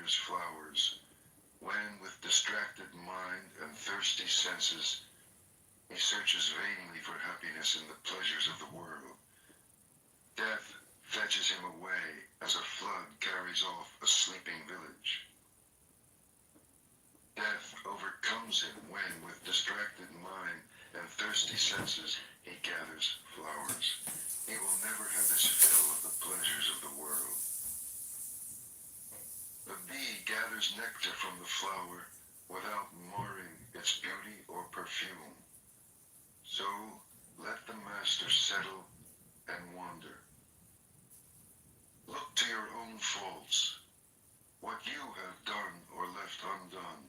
gathers flowers, when with distracted mind and thirsty senses he searches vainly for happiness in the pleasures of the world. Death fetches him away as a flood carries off a sleeping village. Death overcomes him when, with distracted mind and thirsty senses, he gathers flowers. He will never have his fill of the pleasures of the world. The bee gathers nectar from the flower without marring its beauty or perfume. So let the master settle and wander. Look to your own faults, what you have done or left undone.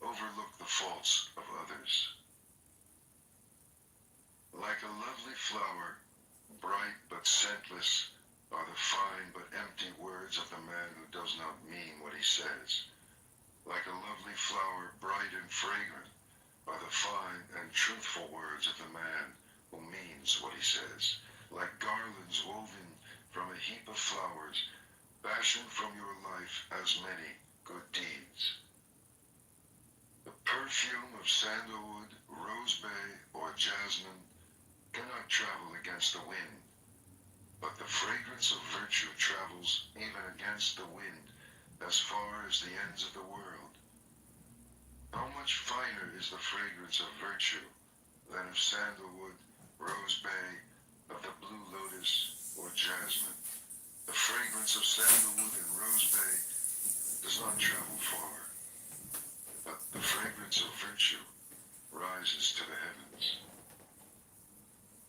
Overlook the faults of others. Like a lovely flower, bright but scentless, are the fine but empty words of the man who does not mean what he says. Like a lovely flower, bright and fragrant, are the fine and truthful words of the man who means what he says. Like garlands woven from a heap of flowers, fashion from your life as many good deeds. The perfume of sandalwood, rosebay, or jasmine cannot travel against the wind, but the fragrance of virtue travels even against the wind as far as the ends of the world. How much finer is the fragrance of virtue than of sandalwood, rosebay, of the blue lotus, or jasmine? The fragrance of sandalwood and rosebay does not travel far, but the fragrance of virtue rises to the heavens.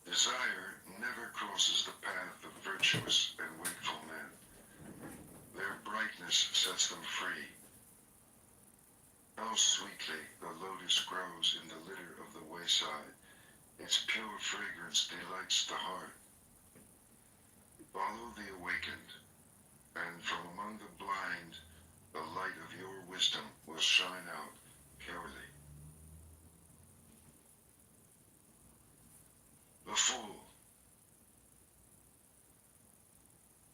Desire never crosses the path of virtuous and wakeful men. Their brightness sets them free. How sweetly the lotus grows in the litter of the wayside. Its pure fragrance delights the heart. Follow the awakened, and from among the blind, the light of your wisdom will shine out purely. The Fool.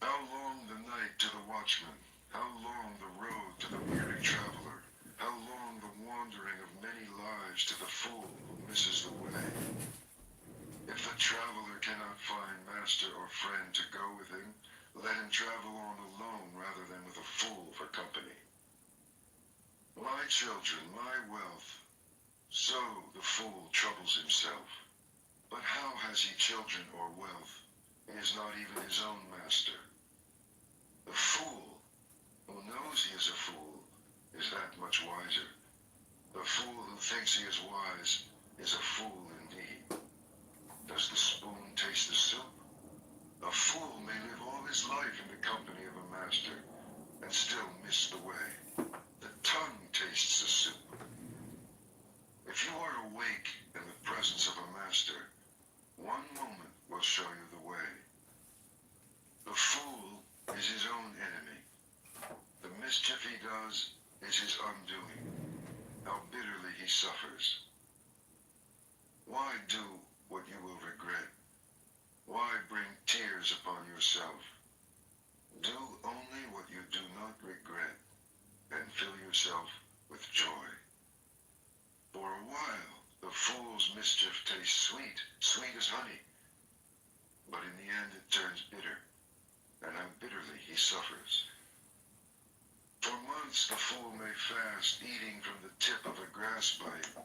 How long the night to the watchman, how long the road to the weary traveler, how long the wandering of many lives to the fool who misses the way. If the traveler cannot find master or friend to go with him, let him travel on alone rather than with a fool for company. My children, my wealth, so the fool troubles himself. But how has he children or wealth? He is not even his own master. The fool, who knows he is a fool, is that much wiser. The fool who thinks he is wise is a fool indeed. Does the spoon taste the soup? A fool may live all his life in the company of a master and still miss the way. The tongue tastes the soup. If you are awake in the presence of a master, one moment will show you the way. The fool is his own enemy. The mischief he does is his undoing. How bitterly he suffers. Why do what you will regret? Why bring tears upon yourself? Do only what you do not regret, and fill yourself with joy. For a while, the fool's mischief tastes sweet, sweet as honey. But in the end it turns bitter, and how bitterly he suffers. For months the fool may fast, eating from the tip of a grass blade.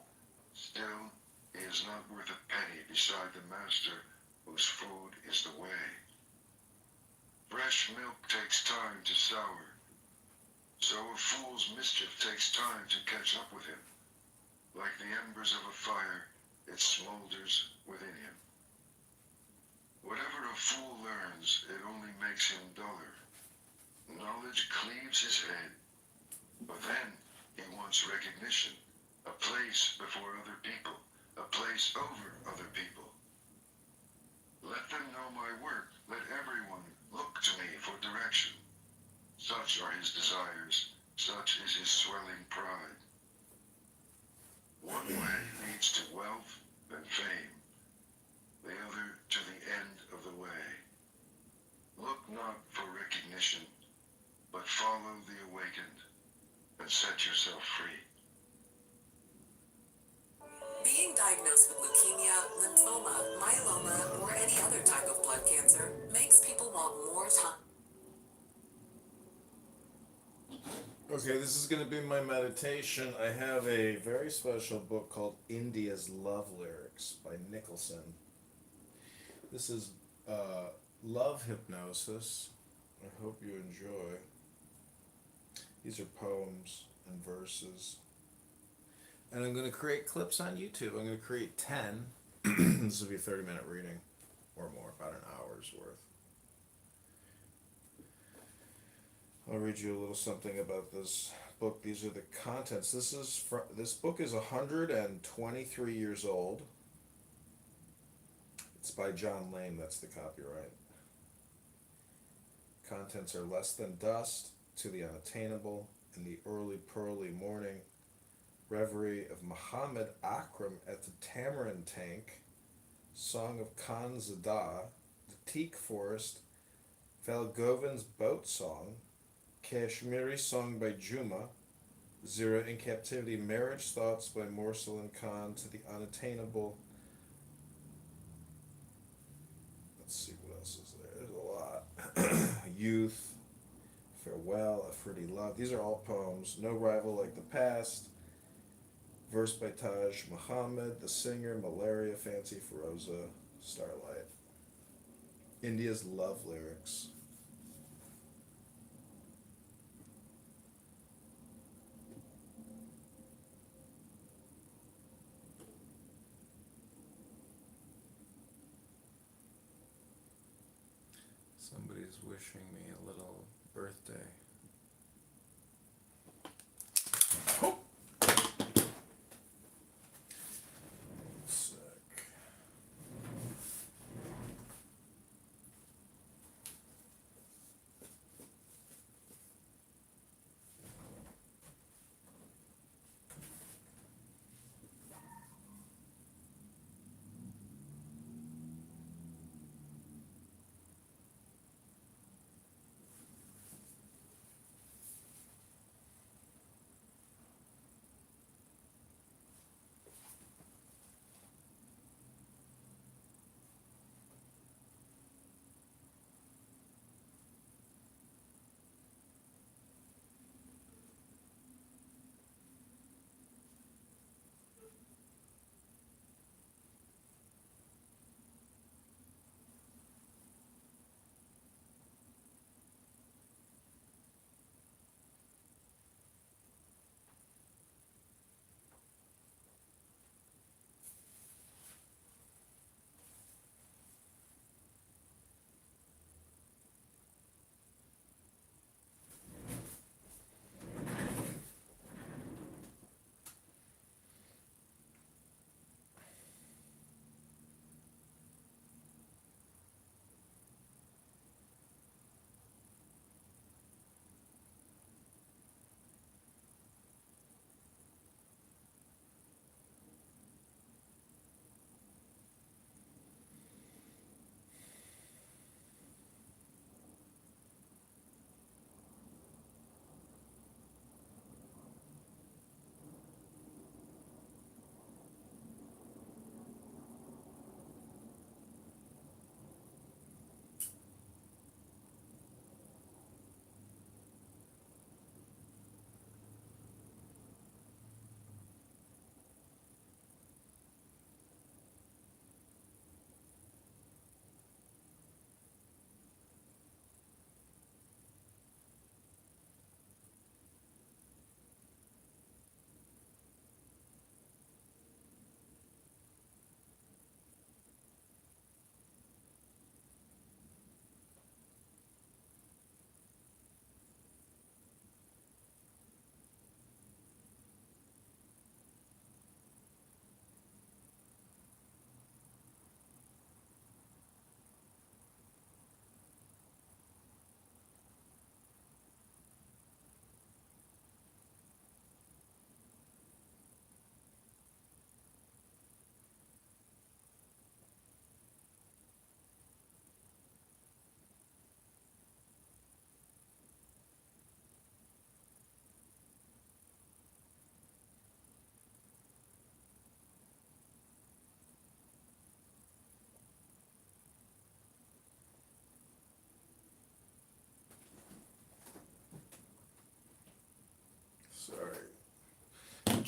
Still, he is not worth a penny beside the master whose food is the way. Fresh milk takes time to sour, so a fool's mischief takes time to catch up with him. Like the embers of a fire, it smolders within him. Whatever a fool learns, it only makes him duller. Knowledge cleaves his head, but then he wants recognition, a place before other people, a place over other people. Let them know my work, let everyone look to me for direction. Such are his desires, such is his swelling pride. One way leads to wealth and fame, the other to the end of the way. Look not for recognition, but Follow the awakened and set yourself free. Being diagnosed with leukemia, lymphoma, myeloma, or any other type of blood cancer makes people want more time. Okay, this is going to be my meditation. I have a very special book called India's Love Lyrics by Nicholson. This is love hypnosis. I hope you enjoy. These are poems and verses. And I'm going to create clips on YouTube. I'm going to create 10. This will be a 30-minute reading or more, about an hour's worth. I'll read you a little something about this book. These are the contents. This book is 123 years old. It's by John Lane, that's the copyright. Contents are less than dust, to the unattainable, in the early pearly morning, reverie of Muhammad Akram at the tamarind tank, song of Khan Zada, the teak forest, Valgovin's boat song, Kashmiri song by Juma, Zira in captivity, marriage thoughts by Morsel and Khan to the unattainable. Let's see what else is there. There's a lot. Youth, farewell, Afridi love. These are all poems. No rival like the past. Verse by Taj Muhammad, the singer, Malaria, Fancy Feroza, Starlight. India's Love Lyrics. Somebody's wishing me a little birthday. Oh! Sick.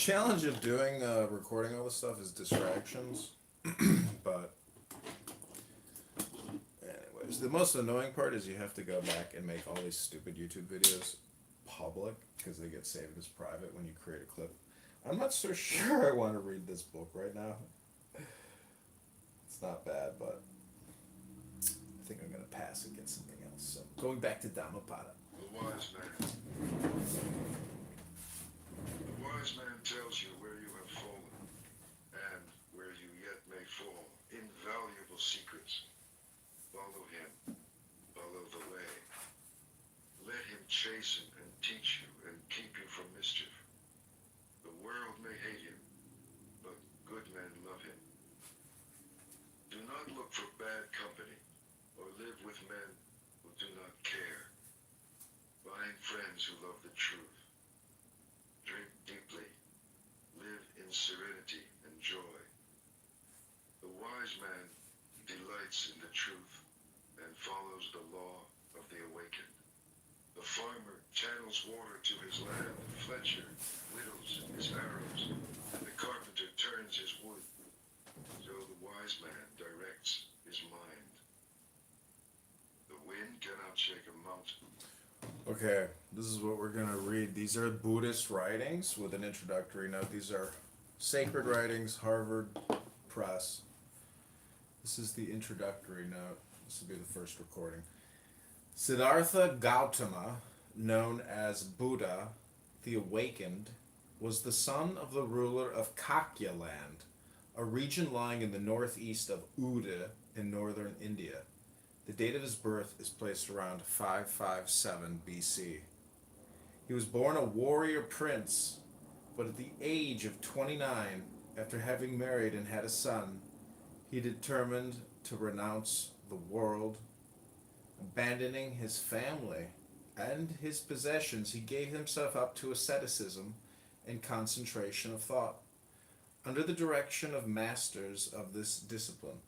challenge of doing recording all this stuff is distractions. But anyways, the most annoying part is you have to go back and make all these stupid YouTube videos public because they get saved as private when you create a clip. I'm not so sure I want to read this book right now. It's not bad, but I think I'm gonna pass and get something else. So going back to Dhammapada. The wise man. The wise man tells you where you have fallen, and where you yet may fall. Invaluable secrets. Follow him. Follow the way. Let him chasten and teach you and keep you from mischief. The world may hate him, but good men love him. Do not look for bad company, or live with men who do not care. Find friends who love the truth. Drink deeply. Live in serenity and joy. The wise man delights in the truth and follows the law of the awakened. The farmer channels water to his land. The fletcher whittles his arrows, and the carpenter turns his wood. So the wise man directs his mind. The wind cannot shake a mountain. Okay, this is what we're gonna read. These are Buddhist writings with an introductory note. These are sacred writings, Harvard Press. This is the introductory note. This will be the first recording. Siddhartha Gautama, known as Buddha, the Awakened, was the son of the ruler of Kakya land, a region lying in the northeast of Uda in northern India. The date of his birth is placed around 557 BC. He was born a warrior prince, but at the age of 29, after having married and had a son, he determined to renounce the world. Abandoning his family and his possessions, he gave himself up to asceticism and concentration of thought, under the direction of masters of this discipline.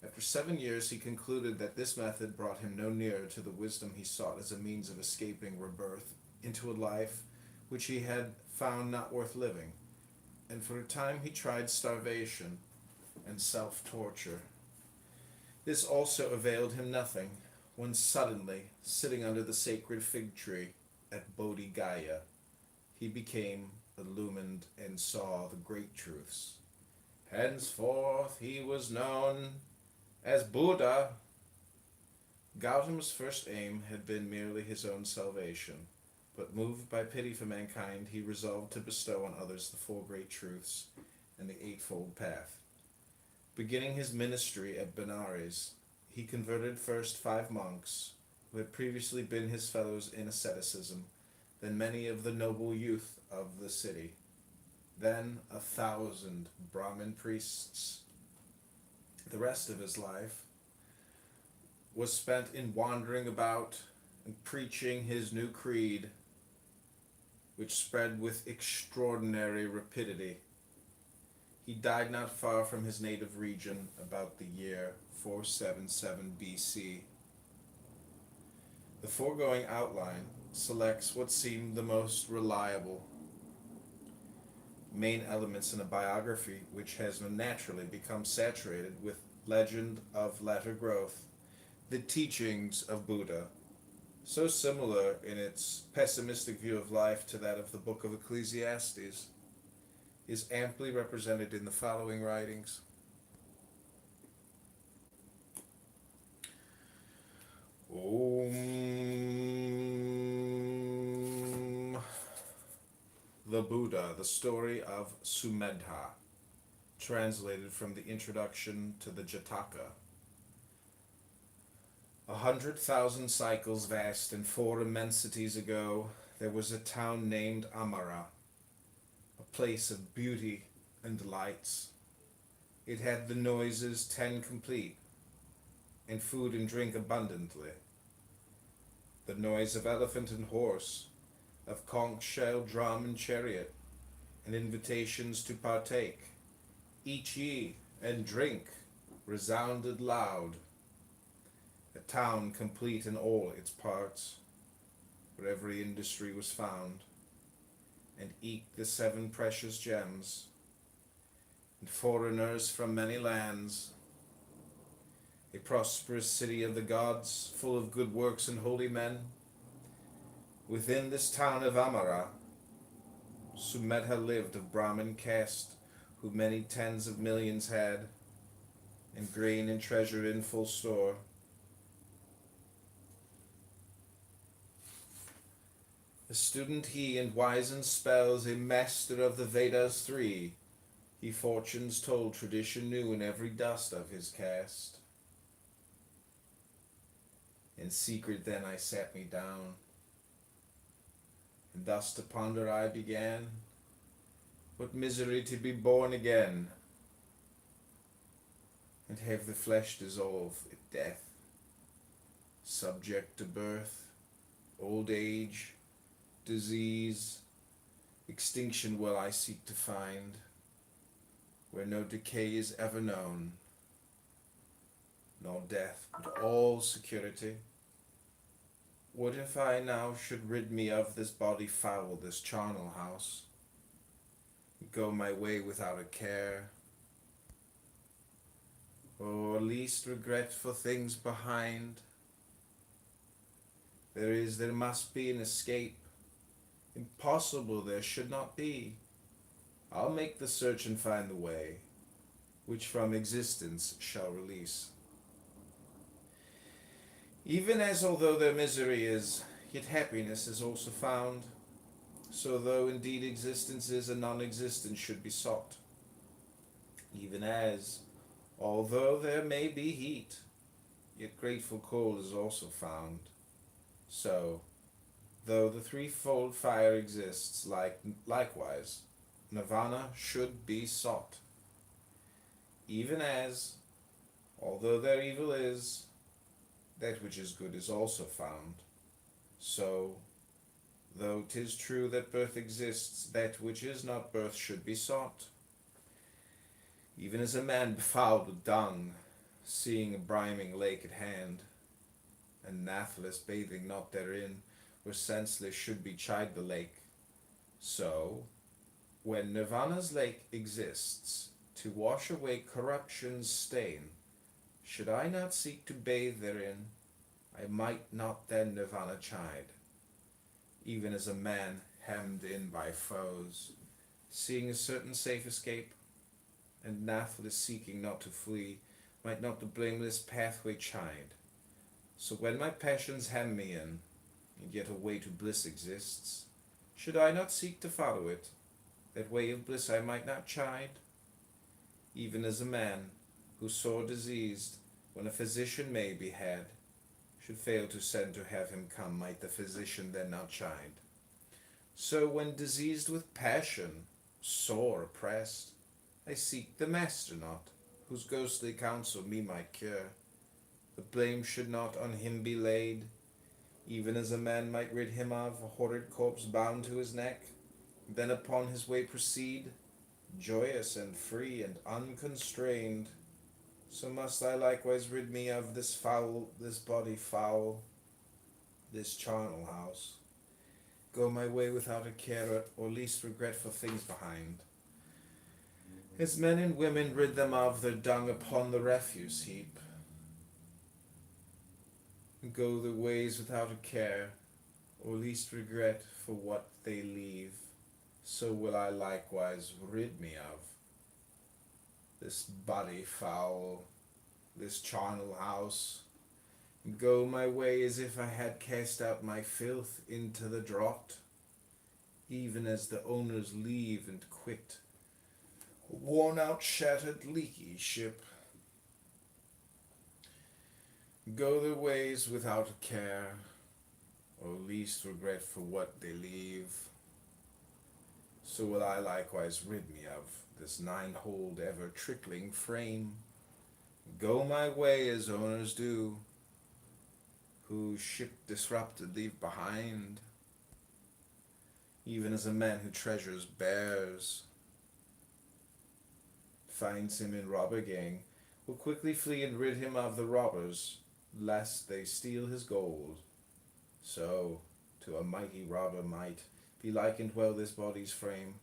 After 7 years, he concluded that this method brought him no nearer to the wisdom he sought as a means of escaping rebirth into a life which he had found not worth living, and for a time he tried starvation and self-torture. This also availed him nothing, when suddenly, sitting under the sacred fig tree at Bodhi Gaya, he became illumined and saw the great truths. Henceforth he was known as Buddha. Gautama's first aim had been merely his own salvation, but moved by pity for mankind, he resolved to bestow on others the four great truths and the eightfold path. Beginning his ministry at Benares, he converted first 5 monks who had previously been his fellows in asceticism, then many of the noble youth of the city, then 1,000 Brahmin priests. The rest of his life was spent in wandering about and preaching his new creed, which spread with extraordinary rapidity. He died not far from his native region about the year 477 BC. The foregoing outline selects what seem the most reliable main elements in a biography which has naturally become saturated with legend of latter growth, the teachings of Buddha, so similar in its pessimistic view of life to that of the Book of Ecclesiastes, is amply represented in the following writings. Om. The Buddha, the story of Sumedha, translated from the introduction to the Jataka. 100,000 cycles vast and 4 immensities ago, there was a town named Amara, a place of beauty and delights. It had the noises 10 complete, and food and drink abundantly. The noise of elephant and horse, of conch shell, drum, and chariot, and invitations to partake. Eat ye and drink resounded loud. A town complete in all its parts, where every industry was found. and eke the 7 precious gems, and foreigners from many lands, a prosperous city of the gods, full of good works and holy men. Within this town of Amara, Sumedha lived of Brahmin caste, who many tens of millions had, and grain and treasure in full store. A student he, and wise in spells, a master of the Vedas 3, he fortunes told, tradition knew, in every dust of his caste. In secret then I sat me down, and thus to ponder I began, what misery to be born again, and have the flesh dissolve at death, subject to birth, old age, disease, extinction will I seek to find, where no decay is ever known, nor death, but all security. What if I now should rid me of this body foul, this charnel house, go my way without a care, or least regret for things behind? There must be an escape. Impossible there should not be. I'll make the search and find the way, which from existence shall release. Even as although there misery is, yet happiness is also found, so though indeed existence is and non-existence should be sought. Even as, although there may be heat, yet grateful cold is also found, so, though the threefold fire exists, likewise, nirvana should be sought. Even as, although there evil is, that which is good is also found. So, though 'tis true that birth exists, that which is not birth should be sought. Even as a man befouled with dung, seeing a briming lake at hand, and nathless bathing not therein, where senseless should be chide the lake. So, when Nirvana's lake exists, to wash away corruption's stain, should I not seek to bathe therein, I might not then Nirvana chide. Even as a man hemmed in by foes, seeing a certain safe escape, and nathless seeking not to flee, might not the blameless pathway chide. So when my passions hem me in, and yet a way to bliss exists, should I not seek to follow it, that way of bliss I might not chide? Even as a man, who sore diseased, when a physician may be had, should fail to send to have him come, might the physician then not chide? So when diseased with passion, sore oppressed, I seek the master not, whose ghostly counsel me might cure. The blame should not on him be laid, even as a man might rid him of a horrid corpse bound to his neck, then upon his way proceed, joyous and free and unconstrained. So must I likewise rid me of this body foul, this charnel house, go my way without a care or least regret for things behind, as men and women rid them of their dung upon the refuse heap, and go their ways without a care or least regret for what they leave, so will I likewise rid me of this body foul, this charnel house, and go my way as if I had cast out my filth into the draught, even as the owners leave and quit a worn out, shattered, leaky ship. Go their ways without a care, or least regret for what they leave, so will I likewise rid me of this nine-holed, ever-trickling frame, go my way as owners do, who ship disrupted leave behind, even as a man who treasures bears, finds him in robber gang, will quickly flee and rid him of the robbers, lest they steal his gold. So, to a mighty robber might be likened well this body's frame.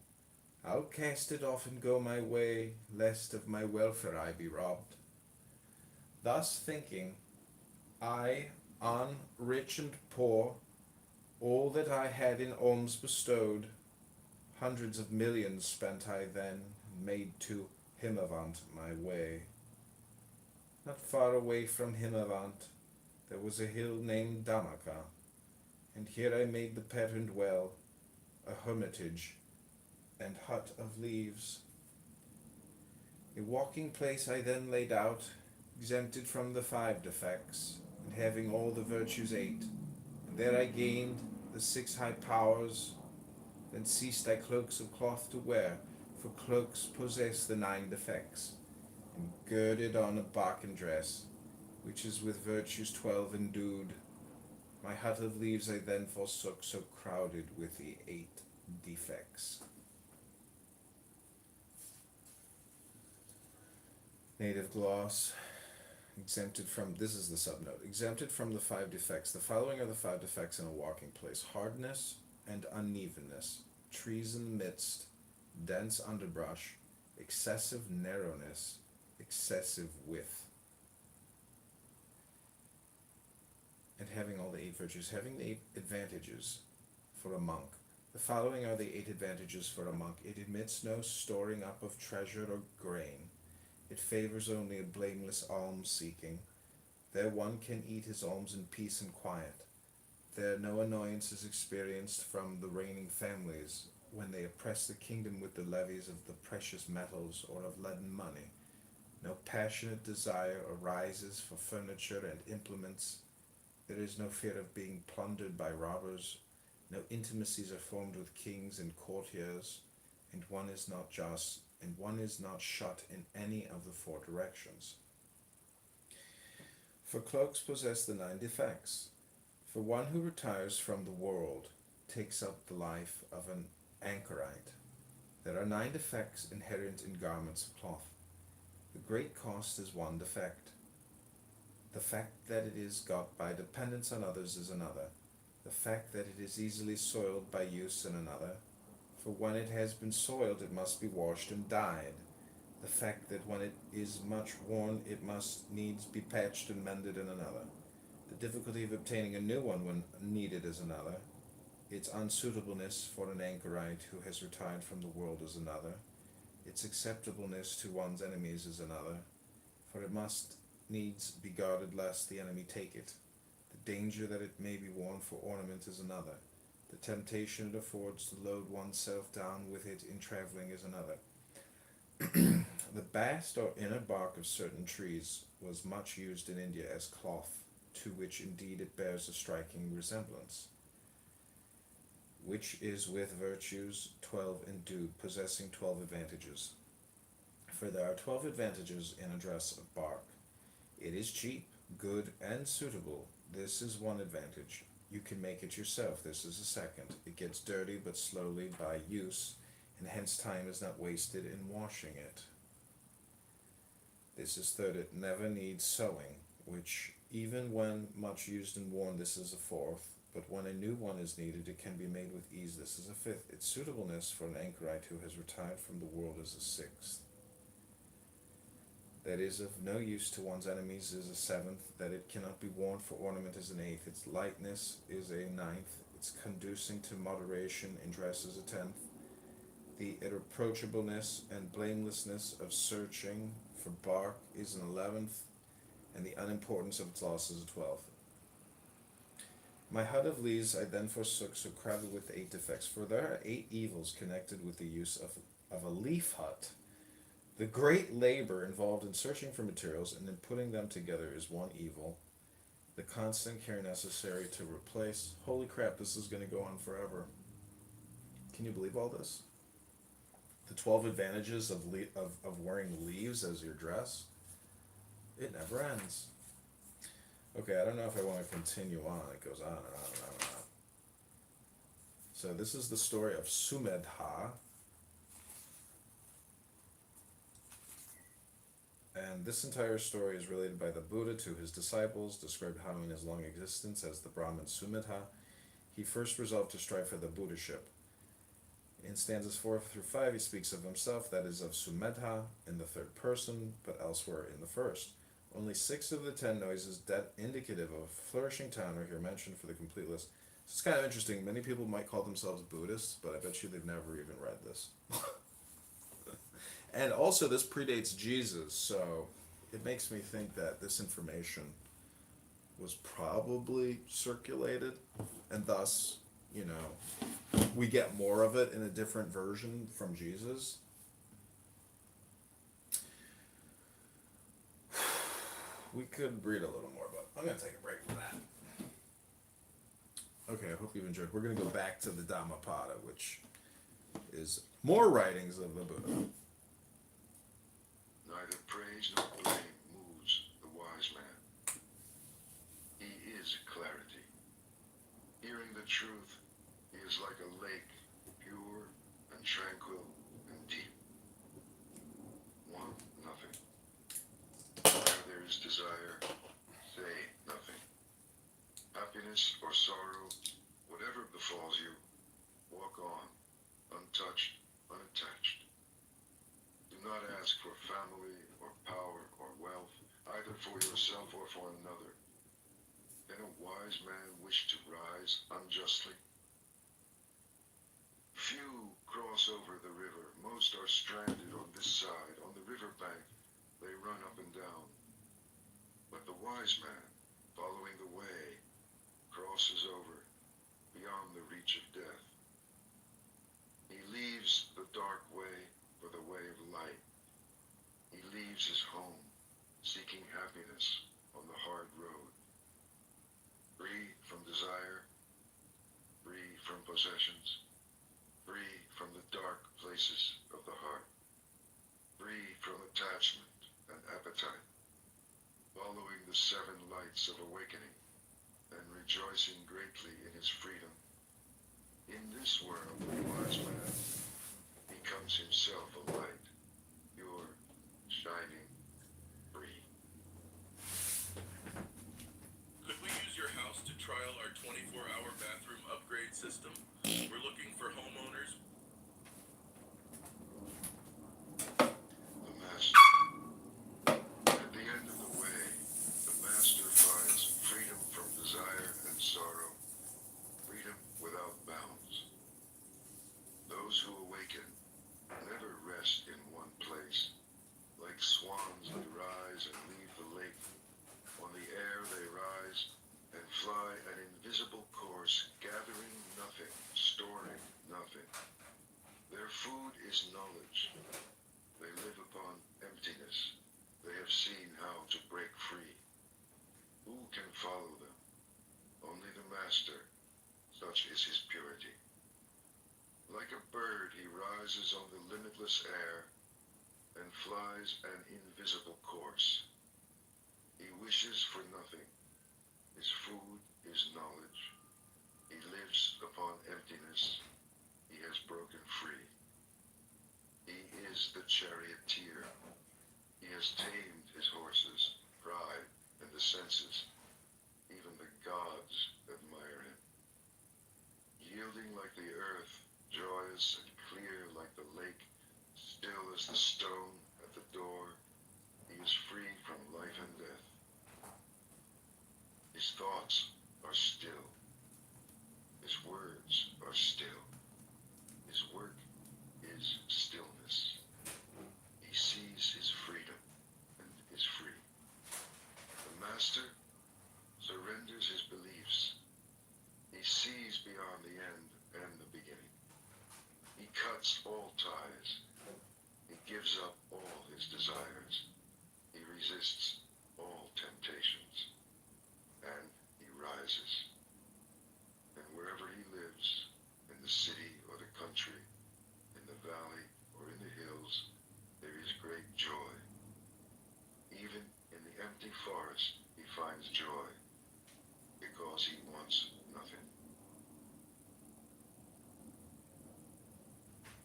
I'll cast it off and go my way, lest of my welfare I be robbed. Thus thinking, I, on rich and poor, all that I had in alms bestowed, hundreds of millions spent I then, made to Himavant my way. Not far away from Himavant, there was a hill named Damaka, and here I made the patterned well, a hermitage and hut of leaves. A walking place I then laid out, exempted from the 5 defects, and having all the virtues 8. And there I gained the 6 high powers, then ceased I cloaks of cloth to wear, for cloaks possess the 9 defects, and girded on a barken dress, which is with virtues 12 endued. My hut of leaves I then forsook, so crowded with the 8 defects. Native gloss. Exempted from, this is the subnote, exempted from the 5 defects. The following are the 5 defects in a walking place: hardness and unevenness, trees in the midst, dense underbrush, excessive narrowness, excessive width. And having all the 8 virtues, having the 8 advantages for a monk. The following are the 8 advantages for a monk. It admits no storing up of treasure or grain. It favors only a blameless alms-seeking. There one can eat his alms in peace and quiet. There no annoyance is experienced from the reigning families when they oppress the kingdom with the levies of the precious metals or of leaden money. No passionate desire arises for furniture and implements. There is no fear of being plundered by robbers. No intimacies are formed with kings and courtiers, and one is not just, and one is not shut in any of the 4 directions. For cloaks possess the 9 defects. For one who retires from the world takes up the life of an anchorite. There are 9 defects inherent in garments of cloth. The great cost is 1 defect. The fact that it is got by dependence on others is another. The fact that it is easily soiled by use in another. For when it has been soiled, it must be washed and dyed. The fact that when it is much worn, it must needs be patched and mended in another. The difficulty of obtaining a new one when needed is another. Its unsuitableness for an anchorite who has retired from the world is another. Its acceptableness to one's enemies is another, for it must needs be guarded lest the enemy take it. The danger that it may be worn for ornament is another. The temptation it affords to load oneself down with it in traveling is another. The bast or inner bark of certain trees was much used in India as cloth, to which indeed it bears a striking resemblance, which is with virtues 12 endued, possessing 12 advantages. For there are 12 advantages in a dress of bark. It is cheap, good, and suitable. This is one advantage. You can make it yourself. This is a second. It gets dirty but slowly by use, and hence time is not wasted in washing it. This is third. It never needs sewing, which even when much used and worn, this is a fourth. But when a new one is needed, it can be made with ease. This is a fifth. Its suitableness for an anchorite who has retired from the world is a sixth. That is of no use to one's enemies is a seventh. That it cannot be worn for ornament is an eighth. Its lightness is a ninth. Its conducing to moderation in dress is a tenth. The irreproachableness and blamelessness of searching for bark is an 11th, and the unimportance of its loss is a 12th. My hut of leaves I then forsook, so crowded with 8 defects, for there are 8 evils connected with the use of a leaf hut. The great labor involved in searching for materials and in putting them together is one evil. The constant care necessary to replace. Holy crap, this is going to go on forever. Can you believe all this? The 12 advantages of wearing leaves as your dress. It never ends. Okay, I don't know if I want to continue on. It goes on and on and on and on. So this is the story of Sumedha. And this entire story is related by the Buddha to his disciples, described how in his long existence as the Brahmin Sumedha, he first resolved to strive for the Buddhaship. In stanzas 4 through 5, he speaks of himself, that is, of Sumedha, in the third person, but elsewhere in the first. Only 6 of the 10 noises indicative of a flourishing town are here mentioned for the complete list. It's kind of interesting. Many people might call themselves Buddhists, but I bet you they've never even read this. And also, this predates Jesus, so it makes me think that this information was probably circulated, and thus, you know, we get more of it in a different version from Jesus. We could read a little more, but I'm going to take a break from that. Okay, I hope you've enjoyed. We're going to go back to the Dhammapada, which is more writings of the Buddha. Neither praise nor blame moves the wise man. He is clarity. Hearing the truth, he is like a lake, pure and tranquil and deep. Want nothing. Where there is desire, say nothing. Happiness or sorrow, whatever befalls you, walk on, untouched, unattached. Do not ask for family or power or wealth, either for yourself or for another. Can a wise man wish to rise unjustly? Few cross over the river. Most are stranded on this side. On the river bank, they run up and down. But the wise man, following the way, crosses over, beyond the reach of death. He leaves the dark way for the way of light. He leaves his home, seeking happiness on the hard road. Free from desire, free from possessions, free from the dark places of the heart, free from attachment and appetite, following the 7 lights of awakening, and rejoicing greatly in his freedom. In this world, the wise man becomes himself a light, pure, shining, free. Could we use your house to trial our 24-hour bathroom upgrade system? We're looking for homeowners. The Master. At the end of the way, the Master finds freedom from desire and sorrow, freedom without bounds. Those who awaken never rest in one place. Like swans they rise and leave the lake. On the air they rise and fly an invisible course, gathering nothing, storing nothing. Their food is knowledge. They live upon emptiness. They have seen how to break free. Who can follow them? Only the Master. Such is his purity. Like a bird, he rises on the limitless air and flies an invisible course. He wishes for nothing. His food is knowledge. He lives upon emptiness. He has broken free. He is the charioteer. He has tamed his horses, pride, and the senses. Even the gods admire him. Yielding like the earth, joyous and clear like the lake, still as the stone at the door, he is free from life and death. His thoughts are still. His words are still. His work is stillness. He sees his freedom and is free. The Master surrenders his beliefs. He sees beyond the end and the beginning. He cuts all ties. He gives up all his desires. He resists all temptations. And he rises. And wherever he lives, in the city or the country, in the valley or in the hills, there is great joy. Even in the empty forest, he finds joy, because he wants nothing.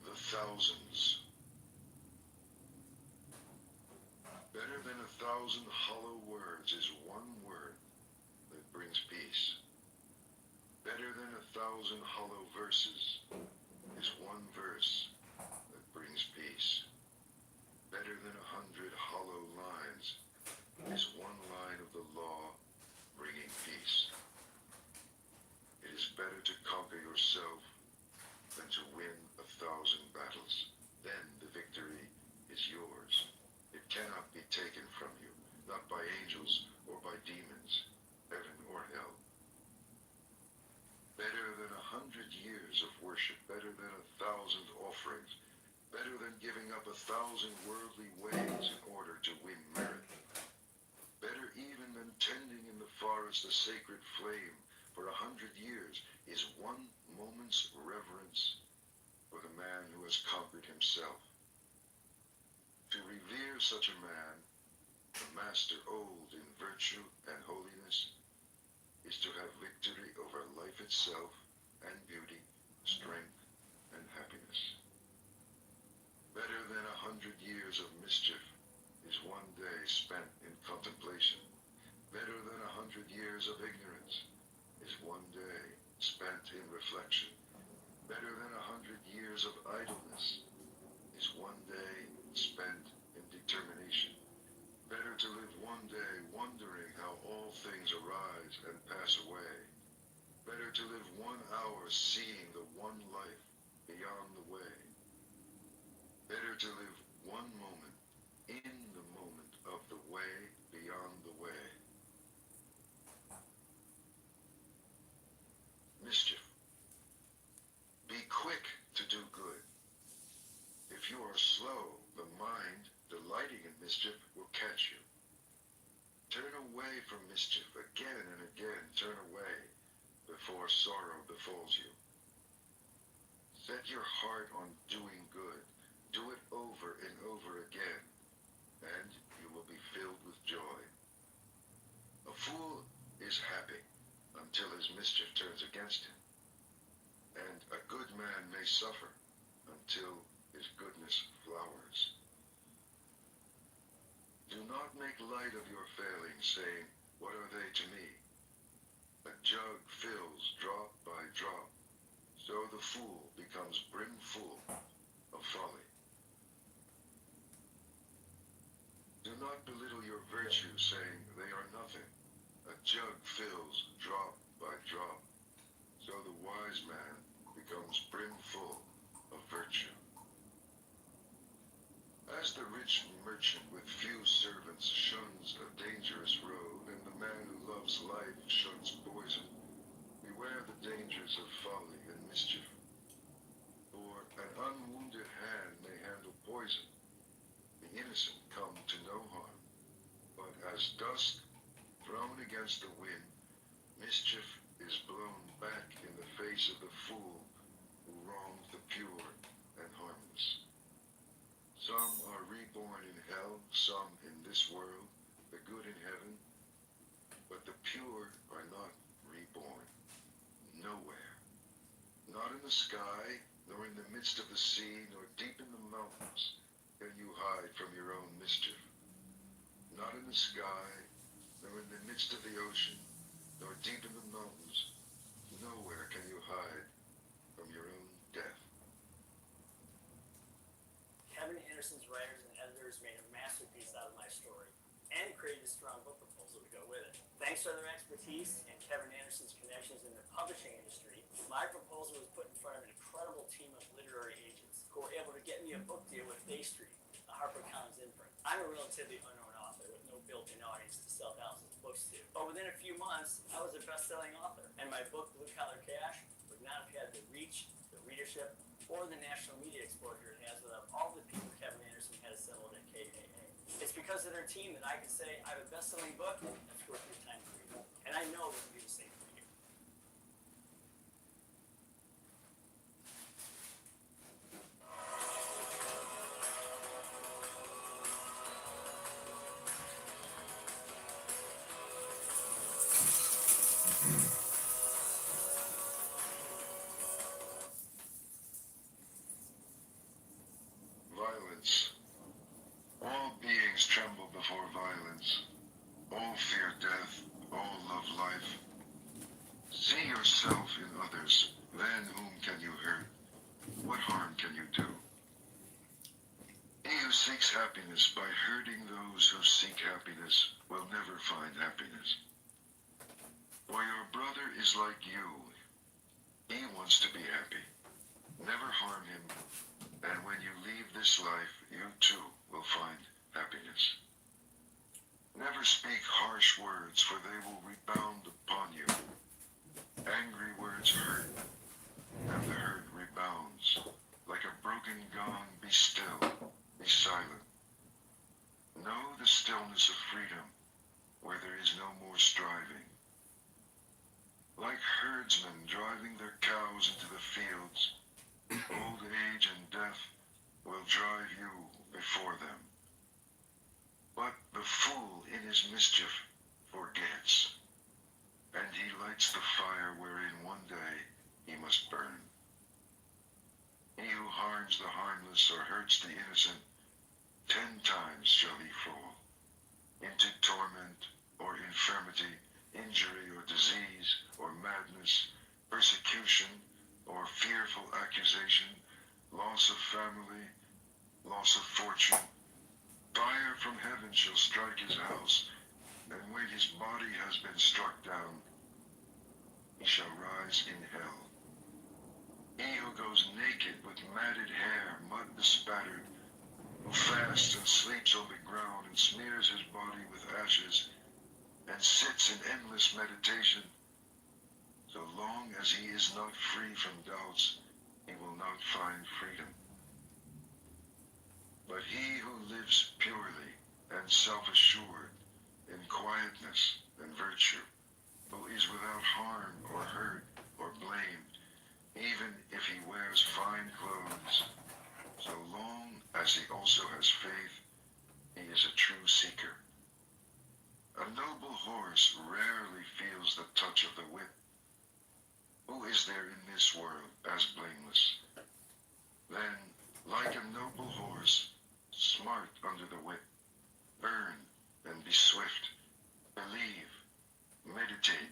The thousands. Better than 1,000 hollow words is one word that brings peace. Better than 1,000 hollow verses is one verse that brings peace. Better than 100 hollow lines is one line of the law bringing peace. It is better to conquer yourself than to win 1,000 battles. Then the victory is yours. It cannot be taken from you, not by angels or by demons, heaven or hell. Better than 100 years of worship, better than 1,000 offerings, better than giving up 1,000 worldly ways in order to win merit. Better even than tending in the forest a sacred flame for 100 years is one moment's reverence for the man who has conquered himself. To revere such a man, a master old in virtue and holiness, is to have victory over life itself and beauty, strength and happiness. Better than 100 years of mischief is one day spent in contemplation. Better than 100 years of ignorance is one day spent in reflection. Better than 100 years of idleness is one day spent in determination. Better to live one day wondering how all things arise and pass away. Better to live 1 hour seeing the one life beyond the way. Better to live 1 moment in the moment of the way beyond the way. Mischief. Be quick to do good. If you are slow, the mind, delighting in mischief, will catch you. Turn away from mischief again and again. Turn away before sorrow befalls you. Set your heart on doing good. Do it over and over again, and you will be filled with joy. A fool is happy until his mischief turns against him, and a good man may suffer until his goodness flowers. Do not make light of your failings, saying, "What are they to me?" A jug fills drop by drop, so the fool becomes brimful of folly. Do not belittle your virtues, saying they are nothing. A jug fills drop by drop, so the wise man becomes brimful of virtue. As the rich merchant with few servants shuns a dangerous road, and the man who loves life shuns poison, beware the dangers of folly and mischief. For an unwounded hand may handle poison. The innocent come to no harm. But as dust thrown against the wind, mischief is blown back in the face of the fool who wrongs the pure and harmless. Some are reborn in hell, some in this world, the good in heaven, but the pure are not reborn. Nowhere. Not in the sky, nor in the midst of the sea, nor deep in the mountains can you hide from your own mischief. Not in the sky, nor in the midst of the ocean, nor deep in the mountains, nowhere can you hide from your own death. Kevin Anderson's writers and editors made a masterpiece out of my story and created a strong book proposal to go with it. Thanks to their expertise and Kevin Anderson's connections in the publishing industry, my proposal was put in front of an incredible team of literary agents who were able to get me a book deal with Bay Street, the HarperCollins imprint. I'm a relatively unknown author with no built-in audience to sell thousands of books to. But within a few months, I was a best-selling author, and my book, Blue Collar Cash, would not have had the reach, the readership, or the national media exposure it has without all the people Kevin Anderson had assembled at KAA. It's because of their team that I can say I have a best-selling book that's worth your time to read. And I know it will be the same for you. Violence. All beings tremble before violence. All fear death. All love life. See yourself in others. Then whom can you hurt? What harm can you do? He who seeks happiness by hurting those who seek happiness will never find happiness. For your brother is like you. He wants to be happy. Never harm him, and when you leave this life, you too will find happiness. Never speak harsh words, for they will rebound upon you. Angry words hurt, and the hurt rebounds. Like a broken gong, be still, be silent. Know the stillness of freedom, where there is no more striving. Like herdsmen driving their cows into the fields, old age and death will drive you before them. But the fool in his mischief forgets, and he lights the fire wherein one day he must burn. He who harms the harmless or hurts the innocent, 10 times shall he fall, into torment or infirmity, injury or disease or madness, persecution or fearful accusation, loss of family, loss of fortune. Fire from heaven shall strike his house, and when his body has been struck down, he shall rise in hell. He who goes naked with matted hair, mud bespattered, who fasts and sleeps on the ground and smears his body with ashes, and sits in endless meditation, so long as he is not free from doubts, he will not find freedom. But he who lives purely and self-assured, in quietness and virtue, who is without harm or hurt or blame, even if he wears fine clothes, so long as he also has faith, he is a true seeker. A noble horse rarely feels the touch of the whip. Who is there in this world as blameless? Then, like a noble horse, smart under the whip, burn and be swift, believe, meditate,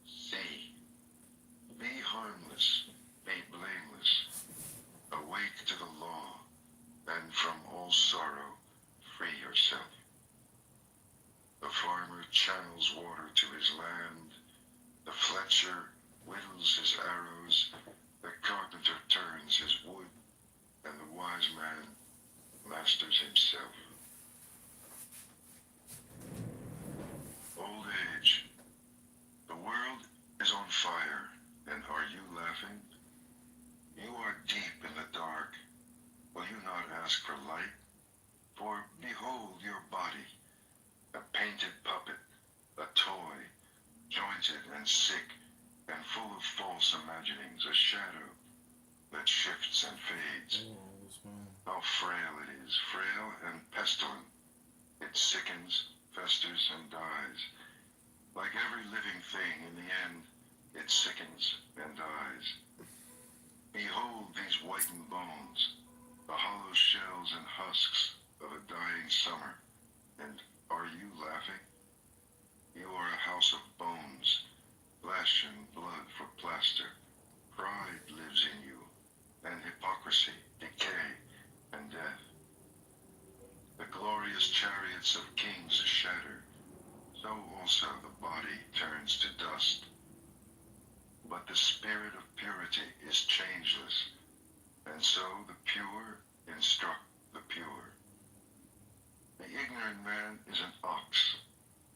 see, be harmless, be blameless, awake to the law, and from all sorrow free yourself. The farmer channels water to his land, the fletcher whittles his arrows, the carpenter turns his wood, and the wise man masters himself. Old age. The world is on fire, and are you laughing? You are deep in the dark. Will you not ask for light? For behold your body, a painted puppet, a toy, jointed and sick, and full of false imaginings, a shadow that shifts and fades. How frail it is, frail and pestilent. It sickens, festers, and dies. Like every living thing, in the end, it sickens and dies. Behold these whitened bones, the hollow shells and husks of a dying summer, and are you laughing? You are a house of bones, flesh and blood for plaster. Pride lives in you, and hypocrisy, decay, and death. The glorious chariots of kings shatter, so also the body turns to dust. But the spirit of purity is changeless, and so the pure instruct the pure. The ignorant man is an ox.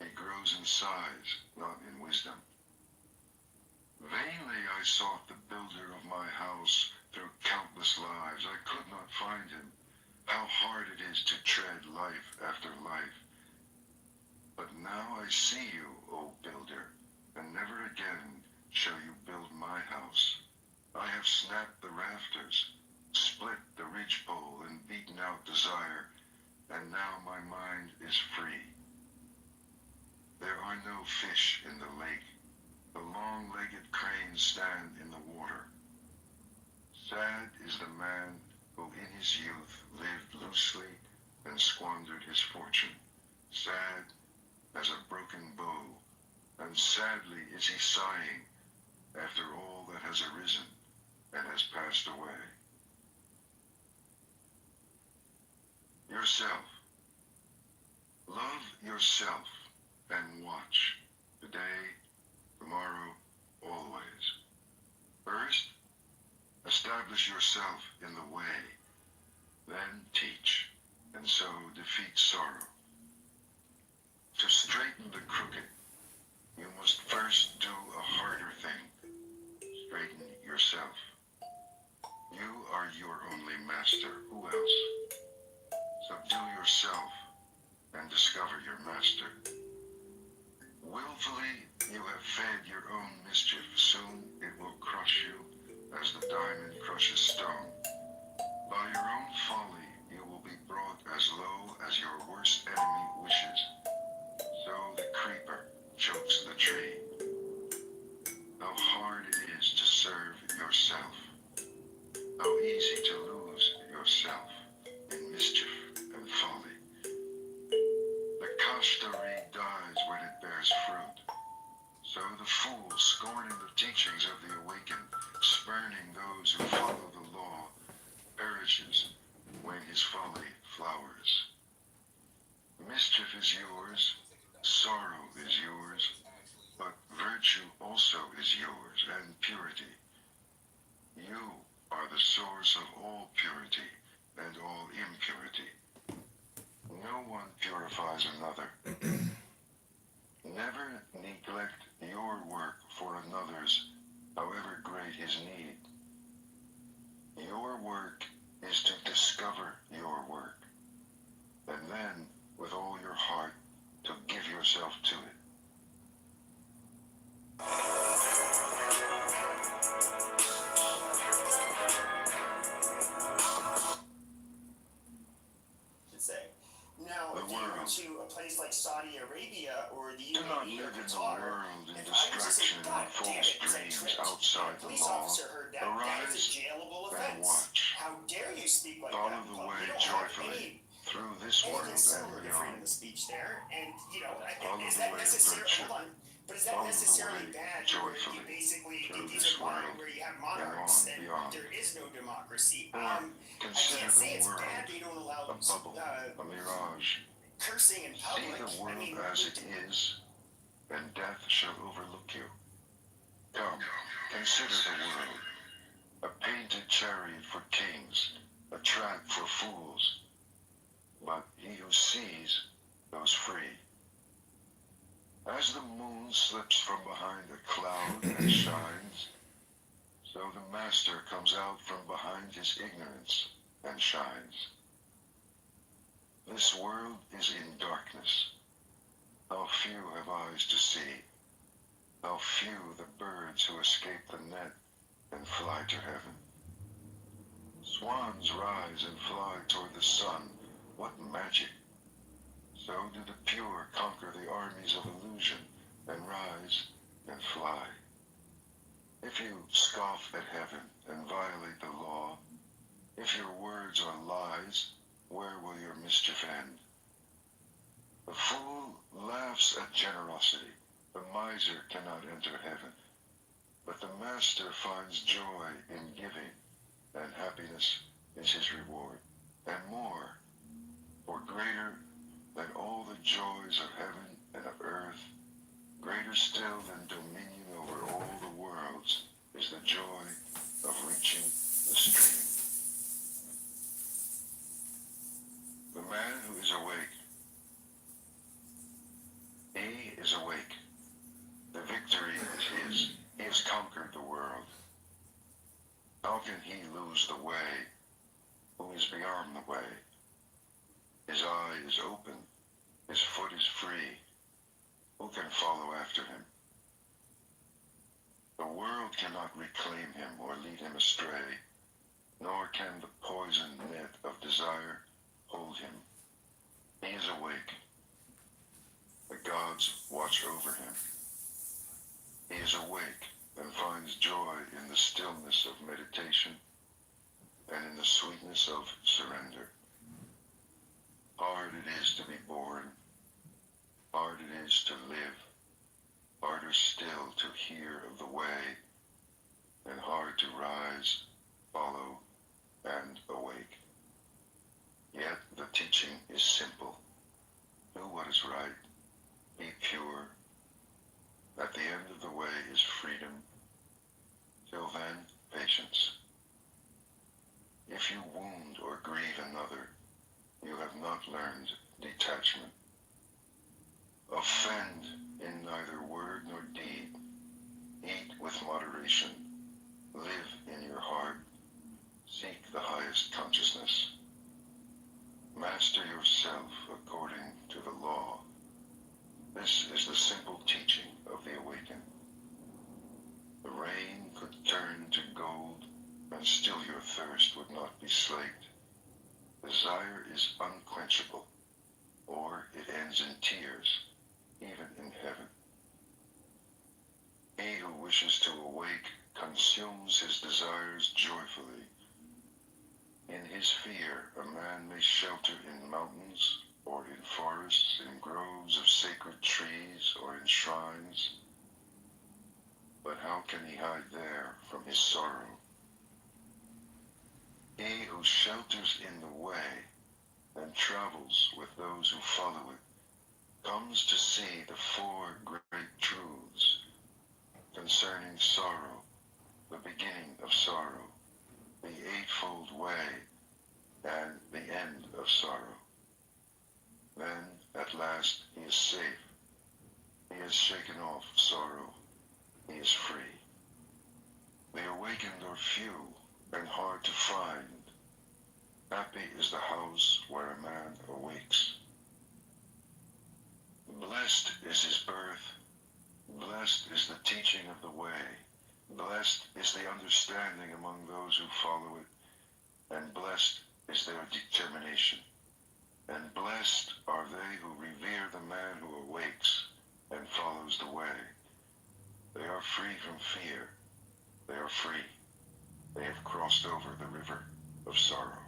He grows in size, not in wisdom. Vainly I sought the builder of my house through countless lives. I could not find him. How hard it is to tread life after life. But now I see you, O builder, and never again shall you build my house. I have snapped the rafters, split the ridgepole, and beaten out desire, and now my mind is free. There are no fish in the lake. The long-legged cranes stand in the water. Sad is the man who in his youth lived loosely and squandered his fortune. Sad as a broken bow, and sadly is he sighing after all that has arisen and has passed away. Yourself. Love yourself and watch. Today, tomorrow, always. First, establish yourself in the way. Then teach, and so defeat sorrow. To straighten the crooked, you must first do a harder thing. Straighten yourself. You are your only master. Who else? Subdue yourself and discover your master. Willfully, you have fed your own mischief. Soon it will crush you as the diamond crushes stone. By your own folly, you will be brought as low as your worst enemy wishes. So the creeper chokes the tree. How hard it is to serve yourself. How easy to lose yourself in mischief and folly. The kashta dies when it bears fruit. So the fool, scorning the teachings of the awakened, spurning those who follow the law, perishes when his folly flowers. Mischief is yours, sorrow is yours, but virtue also is yours, and purity. You are the source of all purity and all impurity. No one purifies another. Never neglect your work for another's, however great his need. Your work is to discover your work, and then, with all your heart, to give yourself to it. Should say. Now, The if you were world. to a place like Saudi Arabia or the Do not UAE or live in the Qatar, world in if I was to say, distraction God and damn false it, as I dreams tripped, outside and a the police law. officer heard that is a Arise jailable and offense. watch. How dare you speak like Follow that in the public? way You don't have joyfully through this any world concern and with beyond. freedom of speech there, and Follow is the that way of necessary? virtue. Hold on, but is that Follow the necessarily way bad? Where joyfully you basically through these this are modern world where you have and monarchs on and beyond. there is no democracy. Or I consider can't say the it's world bad they don't allow a bubble, a mirage. cursing in See public. the world I mean, as it is, and death shall overlook you. Come, consider the world. A painted chariot for kings, a trap for fools. But he who sees goes free. As the moon slips from behind a cloud and shines, so the master comes out from behind his ignorance and shines. This world is in darkness. How few have eyes to see. How few the birds who escape the net and fly to heaven. Swans rise and fly toward the sun. What magic! So do the pure conquer the armies of illusion and rise and fly. If you scoff at heaven and violate the law, if your words are lies, where will your mischief end? The fool laughs at generosity. The miser cannot enter heaven. But the master finds joy in giving, and happiness is his reward. And more, for greater than all the joys of heaven and of earth, greater still than dominion over all the worlds, is the joy of reaching the stream. The man who is awake, he is awake. The victory is his. He has conquered the world. How can he lose the way who is beyond the way? His eye is open. His foot is free. Who can follow after him? The world cannot reclaim him or lead him astray, nor can the poison net of desire hold him. He is awake. The gods watch over him. He is awake and finds joy in the stillness of meditation and in the sweetness of surrender. Hard it is to be born. Hard it is to live. Harder still to hear of the way, and hard to rise, follow, and awake. Yet the teaching is simple. Do what is right. Be pure. At the end of the way is freedom. Till then, patience. If you wound or grieve another, you have not learned detachment. Offend in neither word nor deed. Eat with moderation. Live in your heart. Seek the highest consciousness. Master yourself according to the law. This is the simple teaching of the awakened. The rain could turn to gold, and still your thirst would not be slaked. Desire is unquenchable, or it ends in tears, even in heaven. He who wishes to awake consumes his desires joyfully. In his fear, a man may shelter in mountains, or in forests, in groves of sacred trees, or in shrines. But how can he hide there from his sorrow? He who shelters in the way and travels with those who follow it comes to see the four great truths concerning sorrow, the beginning of sorrow, the eightfold way, and the end of sorrow. Then, at last, he is safe. He has shaken off sorrow. He is free. The awakened are few and hard to find. Happy is the house where a man awakes. Blessed is his birth. Blessed is the teaching of the way. Blessed is the understanding among those who follow it. And blessed is their determination. And blessed are they who revere the man who awakes and follows the way. They are free from fear. They are free. They have crossed over the river of sorrow.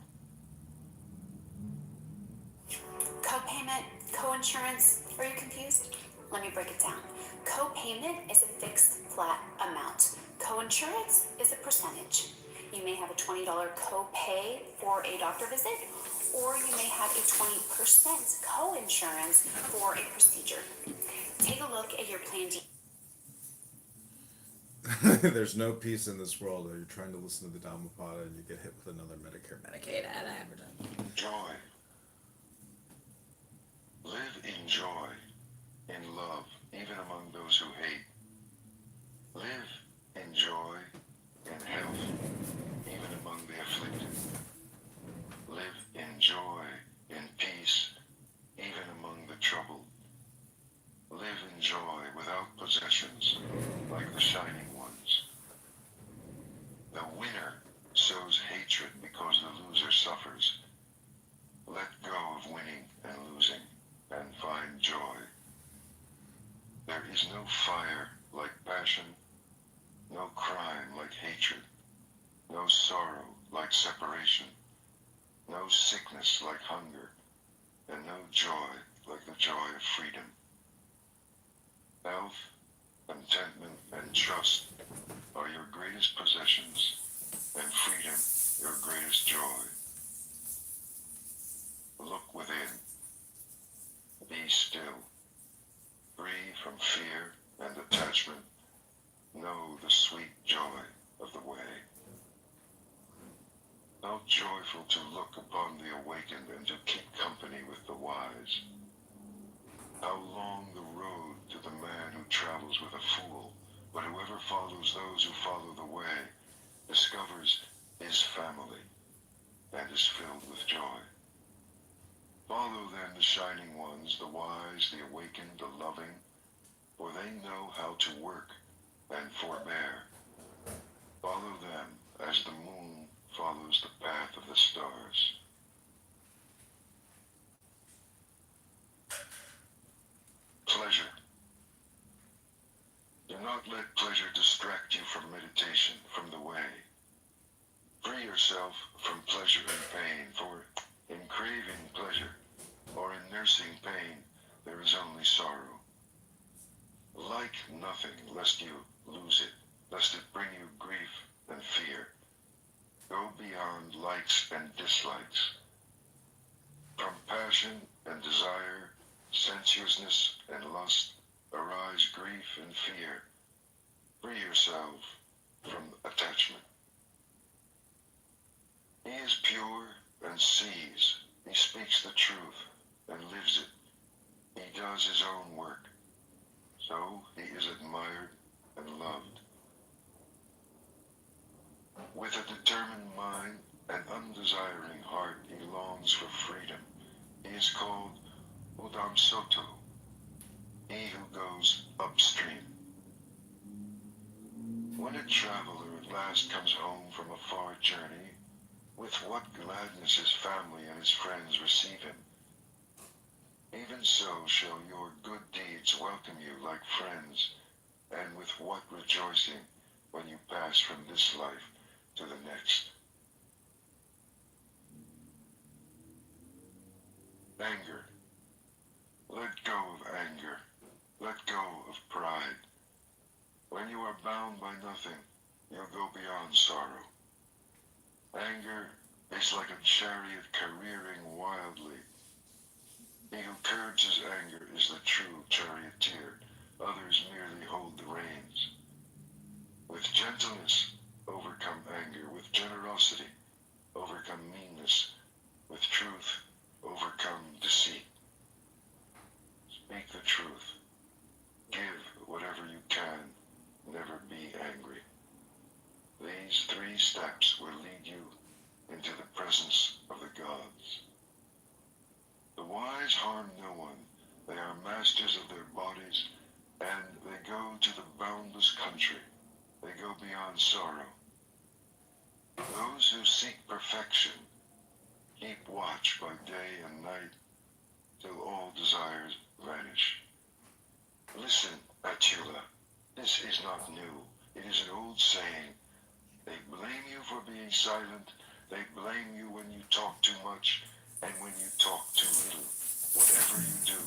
Copayment, coinsurance, are you confused? Let me break it down. Copayment is a fixed flat amount. Coinsurance is a percentage. You may have a $20 copay for a doctor visit, or you may have a 20% coinsurance for a procedure. Take a look at your plan. There's no peace in this world where you're trying to listen to the Dhammapada and you get hit with another Medicare Medicaid ad advertisement. Joy. Live in joy, in love, even among those who hate. Live in joy, in health, even among the afflicted. Live in joy, in peace, even among the troubled. Live in joy without possessions, like the shining ones. The winner sows hatred because the loser suffers. Let go of winning and losing, and find joy. There is no fire like passion, no crime like hatred, no sorrow like separation, no sickness like hunger, and no joy like the joy of freedom. Health, contentment, and trust are your greatest possessions, and freedom your greatest joy. Look within. Be still. Free from fear and attachment. Know the sweet joy of the way. How joyful to look upon the awakened and to keep company with the wise. How long the road to the man who travels with a fool, but whoever follows those who follow the way discovers his family and is filled with joy. Follow then the shining ones, the wise, the awakened, the loving, for they know how to work and forbear. Follow them as the moon follows the path of the stars. Pleasure. Do not let pleasure distract you from meditation, from the way. Free yourself from pleasure and pain, for in craving pleasure or in nursing pain, there is only sorrow. Like nothing, lest you lose it, lest it bring you grief and fear. Go beyond likes and dislikes. From passion and desire, sensuousness and lust, arise grief and fear. Free yourself from attachment. He is pure and sees. He speaks the truth and lives it. He does his own work. So he is admired and loved. With a determined mind and undesiring heart, he longs for freedom. He is called Udam Soto, he who goes upstream. When a traveler at last comes home from a far journey, with what gladness his family and his friends receive him. Even so shall your good deeds welcome you like friends, and with what rejoicing when you pass from this life to the next. Anger. Let go of anger. Let go of pride. When you are bound by nothing, you'll go beyond sorrow. Anger is like a chariot careering wildly. He who curbs his anger is the true charioteer. Others merely hold the reins. With gentleness, overcome anger. With generosity, overcome meanness. With truth, overcome deceit. Speak the truth. Give whatever you can. Never be angry. These 3 steps will lead you into the presence of the gods. The wise harm no one. They are masters of their bodies, and they go to the boundless country. They go beyond sorrow. Those who seek perfection keep watch by day and night till all desires vanish. Listen, Attila, this is not new. It is an old saying. They blame you for being silent. They blame you when you talk too much and when you talk too little. Whatever you do,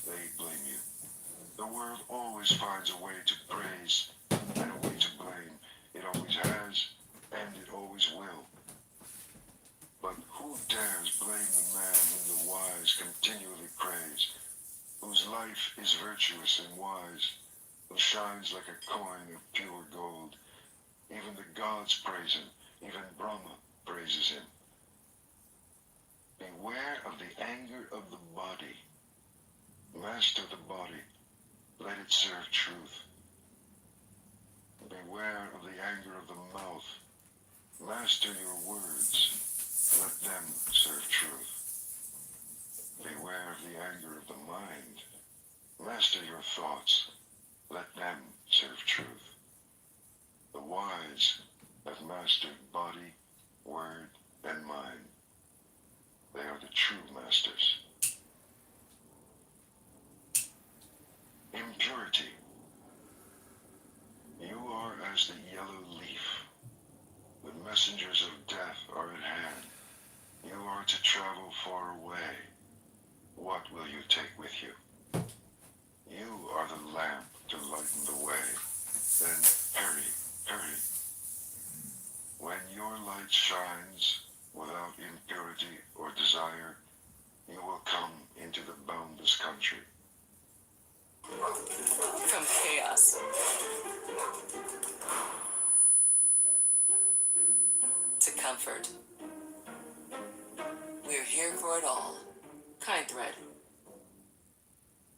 they blame you. The world always finds a way to praise and a way to blame. It always has, and it always will. But who dares blame the man whom the wise continually praise, whose life is virtuous and wise, who shines like a coin of pure gold? Even the gods praise him, even Brahma praises him. Beware of the anger of the body. Master the body, let it serve truth. Beware of the anger of the mouth. Master your words, let them serve truth. Beware of the anger of the mind. Master your thoughts, let them serve truth. The wise have mastered body, word, and mind. They are the true masters. Impurity. You are as the yellow leaf. The messengers of death are at hand. You are to travel far away. What will you take with you? You are the lamp to lighten the way. Then hurry, hurry. When your light shines without impurity or desire, you will come into the boundless country. From chaos to comfort. We're here for it all. Kind Thread.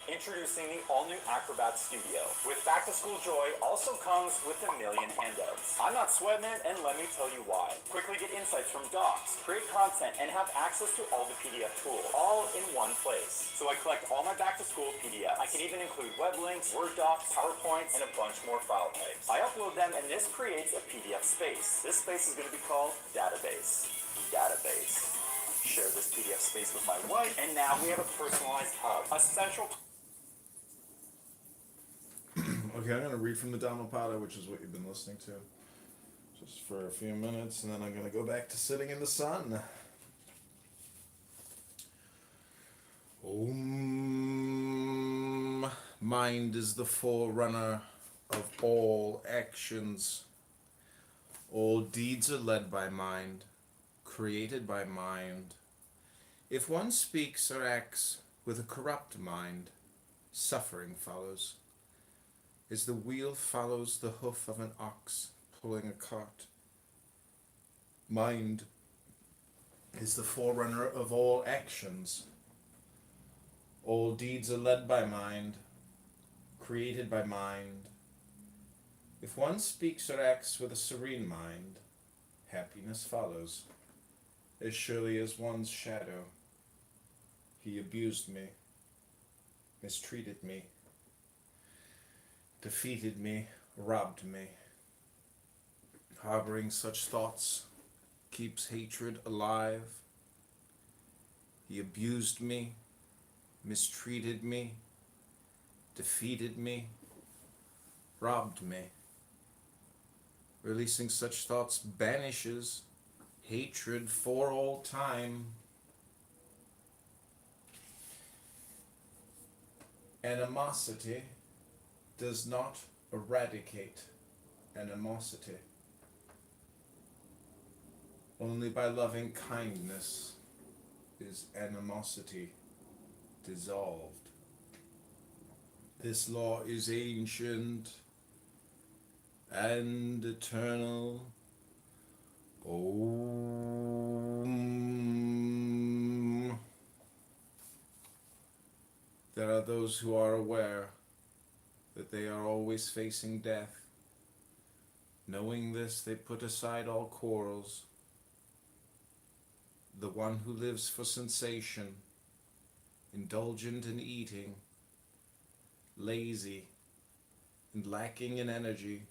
Introducing the all-new Acrobat Studio. With back-to-school joy also comes with a million handouts. I'm not sweating it, and let me tell you why. Quickly get insights from docs, create content, and have access to all the PDF tools, all in one place. So I collect all my back-to-school PDFs. I can even include web links, Word docs, PowerPoints, and a bunch more file types. I upload them, and this creates a PDF space. This space is going to be called Database. Database. Share this PDF space with my wife, and now we have a personalized hub, a central. Okay, I'm going to read from the Dhammapada, which is what you've been listening to, just for a few minutes, and then I'm going to go back to sitting in the sun. Om. Mind is the forerunner of all actions. All deeds are led by mind, created by mind, If one speaks or acts with a corrupt mind, suffering follows, as the wheel follows the hoof of an ox pulling a cart. Mind is the forerunner of all actions. All deeds are led by mind, created by mind. If one speaks or acts with a serene mind, happiness follows, as surely as one's shadow. He abused me, mistreated me, defeated me, robbed me. Harboring such thoughts keeps hatred alive. He abused me, mistreated me, defeated me, robbed me. Releasing such thoughts banishes hatred for all time. Animosity does not eradicate animosity. Only by loving kindness is animosity dissolved. This law is ancient and eternal. Om. There are those who are aware that they are always facing death. Knowing this, they put aside all quarrels. The one who lives for sensation, indulgent in eating, lazy, and lacking in energy,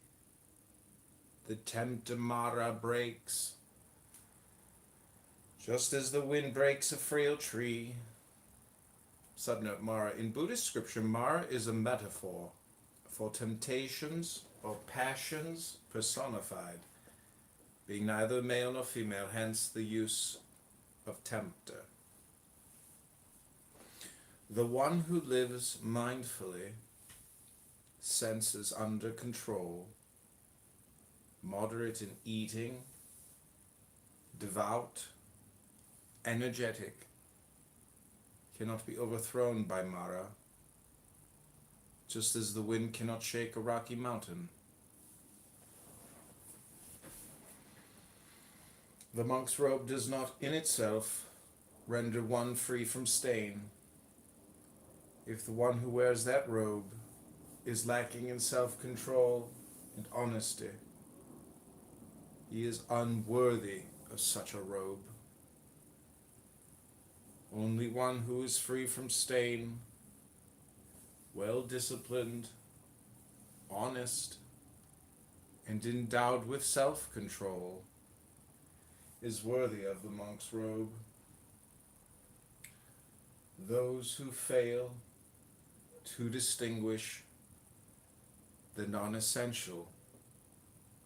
the tempter Mara breaks. Just as the wind breaks a frail tree. Subnote Mara. In Buddhist scripture, Mara is a metaphor for temptations or passions personified, being neither male nor female, hence the use of tempter. The one who lives mindfully, senses under control, moderate in eating, devout, energetic, cannot be overthrown by Mara, just as the wind cannot shake a rocky mountain. The monk's robe does not in itself render one free from stain. If the one who wears that robe is lacking in self-control and honesty, he is unworthy of such a robe. Only one who is free from stain, well-disciplined, honest, and endowed with self-control is worthy of the monk's robe. Those who fail to distinguish the non-essential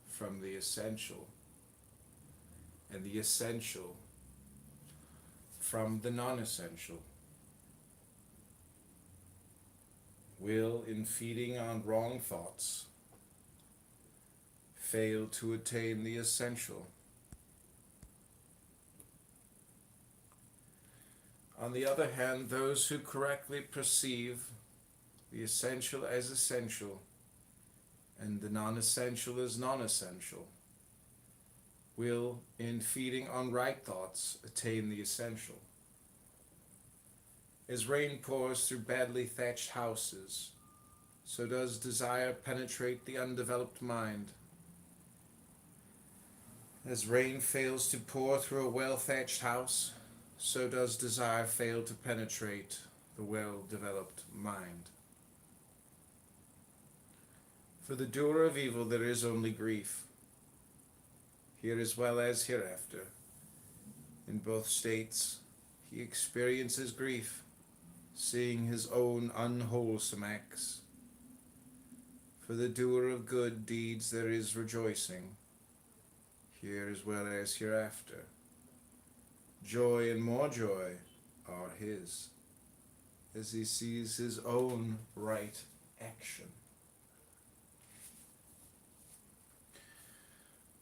from the essential, and the essential from the non-essential, will, in feeding on wrong thoughts, fail to attain the essential. On the other hand, those who correctly perceive the essential as essential and the non-essential as non-essential will, in feeding on right thoughts, attain the essential. As rain pours through badly thatched houses, so does desire penetrate the undeveloped mind. As rain fails to pour through a well-thatched house, so does desire fail to penetrate the well-developed mind. For the doer of evil there is only grief, here as well as hereafter. In both states he experiences grief, seeing his own unwholesome acts. For the doer of good deeds there is rejoicing, here as well as hereafter. Joy and more joy are his, as he sees his own right action.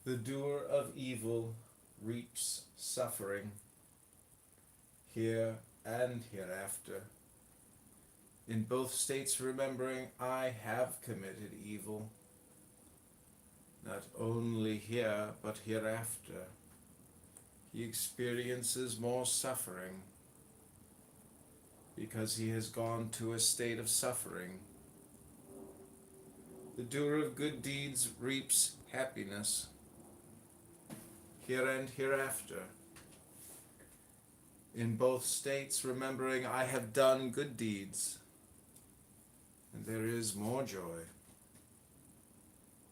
The doer of evil reaps suffering, here and hereafter. In both states remembering I have committed evil, not only here but hereafter. He experiences more suffering because he has gone to a state of suffering. The doer of good deeds reaps happiness here and hereafter. In both states remembering I have done good deeds, and there is more joy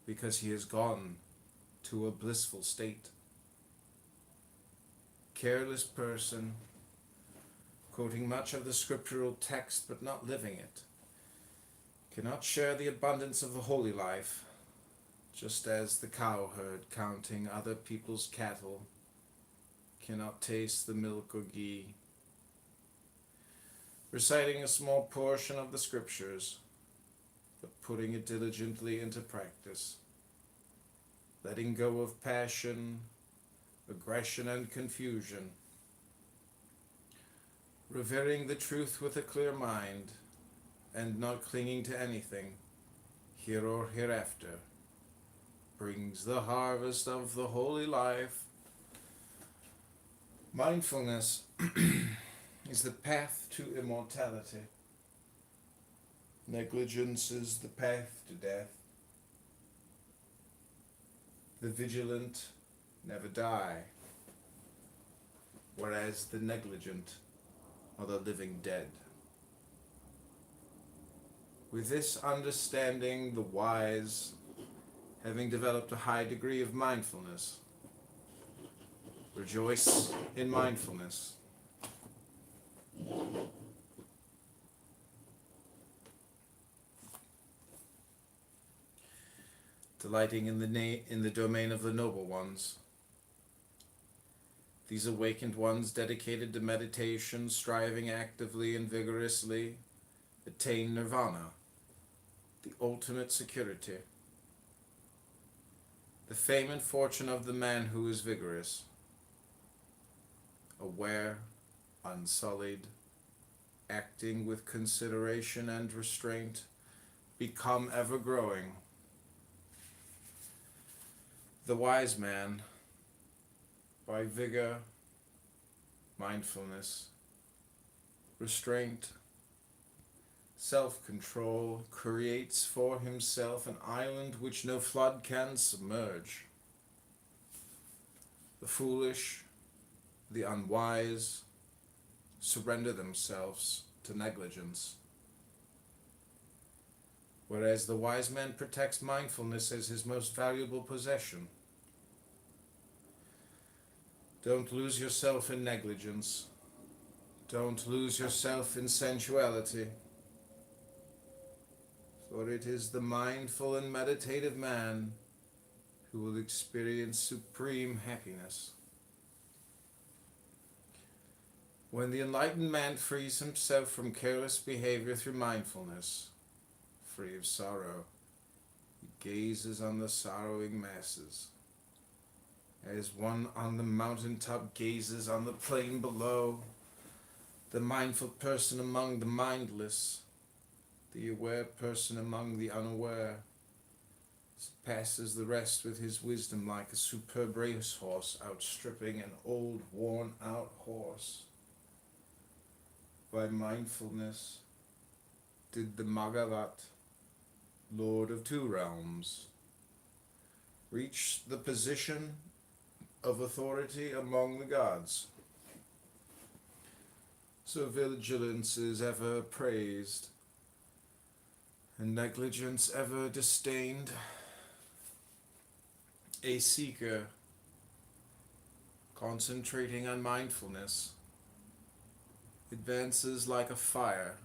because he has gone to a blissful state. Careless person, quoting much of the scriptural text but not living it, cannot share the abundance of the holy life, just as the cowherd counting other people's cattle cannot taste the milk or ghee. Reciting a small portion of the scriptures, but putting it diligently into practice, letting go of passion, aggression, and confusion, revering the truth with a clear mind, and not clinging to anything, here or hereafter, brings the harvest of the holy life. Mindfulness is the path to immortality. Negligence is the path to death. The vigilant never die, whereas the negligent are the living dead. With this understanding, the wise, having developed a high degree of mindfulness, rejoice in mindfulness. Delighting in the domain of the noble ones. These awakened ones dedicated to meditation, striving actively and vigorously, attain nirvana, the ultimate security. The fame and fortune of the man who is vigorous, aware, unsullied, acting with consideration and restraint, become ever growing. The wise man, by vigor, mindfulness, restraint, self-control, creates for himself an island which no flood can submerge. The foolish, the unwise, surrender themselves to negligence, whereas the wise man protects mindfulness as his most valuable possession. Don't lose yourself in negligence. Don't lose yourself in sensuality. For it is the mindful and meditative man who will experience supreme happiness. When the enlightened man frees himself from careless behavior through mindfulness, free of sorrow, he gazes on the sorrowing masses, as one on the mountaintop gazes on the plain below. The mindful person among the mindless, the aware person among the unaware, surpasses the rest with his wisdom like a superb racehorse outstripping an old worn-out horse. By mindfulness did the Magavat, Lord of Two Realms, reach the position of authority among the gods. So vigilance is ever praised, and negligence ever disdained. A seeker, concentrating on mindfulness, advances like a fire,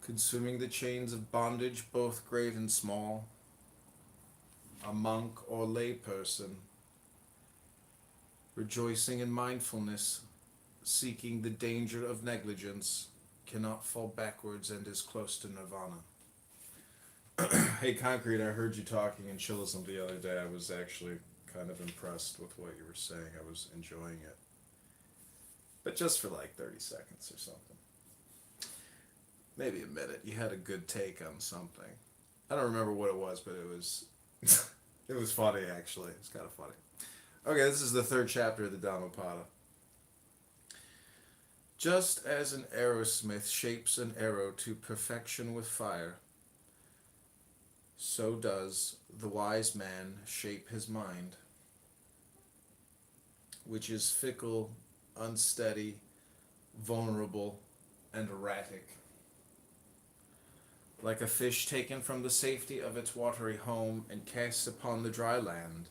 consuming the chains of bondage both great and small. A monk or lay person, rejoicing in mindfulness, seeking the danger of negligence, cannot fall backwards and is close to nirvana. Hey Concrete, I heard you talking in Chillism the other day. I was actually kind of impressed with what you were saying. I was enjoying it. but just for like 30 seconds or something. Maybe a minute. You had a good take on something. I don't remember what it was, but it was it was funny actually. It's kind of funny. Okay, this is the third chapter of the Dhammapada. Just as an arrowsmith shapes an arrow to perfection with fire, so does the wise man shape his mind, which is fickle, unsteady, vulnerable, and erratic. Like a fish taken from the safety of its watery home and cast upon the dry land,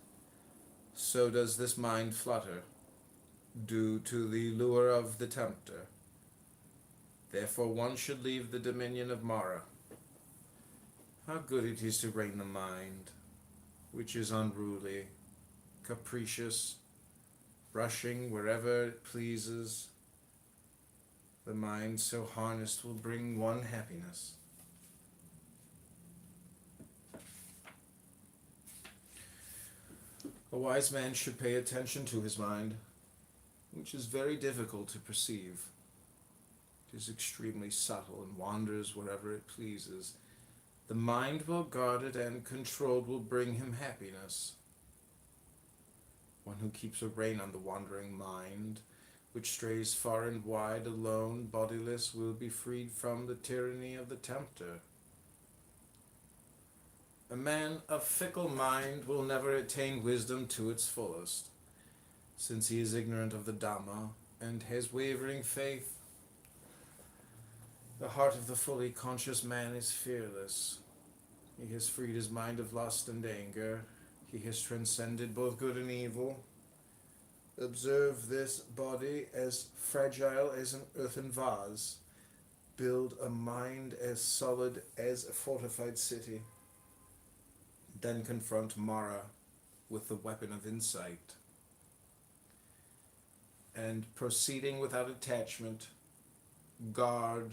so does this mind flutter, due to the lure of the tempter. Therefore one should leave the dominion of Mara. How good it is to rein the mind, which is unruly, capricious, rushing wherever it pleases. The mind so harnessed will bring one happiness. A wise man should pay attention to his mind, which is very difficult to perceive. It is extremely subtle and wanders wherever it pleases. The mind well guarded and controlled will bring him happiness. One who keeps a rein on the wandering mind, which strays far and wide, alone, bodiless, will be freed from the tyranny of the tempter. A man of fickle mind will never attain wisdom to its fullest, since he is ignorant of the Dhamma and has wavering faith. The heart of the fully conscious man is fearless. He has freed his mind of lust and anger. He has transcended both good and evil. Observe this body as fragile as an earthen vase. Build a mind as solid as a fortified city. Then confront Mara with the weapon of insight. And proceeding without attachment, guard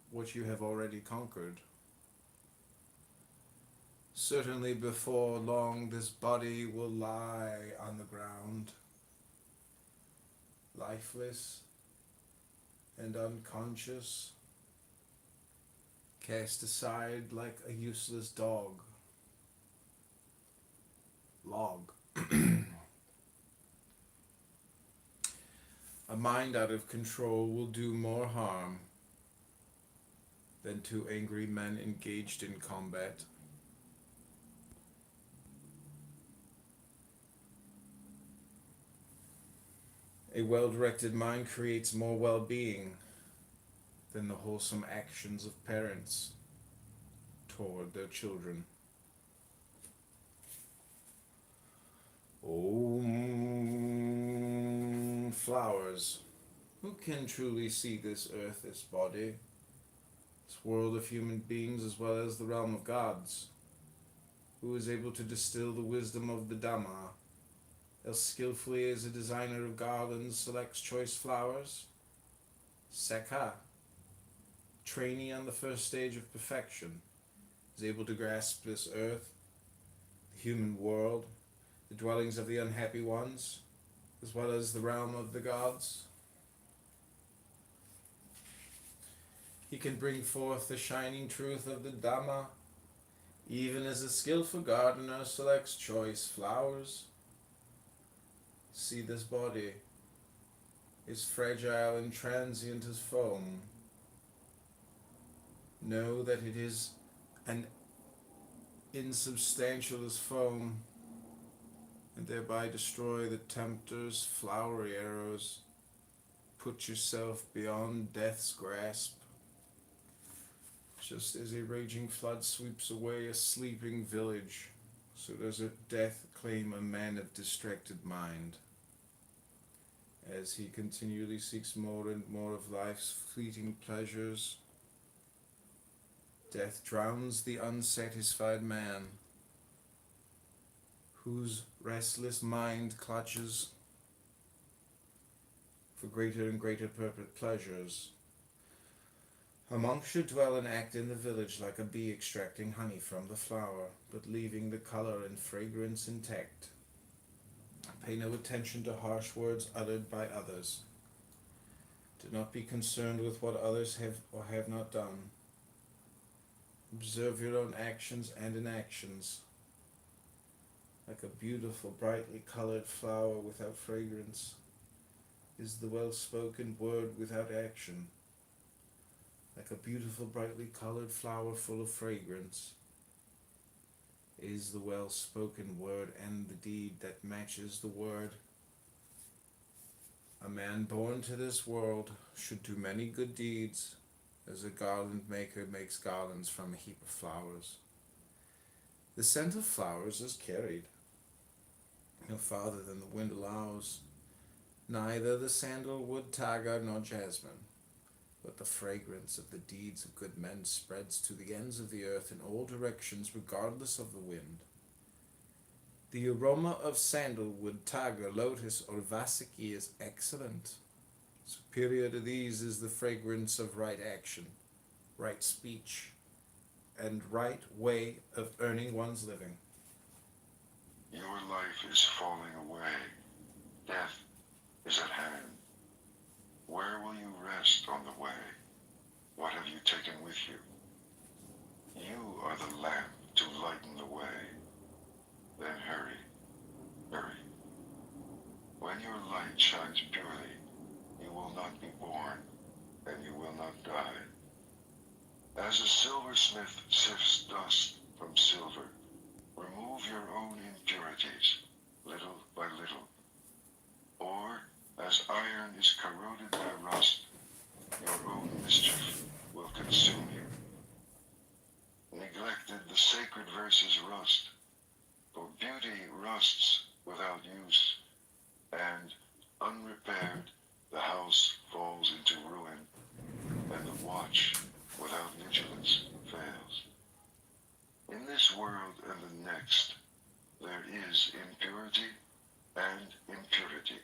what you have already conquered. Certainly before long this body will lie on the ground, lifeless and unconscious, cast aside like a useless dog. Log. A mind out of control will do more harm than two angry men engaged in combat. A well-directed mind creates more well-being than the wholesome actions of parents toward their children. Om. Flowers. Who can truly see this earth, this body, this world of human beings, as well as the realm of gods? Who is able to distill the wisdom of the Dhamma, as skillfully as a designer of garlands selects choice flowers? Sakha, trainee on the first stage of perfection, is able to grasp this earth, the human world, the dwellings of the unhappy ones, as well as the realm of the gods. He can bring forth the shining truth of the Dhamma, even as a skillful gardener selects choice flowers. See, this body is fragile and transient as foam. Know that it is an insubstantial as foam, and thereby destroy the tempter's flowery arrows. Put yourself beyond death's grasp. Just as a raging flood sweeps away a sleeping village, so does a death claim a man of distracted mind. As he continually seeks more and more of life's fleeting pleasures, death drowns the unsatisfied man, whose restless mind clutches for greater and greater pleasures. A monk should dwell and act in the village like a bee extracting honey from the flower, but leaving the color and fragrance intact. Pay no attention to harsh words uttered by others. Do not be concerned with what others have or have not done. Observe your own actions and inactions. Like a beautiful, brightly colored flower without fragrance is the well-spoken word without action. Like a beautiful, brightly colored flower full of fragrance is the well-spoken word and the deed that matches the word. A man born to this world should do many good deeds, as a garland maker makes garlands from a heap of flowers. The scent of flowers is carried no farther than the wind allows, neither the sandalwood, tiger, nor jasmine, but the fragrance of the deeds of good men spreads to the ends of the earth in all directions, regardless of the wind. The aroma of sandalwood, tiger, lotus, or vasiki is excellent. Superior to these is the fragrance of right action, right speech, and right way of earning one's living. Your life is falling away. Death is at hand. Where will you rest on the way? What have you taken with you? You are the lamp to lighten the way. Then hurry, hurry. When your light shines purely, you will not be born, and you will not die. As a silversmith sifts dust from silver, remove your own impurities, little by little. Or, as iron is corroded by rust, your own mischief will consume you. Neglected, the sacred verses rust, for beauty rusts without use, and, unrepaired, the house falls into ruin, and the watch, without vigilance, fails. In this world and the next, there is impurity and impurity.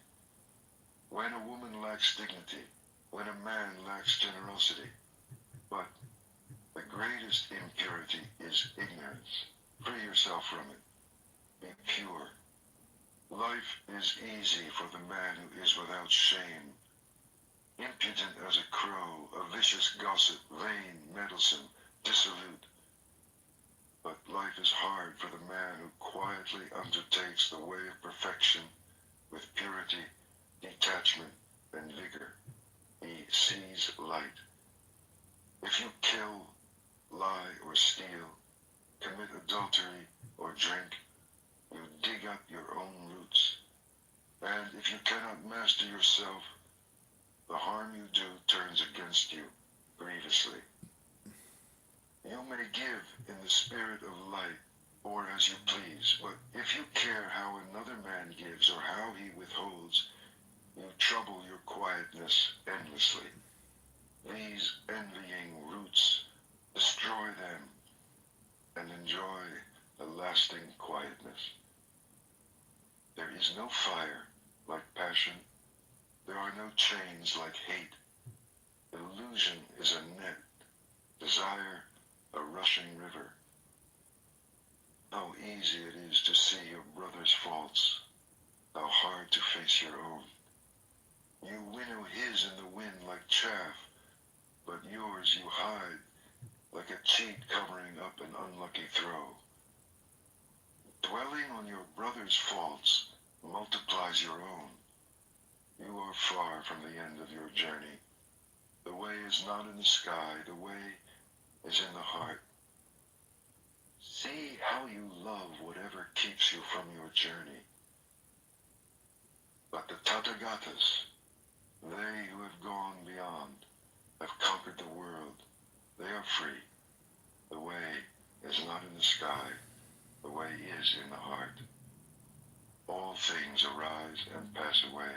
When a woman lacks dignity, when a man lacks generosity, but the greatest impurity is ignorance. Free yourself from it. Be pure. Life is easy for the man who is without shame. Impudent as a crow, a vicious gossip, vain, meddlesome, dissolute. But life is hard for the man who quietly undertakes the way of perfection with purity, detachment, and vigor. He sees light. If you kill, lie, or steal, commit adultery, or drink, you dig up your own roots. And if you cannot master yourself, the harm you do turns against you grievously. You may give in the spirit of light, or as you please, but if you care how another man gives or how he withholds, you trouble your quietness endlessly. These envying roots, destroy them, and enjoy a lasting quietness. There is no fire like passion. There are no chains like hate. Illusion is a net, desire a rushing river. How easy it is to see your brother's faults, how hard to face your own. You winnow his in the wind like chaff, but yours you hide like a cheat covering up an unlucky throw. Dwelling on your brother's faults multiplies your own. You are far from the end of your journey. The way is not in the sky, the way is in the heart. See how you love whatever keeps you from your journey. But the Tathagatas, they who have gone beyond, have conquered the world. They are free. The way is not in the sky, the way is in the heart. All things arise and pass away,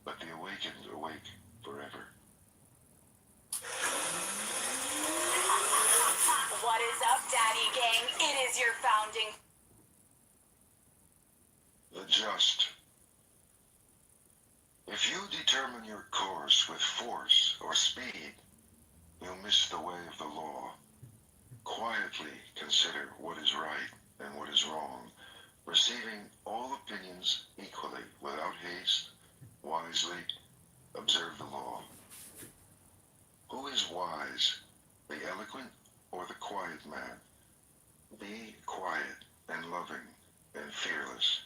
but the awakened awake forever. What is up, Daddy Gang? It is your founding. The just. If you determine your course with force or speed, you'll miss the way of the law. Quietly consider what is right and what is wrong, receiving all opinions equally, without haste, wisely observe the law. Who is wise, the eloquent or the quiet man? Be quiet and loving and fearless.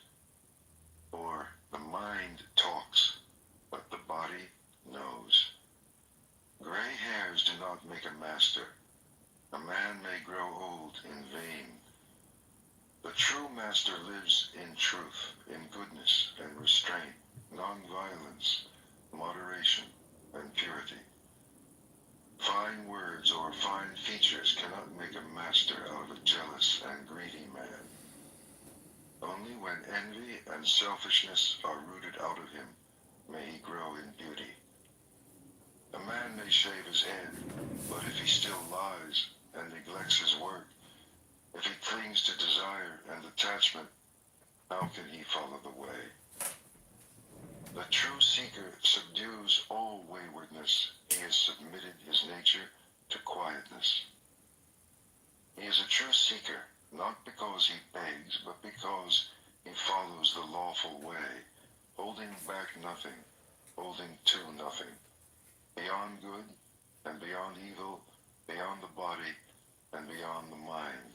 For the mind talks, but the body knows. Gray hairs do not make a master. A man may grow old in vain. The true master lives in truth, in goodness and restraint, non-violence, moderation, and purity. Fine words or fine features cannot make a master out of a jealous and greedy man. Only when envy and selfishness are rooted out of him may he grow in beauty. A man may shave his head, but if he still lies and neglects his work, if he clings to desire and attachment, how can he follow the way? The true seeker subdues all waywardness. He has submitted his nature to quietness. He is a true seeker, not because he begs, but because he follows the lawful way, holding back nothing, holding to nothing. Beyond good and beyond evil, beyond the body and beyond the mind.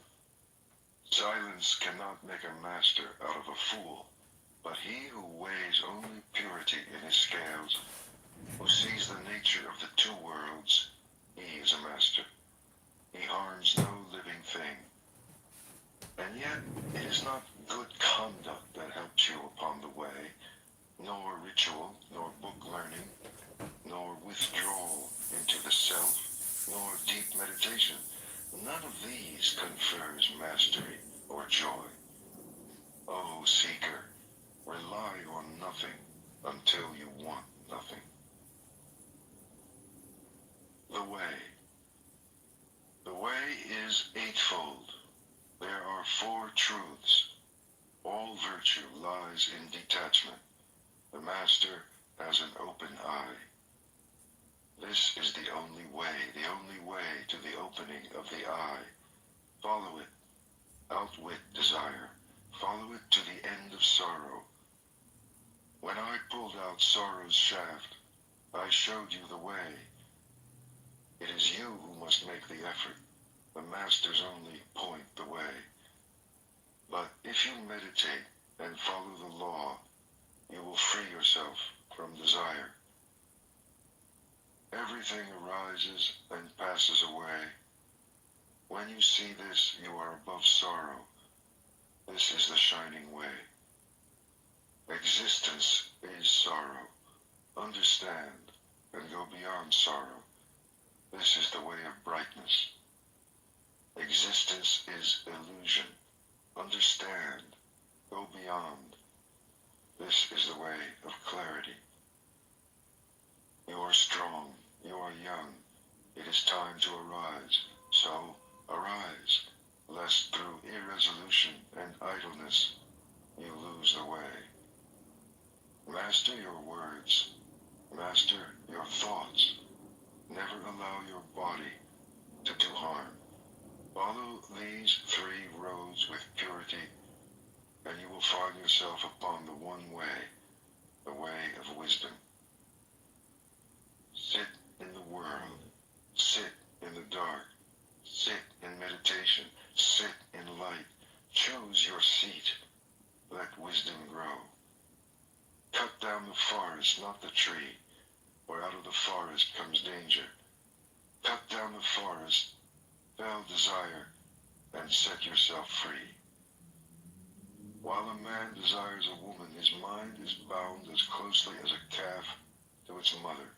Silence cannot make a master out of a fool, but he who weighs only purity in his scales, who sees the nature of the two worlds, he is a master. He harms no living thing. And yet, it is not good conduct that helps you upon the way, nor ritual, nor book learning, nor withdrawal into the self, nor deep meditation. None of these confers mastery or joy. O seeker, rely on nothing until you want nothing. The way. The way is eightfold. There are four truths. All virtue lies in detachment. The master has an open eye. This is the only way to the opening of the eye. Follow it. Outwit desire. Follow it to the end of sorrow. When I pulled out sorrow's shaft, I showed you the way. It is you who must make the effort. The masters only point the way. But if you meditate and follow the law, you will free yourself from desire. Everything arises and passes away. When you see this, you are above sorrow. This is the shining way. Existence is sorrow. Understand and go beyond sorrow. This is the way of brightness. Existence is illusion. Understand. Go beyond. This is the way of clarity. You are strong. You are young. It is time to arise. So, arise, lest through irresolution and idleness you lose the way. Master your words. Master your thoughts. Never allow your body to do harm. Follow these three roads with purity, and you will find yourself upon the one way, the way of wisdom. Sit in the world. Sit in the dark. Sit in meditation. Sit in light. Choose your seat. Let wisdom grow. Cut down the forest, not the tree, for out of the forest comes danger. Cut down the forest, fell desire, and set yourself free. While a man desires a woman, his mind is bound as closely as a calf to its mother.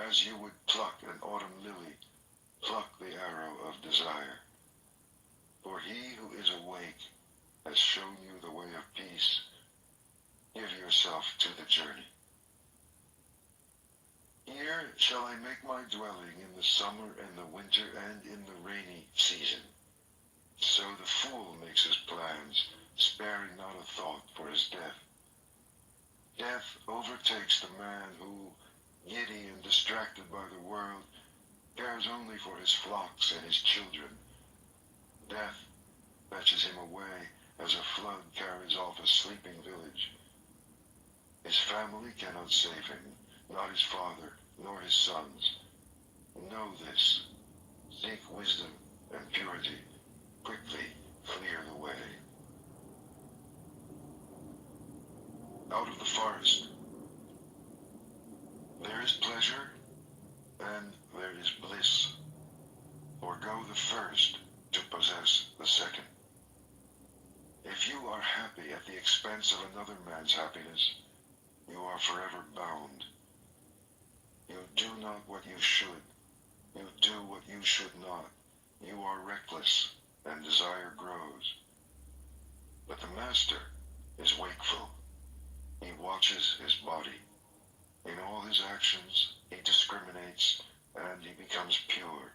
As you would pluck an autumn lily, pluck the arrow of desire. For he who is awake has shown you the way of peace. Give yourself to the journey. Here shall I make my dwelling in the summer and the winter and in the rainy season. So the fool makes his plans, sparing not a thought for his death. Death overtakes the man who, giddy and distracted by the world, cares only for his flocks and his children. Death fetches him away as a flood carries off a sleeping village. His family cannot save him, not his father, nor his sons. Know this. Seek wisdom and purity. Quickly clear the way. Out of the forest, there is pleasure and there is bliss. Forgo the first to possess the second. If you are happy at the expense of another man's happiness, you are forever bound. You do not what you should. You do what you should not. You are reckless, and desire grows. But the master is wakeful. He watches his body. In all his actions, he discriminates, and he becomes pure.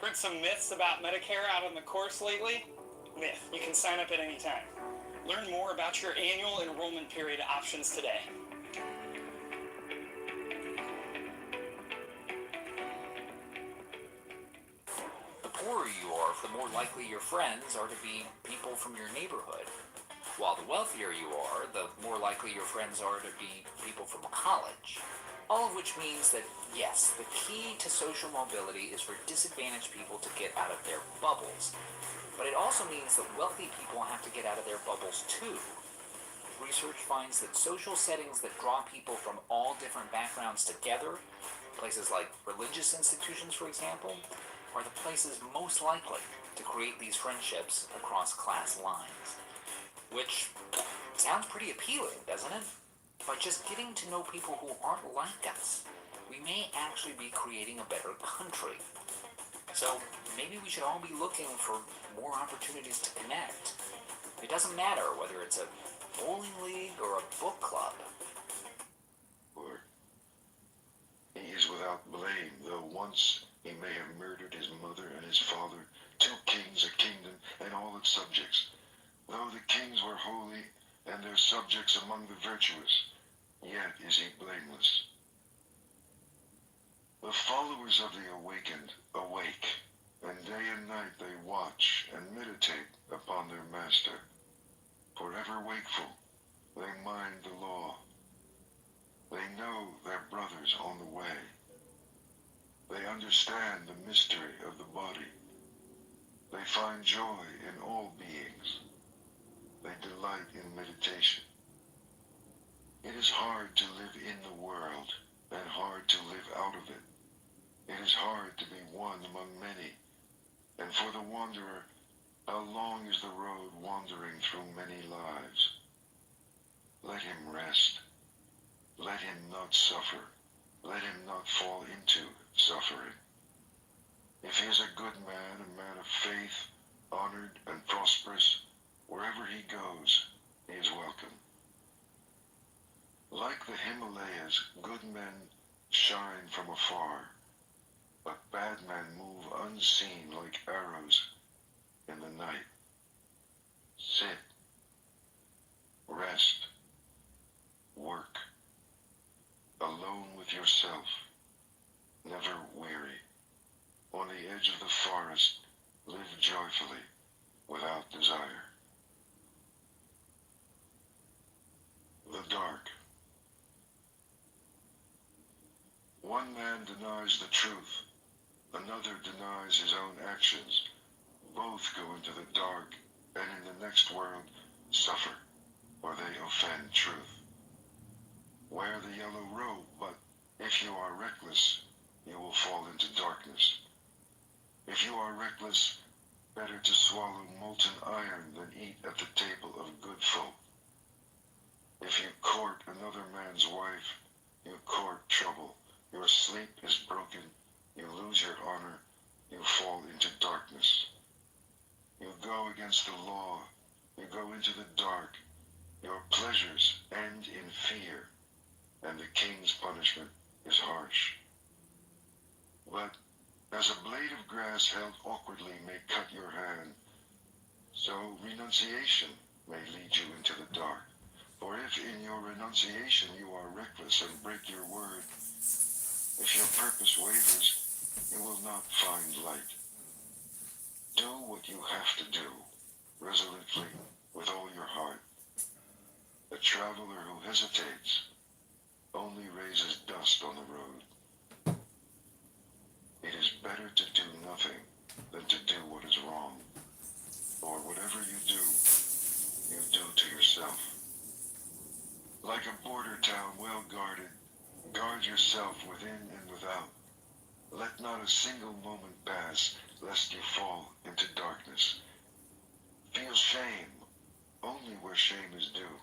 Heard some myths about Medicare out on the course lately? Myth. You can sign up at any time. Learn more about your annual enrollment period options today. The poorer you are, the more likely your friends are to be people from your neighborhood. While the wealthier you are, the more likely your friends are to be people from college. All of which means that, yes, the key to social mobility is for disadvantaged people to get out of their bubbles. But it also means that wealthy people have to get out of their bubbles too. Research finds that social settings that draw people from all different backgrounds together, places like religious institutions, for example, are the places most likely to create these friendships across class lines. Which sounds pretty appealing, doesn't it? By just getting to know people who aren't like us, we may actually be creating a better country. So maybe we should all be looking for more opportunities to connect. It doesn't matter whether it's a bowling league or a book club. Or he is without blame, though once he may have murdered his mother and his father, 2 kings, a kingdom, and all its subjects. Though the kings were holy, and their subjects among the virtuous, yet is he blameless. The followers of the awakened awake, and day and night they watch and meditate upon their master. Forever wakeful, they mind the law. They know their brothers on the way. They understand the mystery of the body. They find joy in all beings. They delight in meditation. It is hard to live in the world and hard to live out of it. It is hard to be one among many. And for the wanderer, how long is the road wandering through many lives? Let him rest. Let him not suffer. Let him not fall into suffering. If he is a good man, a man of faith, honored and prosperous, wherever he goes, he is welcome. Like the Himalayas, good men shine from afar, but bad men move unseen like arrows in the night. Sit, rest, work, alone with yourself, never weary. On the edge of the forest, live joyfully, without desire. The dark. One man denies the truth, another denies his own actions. Both go into the dark, and in the next world suffer, or they offend truth. Wear the yellow robe, but if you are reckless, you will fall into darkness. If you are reckless, better to swallow molten iron than eat at the table of good folk. If you court another man's wife, you court trouble. Your sleep is broken, you lose your honor, you fall into darkness. You go against the law, you go into the dark. Your pleasures end in fear, and the king's punishment is harsh. But as a blade of grass held awkwardly may cut your hand, so renunciation may lead you into the dark. For if in your renunciation you are reckless and break your word, if your purpose wavers, you will not find light. Do what you have to do, resolutely, with all your heart. A traveler who hesitates only raises dust on the road. It is better to do nothing than to do what is wrong. For whatever you do to yourself. Like a border town well guarded, guard yourself within and without. Let not a single moment pass, lest you fall into darkness. Feel shame only where shame is due.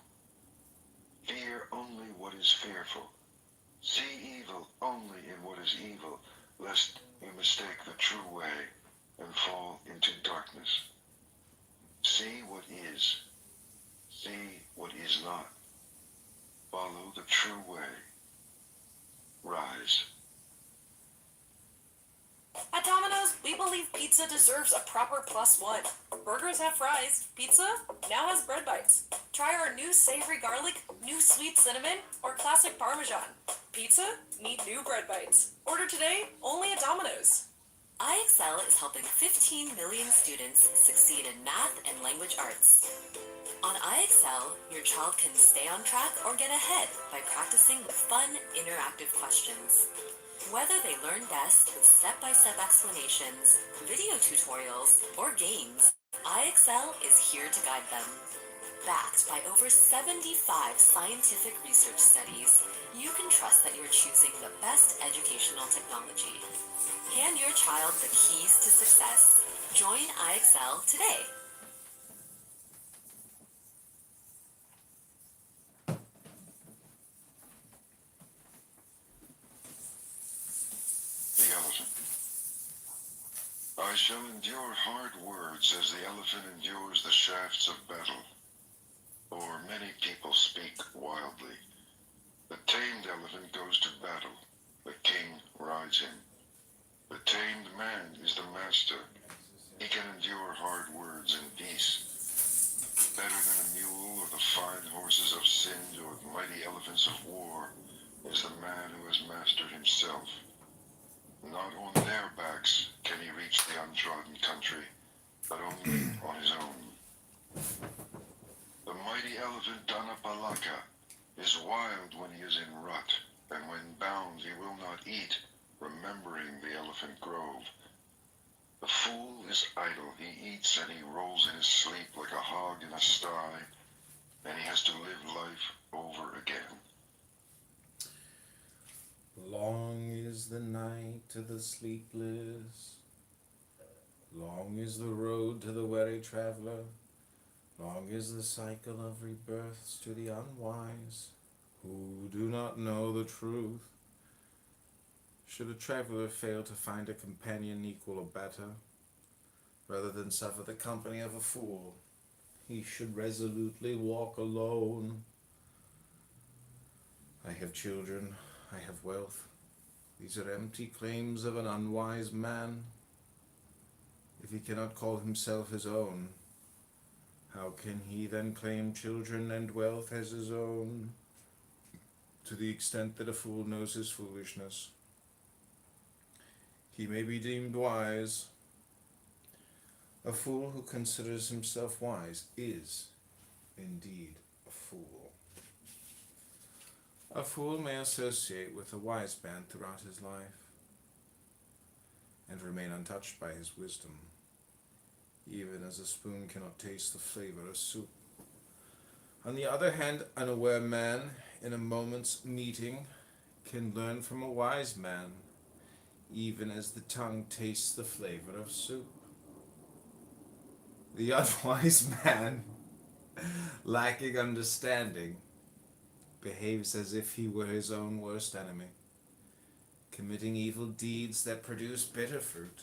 Fear only what is fearful. See evil only in what is evil, lest you mistake the true way and fall into darkness. See what is. See what is not. Follow the true way. Rise. At Domino's, we believe pizza deserves a proper +1. Burgers have fries. Pizza now has bread bites. Try our new savory garlic, new sweet cinnamon, or classic parmesan. Pizza need new bread bites. Order today only at Domino's. IXL is helping 15 million students succeed in math and language arts. On IXL, your child can stay on track or get ahead by practicing with fun, interactive questions. Whether they learn best with step-by-step explanations, video tutorials, or games, IXL is here to guide them. Backed by over 75 scientific research studies, you can trust that you're choosing the best educational technology. Hand your child the keys to success. Join IXL today. The elephant. I shall endure hard words as the elephant endures the shafts of battle. Or many people speak wildly. The tamed elephant goes to battle. The king rides him. The tamed man is the master. He can endure hard words in peace. Better than a mule or the fine horses of Sind or the mighty elephants of war is the man who has mastered himself. Not on their backs can he reach the untrodden country, but only on his own. The mighty elephant Danapalaka is wild when he is in rut, and when bound he will not eat, remembering the elephant grove. The fool is idle, he eats and he rolls in his sleep like a hog in a sty, and he has to live life over again. Long is the night to the sleepless, long is the road to the weary traveler, long is the cycle of rebirths to the unwise, who do not know the truth. Should a traveler fail to find a companion equal or better, rather than suffer the company of a fool, he should resolutely walk alone. I have children, I have wealth. These are empty claims of an unwise man. If he cannot call himself his own, how can he then claim children and wealth as his own? To the extent that a fool knows his foolishness, he may be deemed wise. A fool who considers himself wise is indeed a fool. A fool may associate with a wise man throughout his life and remain untouched by his wisdom, even as a spoon cannot taste the flavor of soup. On the other hand, an aware man in a moment's meeting can learn from a wise man, even as the tongue tastes the flavor of soup. The unwise man, lacking understanding, behaves as if he were his own worst enemy, committing evil deeds that produce bitter fruit.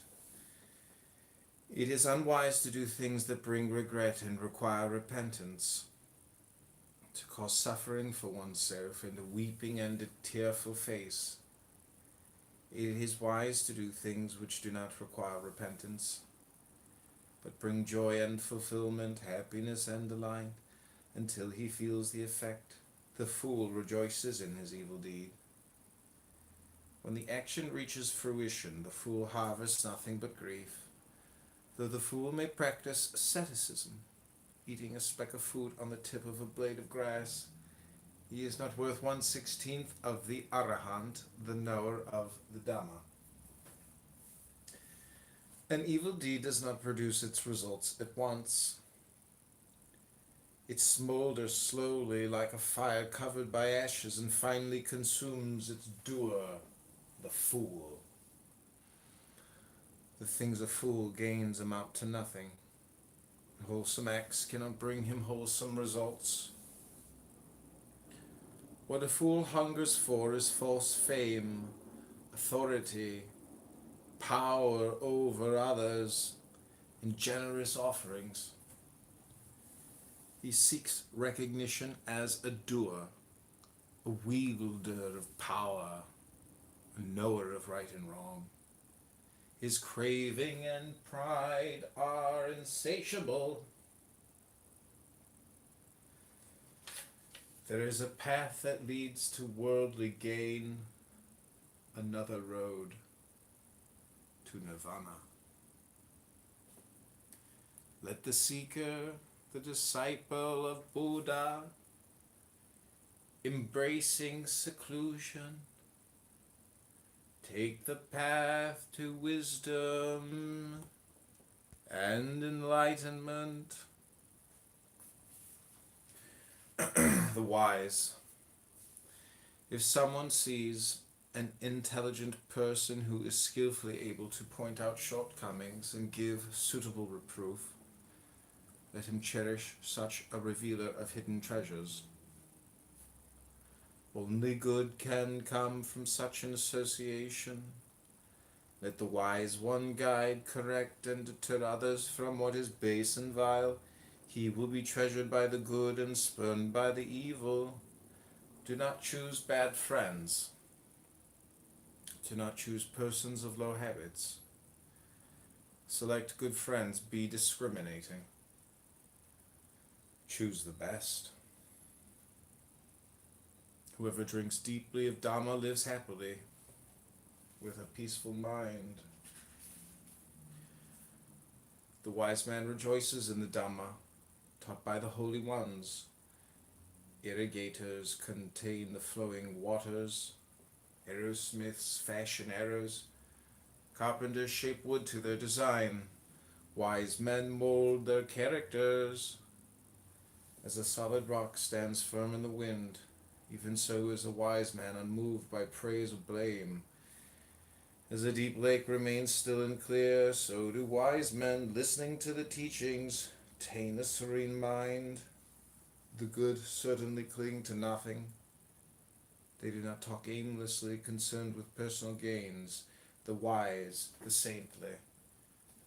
It is unwise to do things that bring regret and require repentance, to cause suffering for oneself and a weeping and a tearful face. It is wise to do things which do not require repentance, but bring joy and fulfillment, happiness and delight, until he feels the effect. The fool rejoices in his evil deed. When the action reaches fruition, the fool harvests nothing but grief. Though the fool may practice asceticism, eating a speck of food on the tip of a blade of grass, he is not worth 1/16 of the Arahant, the knower of the Dhamma. An evil deed does not produce its results at once. It smolders slowly like a fire covered by ashes and finally consumes its doer, the fool. The things a fool gains amount to nothing. Wholesome acts cannot bring him wholesome results. What a fool hungers for is false fame, authority, power over others, and generous offerings. He seeks recognition as a doer, a wielder of power, a knower of right and wrong. His craving and pride are insatiable. There is a path that leads to worldly gain, another road to nirvana. Let the seeker, the disciple of Buddha, embracing seclusion, take the path to wisdom and enlightenment. The wise. If someone sees an intelligent person who is skillfully able to point out shortcomings and give suitable reproof, let him cherish such a revealer of hidden treasures. Only good can come from such an association. Let the wise one guide, correct, and deter others from what is base and vile. He will be treasured by the good and spurned by the evil. Do not choose bad friends. Do not choose persons of low habits. Select good friends, be discriminating. Choose the best. Whoever drinks deeply of Dhamma lives happily, with a peaceful mind. The wise man rejoices in the Dhamma, taught by the holy ones. Irrigators contain the flowing waters. Arrowsmiths fashion arrows. Carpenters shape wood to their design. Wise men mold their characters. As a solid rock stands firm in the wind, even so is a wise man unmoved by praise or blame. As a deep lake remains still and clear, so do wise men, listening to the teachings, attain a serene mind. The good certainly cling to nothing. They do not talk aimlessly, concerned with personal gains. The wise, the saintly,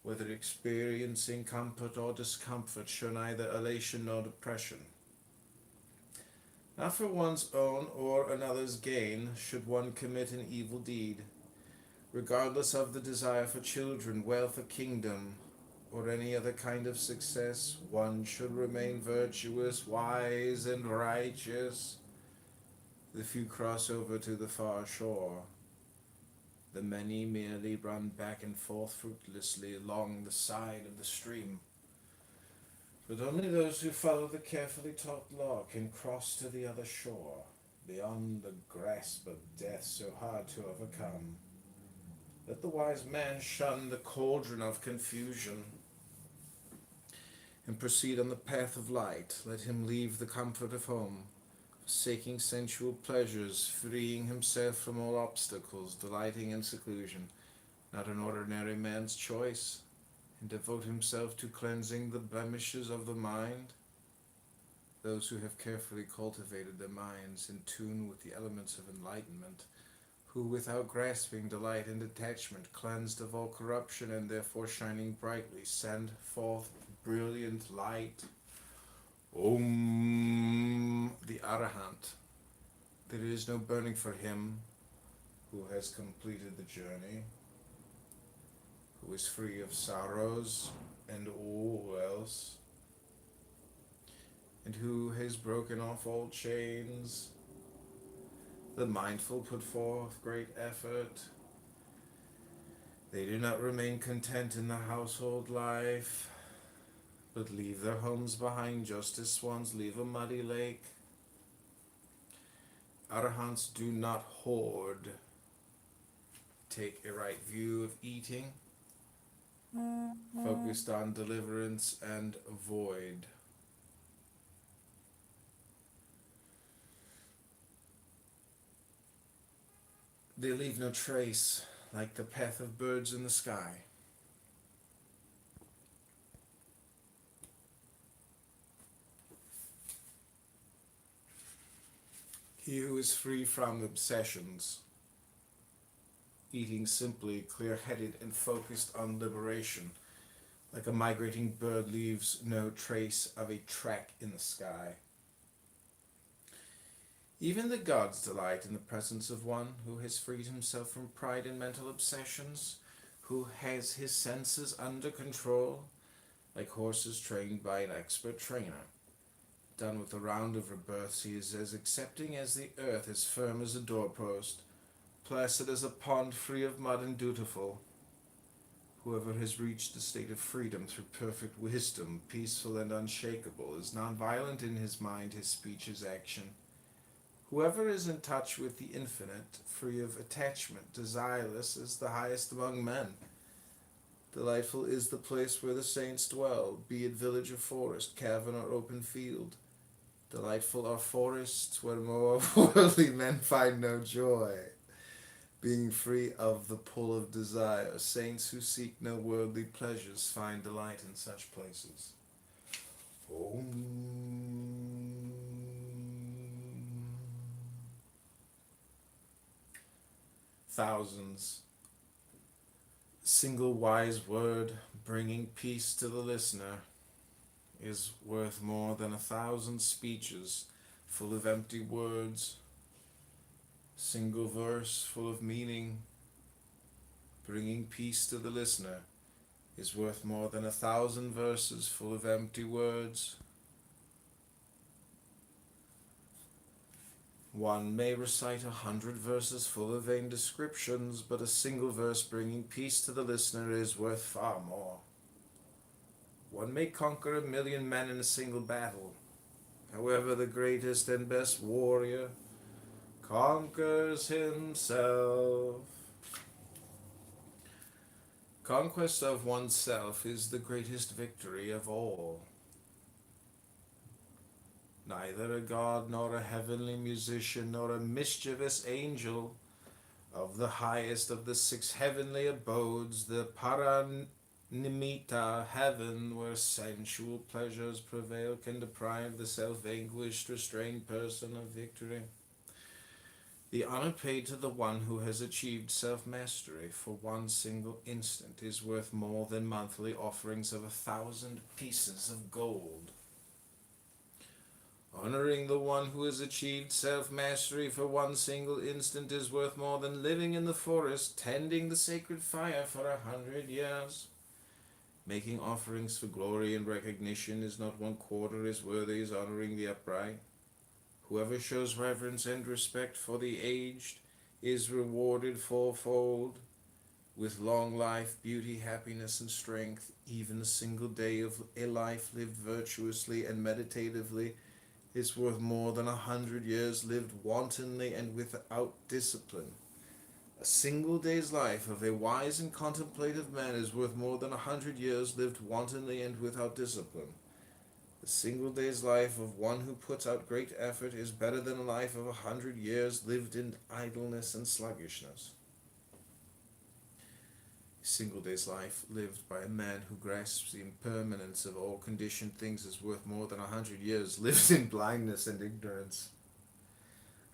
whether experiencing comfort or discomfort, show neither elation nor depression. Not for one's own or another's gain should one commit an evil deed, regardless of the desire for children, wealth, or kingdom, or any other kind of success. One should remain virtuous, wise, and righteous. The few cross over to the far shore. The many merely run back and forth fruitlessly along the side of the stream. But only those who follow the carefully taught law can cross to the other shore, beyond the grasp of death so hard to overcome. Let the wise man shun the cauldron of confusion and proceed on the path of light. Let him leave the comfort of home, forsaking sensual pleasures, freeing himself from all obstacles, delighting in seclusion, not an ordinary man's choice, and devote himself to cleansing the blemishes of the mind. Those who have carefully cultivated their minds in tune with the elements of enlightenment, who without grasping delight and detachment, cleansed of all corruption and therefore shining brightly, send forth brilliant light. Om, the Arahant. There is no burning for him who has completed the journey, who is free of sorrows and all else, and who has broken off all chains. The mindful put forth great effort. They do not remain content in the household life, but leave their homes behind just as swans leave a muddy lake. Arahants do not hoard, take a right view of eating, focused on deliverance and void. They leave no trace, like the path of birds in the sky. He who is free from obsessions, eating simply, clear-headed, and focused on liberation, like a migrating bird leaves no trace of a track in the sky. Even the gods delight in the presence of one who has freed himself from pride and mental obsessions, who has his senses under control, like horses trained by an expert trainer. Done with a round of rebirths, he is as accepting as the earth, as firm as a doorpost, placid as a pond, free of mud and dutiful. Whoever has reached the state of freedom through perfect wisdom, peaceful and unshakable, is nonviolent in his mind, his speech, his action. Whoever is in touch with the infinite, free of attachment, desireless, is the highest among men. Delightful is the place where the saints dwell, be it village or forest, cavern or open field. Delightful are forests where more worldly men find no joy, being free of the pull of desire. Saints who seek no worldly pleasures find delight in such places. Thousands. Single wise word bringing peace to the listener is worth more than 1,000 speeches full of empty words. Single verse full of meaning bringing peace to the listener is worth more than 1,000 verses full of empty words. One may recite 100 verses full of vain descriptions, but a single verse bringing peace to the listener is worth far more. One may conquer 1,000,000 men in a single battle. However, the greatest and best warrior conquers himself. Conquest of oneself is the greatest victory of all. Neither a god, nor a heavenly musician, nor a mischievous angel of the highest of the 6 heavenly abodes, the Paranimita heaven, where sensual pleasures prevail, can deprive the self-vanquished, restrained person of victory. The honor paid to the one who has achieved self-mastery for one single instant is worth more than monthly offerings of 1,000 pieces of gold. Honoring the one who has achieved self-mastery for one single instant is worth more than living in the forest, tending the sacred fire for 100 years. Making offerings for glory and recognition is not 1/4 as worthy as honoring the upright. Whoever shows reverence and respect for the aged is rewarded fourfold with long life, beauty, happiness, and strength. Even a single day of a life lived virtuously and meditatively is worth more than 100 years lived wantonly and without discipline. A single day's life of a wise and contemplative man is worth more than 100 years lived wantonly and without discipline. A single day's life of one who puts out great effort is better than a life of 100 years lived in idleness and sluggishness. A single day's life lived by a man who grasps the impermanence of all conditioned things is worth more than 100 years lived in blindness and ignorance.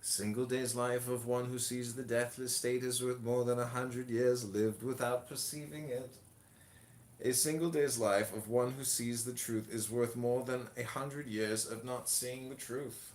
A single day's life of one who sees the deathless state is worth more than 100 years lived without perceiving it. A single day's life of one who sees the truth is worth more than 100 years of not seeing the truth.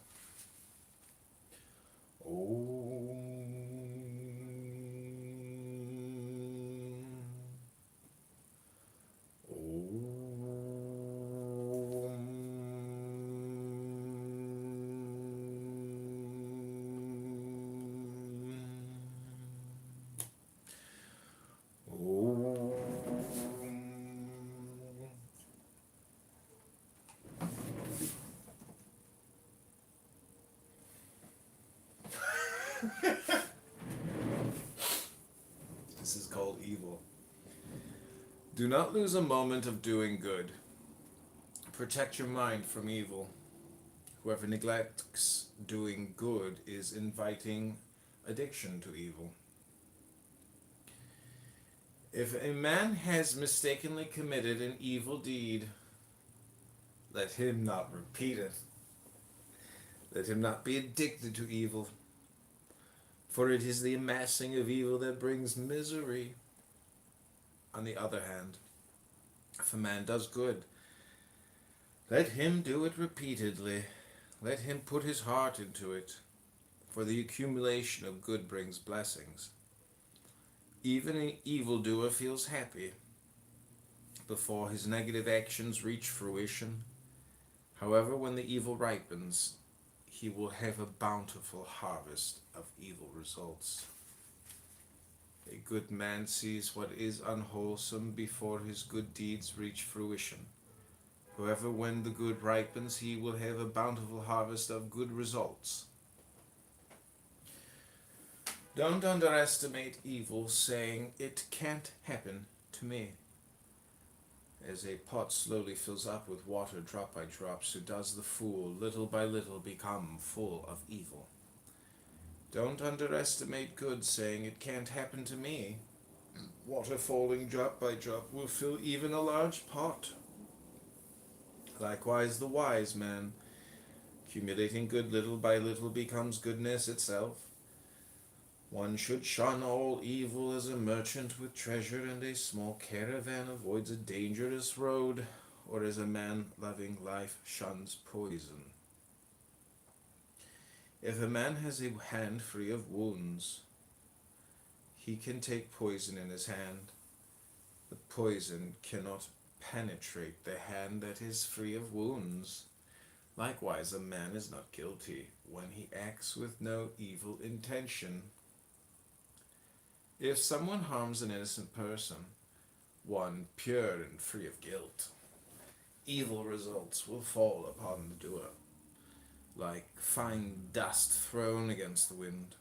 Do not lose a moment of doing good. Protect your mind from evil. Whoever neglects doing good is inviting addiction to evil. If a man has mistakenly committed an evil deed, let him not repeat it. Let him not be addicted to evil, for it is the amassing of evil that brings misery. On the other hand, if a man does good, let him do it repeatedly. Let him put his heart into it, for the accumulation of good brings blessings. Even an evildoer feels happy before his negative actions reach fruition. However, when the evil ripens, he will have a bountiful harvest of evil results. A good man sees what is unwholesome before his good deeds reach fruition. However, when the good ripens, he will have a bountiful harvest of good results. Don't underestimate evil, saying, "It can't happen to me." As a pot slowly fills up with water drop by drop, so does the fool little by little become full of evil. Don't underestimate good, saying, "It can't happen to me." Water falling drop by drop will fill even a large pot. Likewise, the wise man, accumulating good little by little, becomes goodness itself. One should shun all evil as a merchant with treasure and a small caravan avoids a dangerous road, or as a man loving life shuns poison. If a man has a hand free of wounds, he can take poison in his hand. The poison cannot penetrate the hand that is free of wounds. Likewise, a man is not guilty when he acts with no evil intention. If someone harms an innocent person, one pure and free of guilt, evil results will fall upon the doer, like fine dust thrown against the wind.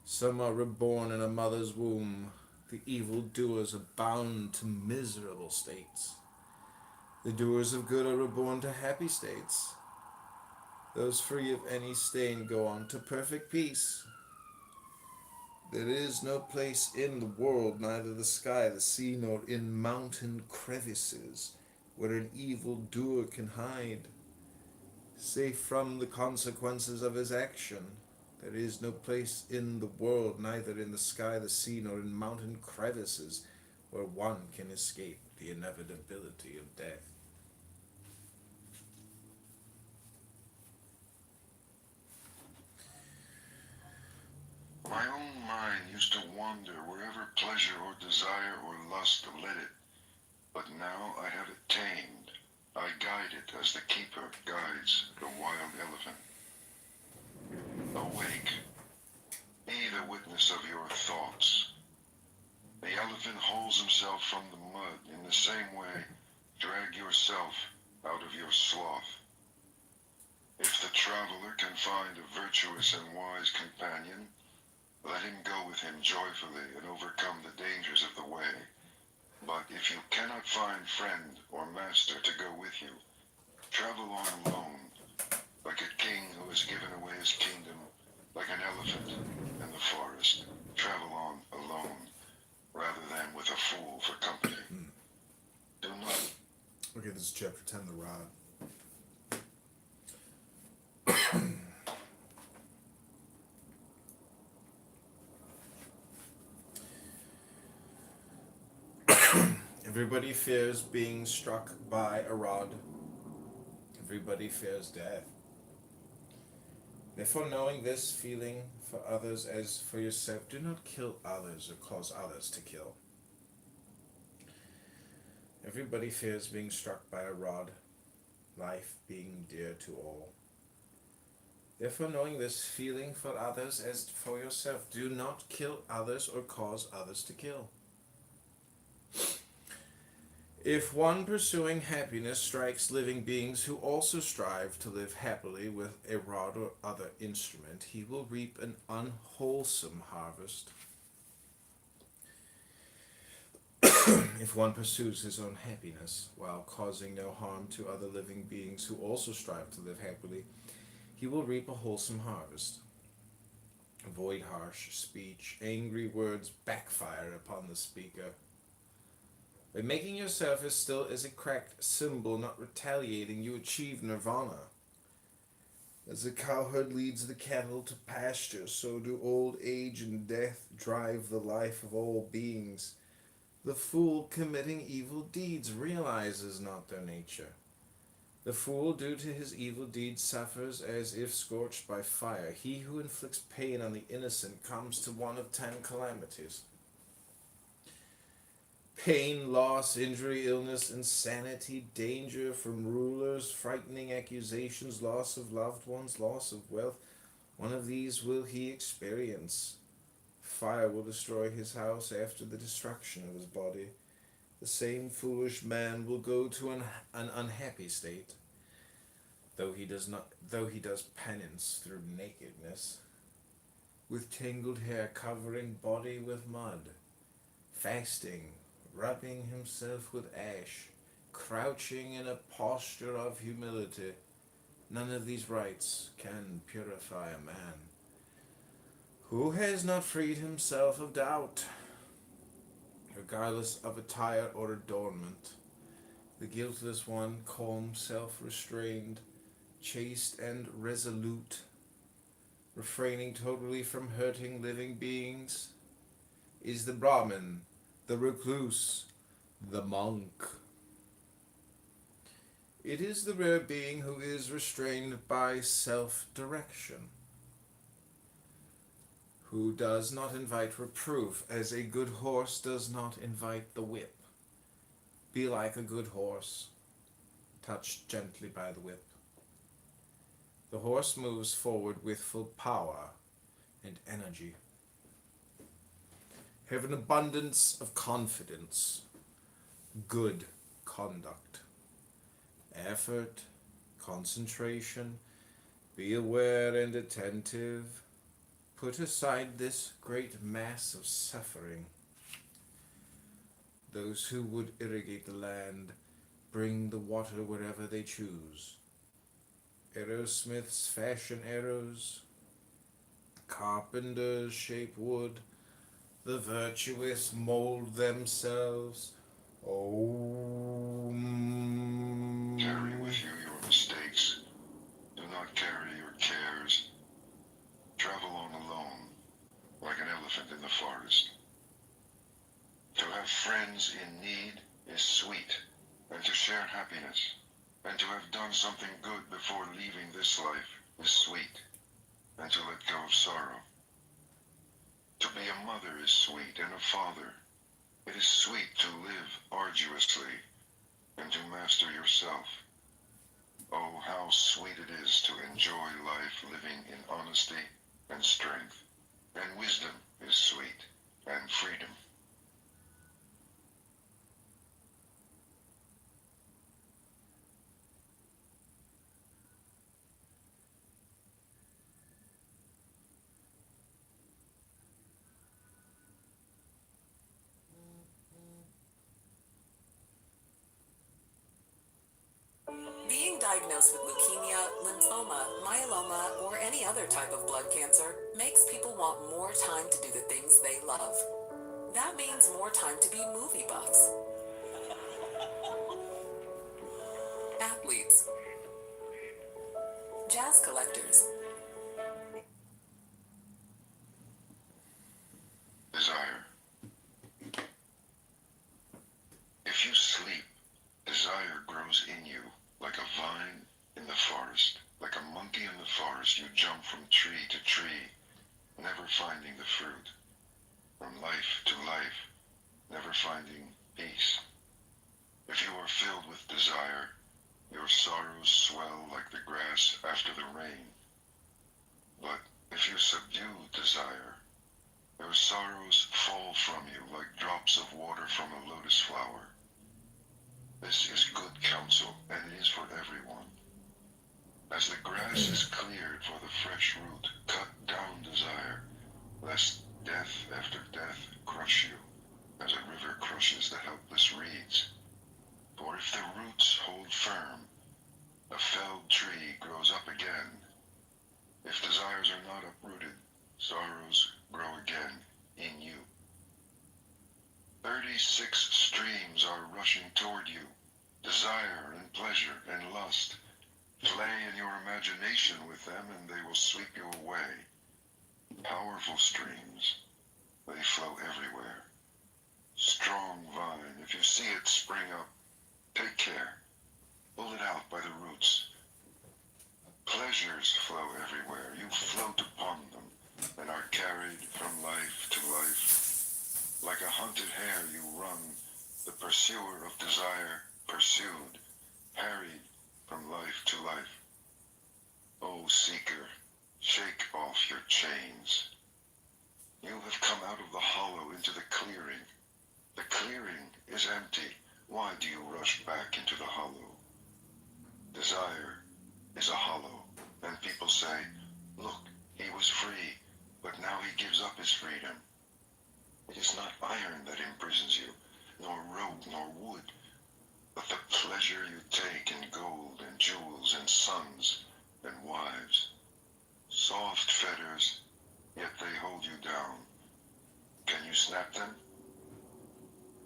Some are reborn in a mother's womb. The evil doers are bound to miserable states. The doers of good are reborn to happy states. Those free of any stain go on to perfect peace. There is no place in the world, neither the sky, the sea, nor in mountain crevices, where an evil doer can hide, safe from the consequences of his action. There is no place in the world, neither in the sky, the sea, nor in mountain crevices, where one can escape the inevitability of death. My own mind used to wander wherever pleasure or desire or lust led it, but now I have it tamed. I guide it as the keeper guides the wild elephant. Awake. Be the witness of your thoughts. The elephant holds himself from the mud. In the same way, drag yourself out of your sloth. If the traveler can find a virtuous and wise companion, let him go with him joyfully and overcome the dangers of the way. But if you cannot find friend or master to go with you, travel on alone, like a king who has given away his kingdom, like an elephant in the forest. Travel on alone, rather than with a fool for company. Do not. Okay, this is chapter 10, the rod. Everybody fears being struck by a rod. Everybody fears death. Therefore, knowing this, feeling for others as for yourself, do not kill others or cause others to kill. Everybody fears being struck by a rod, life being dear to all. Therefore, knowing this, feeling for others as for yourself, do not kill others or cause others to kill. If one pursuing happiness strikes living beings who also strive to live happily with a rod or other instrument, he will reap an unwholesome harvest. If one pursues his own happiness while causing no harm to other living beings who also strive to live happily, he will reap a wholesome harvest. Avoid harsh speech. Angry words backfire upon the speaker. By making yourself as still as a cracked cymbal, not retaliating, you achieve nirvana. As the cowherd leads the cattle to pasture, so do old age and death drive the life of all beings. The fool committing evil deeds realizes not their nature. The fool, due to his evil deeds, suffers as if scorched by fire. He who inflicts pain on the innocent comes to one of 10 calamities: pain, loss, injury, illness, insanity, danger from rulers, frightening accusations, loss of loved ones, loss of wealth. One of these will he experience. Fire will destroy his house after the destruction of his body. The same foolish man will go to an unhappy state, though he does penance through nakedness, with tangled hair covering body with mud, fasting, rubbing himself with ash, crouching in a posture of humility. None of these rites can purify a man who has not freed himself of doubt. Regardless of attire or adornment, the guiltless one, calm, self-restrained, chaste and resolute, refraining totally from hurting living beings, is the Brahmin, the recluse, the monk. It is the rare being who is restrained by self-direction, who does not invite reproof, as a good horse does not invite the whip. Be like a good horse, touched gently by the whip. The horse moves forward with full power and energy. Have an abundance of confidence, good conduct, effort, concentration, be aware and attentive. Put aside this great mass of suffering. Those who would irrigate the land bring the water wherever they choose. Arrowsmiths fashion arrows. Carpenters shape wood. The virtuous mold themselves. Carry with you your mistakes. Do not carry your cares. Travel on alone, like an elephant in the forest. To have friends in need is sweet, and to share happiness, and to have done something good before leaving this life is sweet, and to let go of sorrow. To be a mother is sweet, and a father. It is sweet to live arduously, and to master yourself. Oh, how sweet it is to enjoy life living in honesty and strength, and wisdom is sweet, and freedom. Being diagnosed with leukemia, lymphoma, myeloma, or any other type of blood cancer makes people want more time to do the things they love. That means more time to be movie buffs, athletes, jazz collectors, Desire. If you sleep, desire grows in you like a vine in the forest. Like a monkey in the forest, you jump from tree to tree, never finding the fruit. From life to life, never finding peace. If you are filled with desire, your sorrows swell like the grass after the rain. But if you subdue desire, your sorrows fall from you like drops of water from a lotus flower. This is good counsel, and it is for everyone. As the grass is cleared for the fresh root, cut down desire, lest death after death crush you. as a river crushes the helpless reeds. For if the roots hold firm, a felled tree grows up again. If desires are not uprooted, sorrows grow again in you. 36 streams are rushing toward you, desire and pleasure and lust. Play in your imagination with them and they will sweep you away. Powerful streams, they flow everywhere. Strong vine, if you see it spring up, take care. Pull it out by the roots. Pleasures flow everywhere. You float upon them and are carried from life to life. Like a hunted hare you run, the pursuer of desire pursued, harried from life to life. O seeker, shake off your chains. You have come out of the hollow into the clearing. The clearing is empty. Why do you rush back into the hollow? Desire is a hollow, and people say, look, he was free, but now he gives up his freedom. It is not iron that imprisons you, nor rope nor wood, but the pleasure you take in gold and jewels and sons and wives. Soft fetters, yet they hold you down. Can you snap them?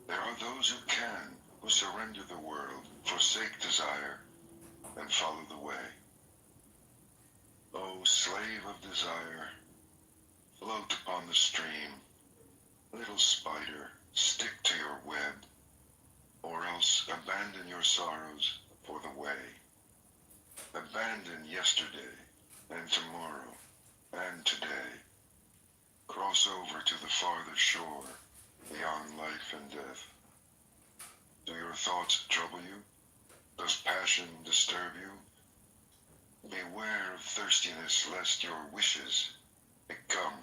There are those who can, who surrender the world, forsake desire, and follow the way. O slave of desire, float upon the stream. Little spider, stick to your web, or else abandon your sorrows for the way. Abandon yesterday, and tomorrow, and today. Cross over to the farther shore, beyond life and death. Do your thoughts trouble you? Does passion disturb you? Beware of thirstiness, lest your wishes become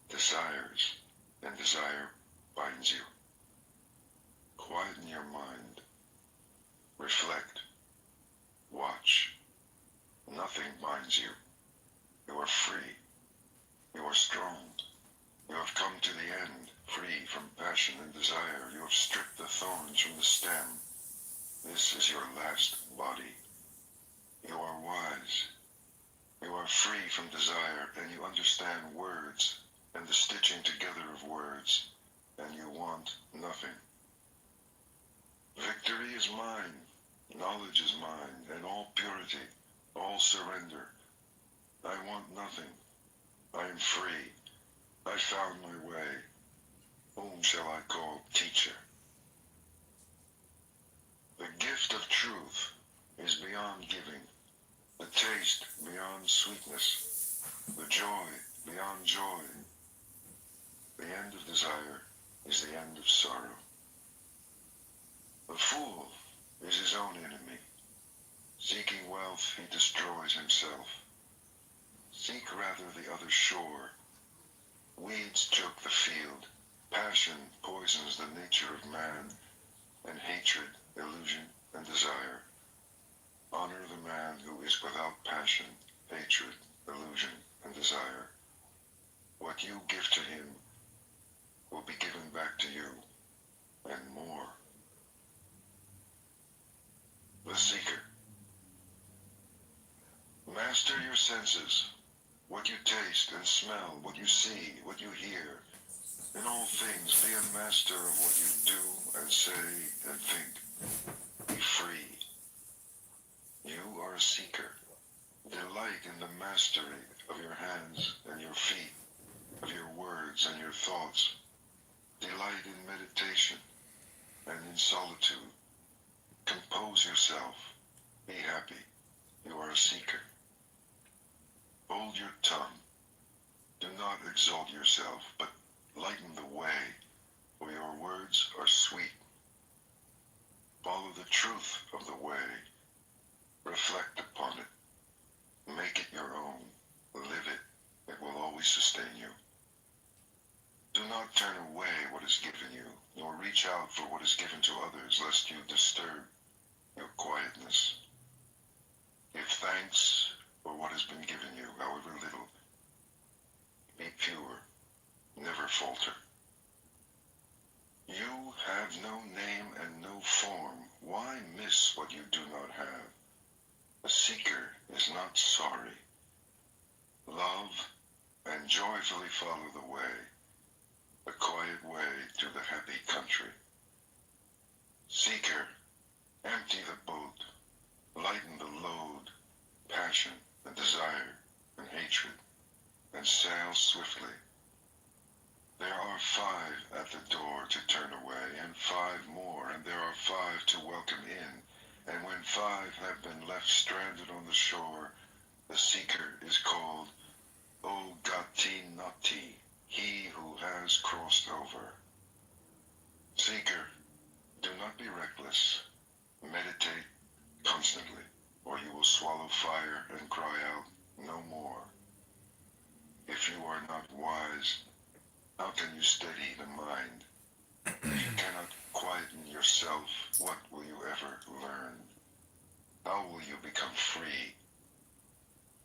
desires, and desire binds you. Quieten your mind. Reflect. Watch. Nothing binds you. You are free. You are strong. You have come to the end, free from passion and desire. You have stripped the thorns from the stem. This is your last body. You are wise. You are free from desire, and you understand words and the stitching together of words, and you want nothing. Victory is mine, knowledge is mine, and all purity, all surrender. I want nothing. I am free. I found my way. Whom shall I call teacher? The gift of truth is beyond giving, the taste beyond sweetness, the joy beyond joy. The end of desire is the end of sorrow. The fool is his own enemy. Seeking wealth, he destroys himself. Seek rather the other shore. Weeds choke the field. Passion poisons the nature of man, and hatred, illusion, and desire. Honor the man who is without passion, hatred, illusion, and desire. What you give to him will be given back to you, and more. The Seeker. Master your senses. What you taste and smell, what you see, what you hear. In all things, be a master of what you do and say and think. Be free. You are a seeker. Delight in the mastery of your hands and your feet, of your words and your thoughts. Delight in meditation and in solitude. Compose yourself. Be happy. You are a seeker. Hold your tongue. Do not exalt yourself, but lighten the way, for your words are sweet. Follow the truth of the way. Reflect upon it. Make it your own. Live it. It will always sustain you. Do not turn away what is given you, nor reach out for what is given to others, lest you disturb your quietness. Give thanks for what has been given you, however little. Be pure. Never falter. You have no name and no form. Why miss what you do not have? A seeker is not sorry. Love and joyfully follow the way, a quiet way to the happy country. Seeker, empty the boat, lighten the load, passion and desire and hatred, and sail swiftly. There are 5 at the door to turn away, and 5 more, and there are 5 to welcome in. And when 5 have been left stranded on the shore, the seeker is called O Gati Nati, he who has crossed over. Seeker, do not be reckless. Meditate constantly, or you will swallow fire and cry out, no more. If you are not wise, how can you steady the mind? If you cannot quieten yourself, what will you ever learn? How will you become free?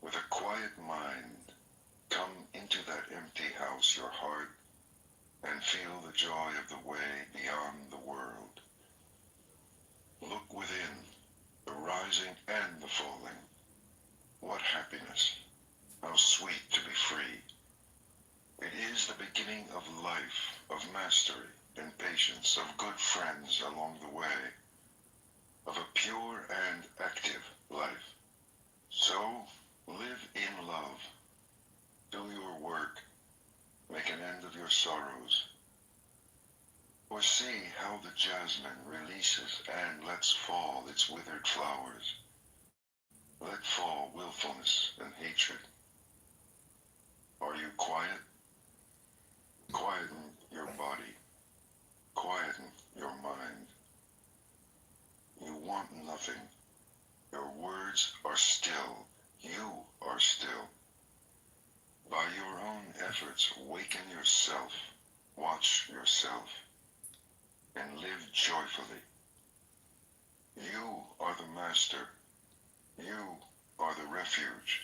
With a quiet mind, come into that empty house, your heart, and feel the joy of the way beyond the world. Look within, the rising and the falling. What happiness! How sweet to be free! It is the beginning of life, of mastery and patience, of good friends along the way, of a pure and active life. So, live in love. Do your work. Make an end of your sorrows. Or see how the jasmine releases and lets fall its withered flowers. Let fall willfulness and hatred. Are you quiet? Quieten your body. Quieten your mind. You want nothing. Your words are still. You are still. By your own efforts, waken yourself. Watch yourself. And live joyfully. You are the master. You are the refuge.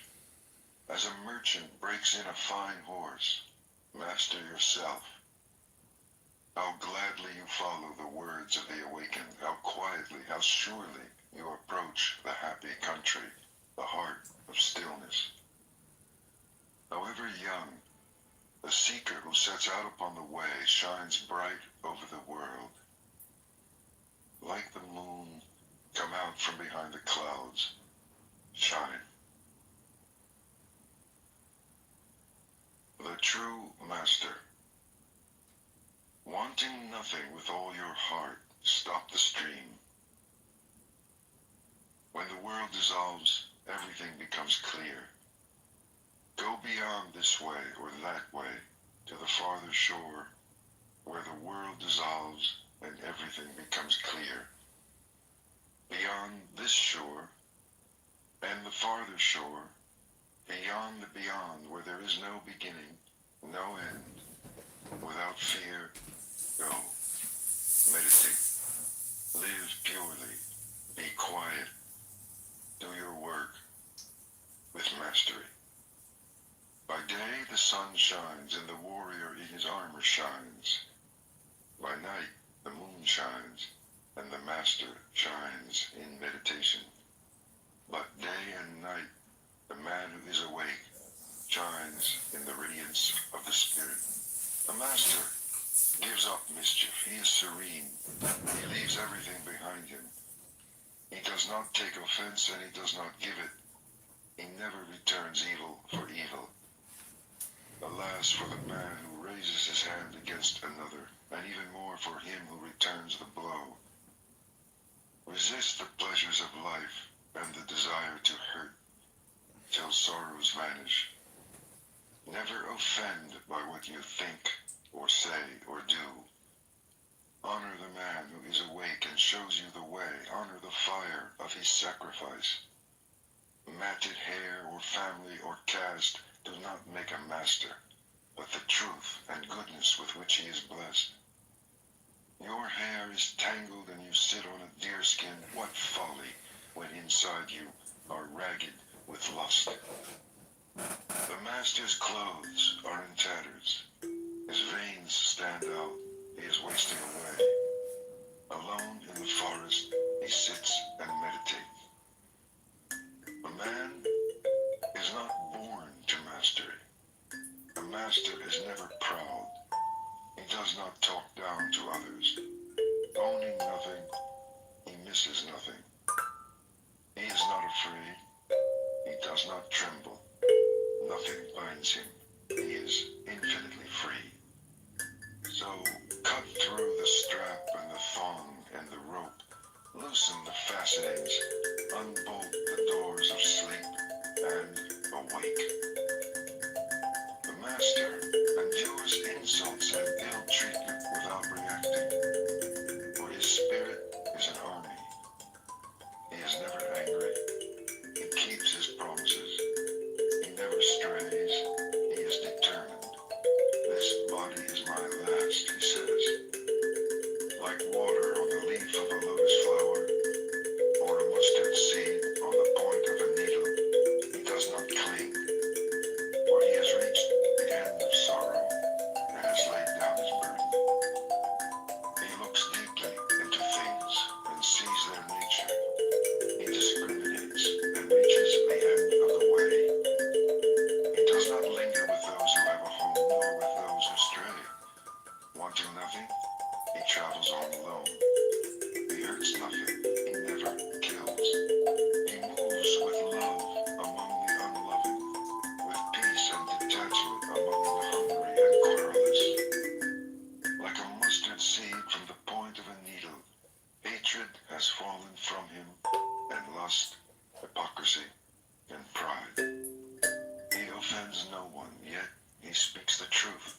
As a merchant breaks in a fine horse, master yourself. How gladly you follow the words of the awakened, how quietly, how surely you approach the happy country, the heart of stillness. However young, the seeker who sets out upon the way shines bright over the world. Like the moon, come out from behind the clouds, shine. The true master. Wanting nothing with all your heart, stop the stream. When the world dissolves, everything becomes clear. Go beyond this way or that way to the farther shore, where the world dissolves and everything becomes clear. Beyond this shore and the farther shore, beyond the beyond, where there is no beginning, no end, without fear, go. Meditate. Live purely. Be quiet. Do your work with mastery. By day the sun shines and the warrior in his armor shines. By night the moon shines and the master shines in meditation. But day and night the man who is awake shines in the radiance of the spirit. The master gives up mischief. He is serene. He leaves everything behind him. He does not take offense and he does not give it. He never returns evil for evil. Alas for the man who raises his hand against another, and even more for him who returns the blow. Resist the pleasures of life and the desire to hurt, till sorrows vanish. Never offend by what you think, or say, or do. Honor the man who is awake and shows you the way. Honor the fire of his sacrifice. Matted hair or family or caste do not make a master, but the truth and goodness with which he is blessed. Your hair is tangled and you sit on a deerskin. What folly, when inside you are ragged with lust. The master's clothes are in tatters. His veins stand out. he is wasting away. Alone in the forest, he sits and meditates. A man is not born to mastery. A master is never proud. He does not talk down to others. Owning nothing, he misses nothing. He is not afraid. He does not tremble. Nothing binds him. He is infinitely free. So cut through the strap and the thong and the rope. Loosen the fastenings. Unbolt the doors of sleep and awake. The master endures insults and ill treatment without reacting. For his spirit is an army. He is never angry. He keeps his promises. He never strays. He is determined. This body is my last, he says. Like water on the leaf of a lotus flower, or a mustard seed on the point of a needle, he does not cling. For he has reached the end of sorrow and has laid down his burden. He looks deeply into things and sees their nature. He discriminates and reaches the end of the way. He does not linger with those who have a home, nor with those who stray. Wanting nothing, he travels on alone. He hurts nothing, he never kills. He moves with love among the unloving, with peace and detachment among the hungry and querulous. Like a mustard seed from the point of a needle, hatred has fallen from him, and lust, hypocrisy, and pride. He offends no one, yet he speaks the truth.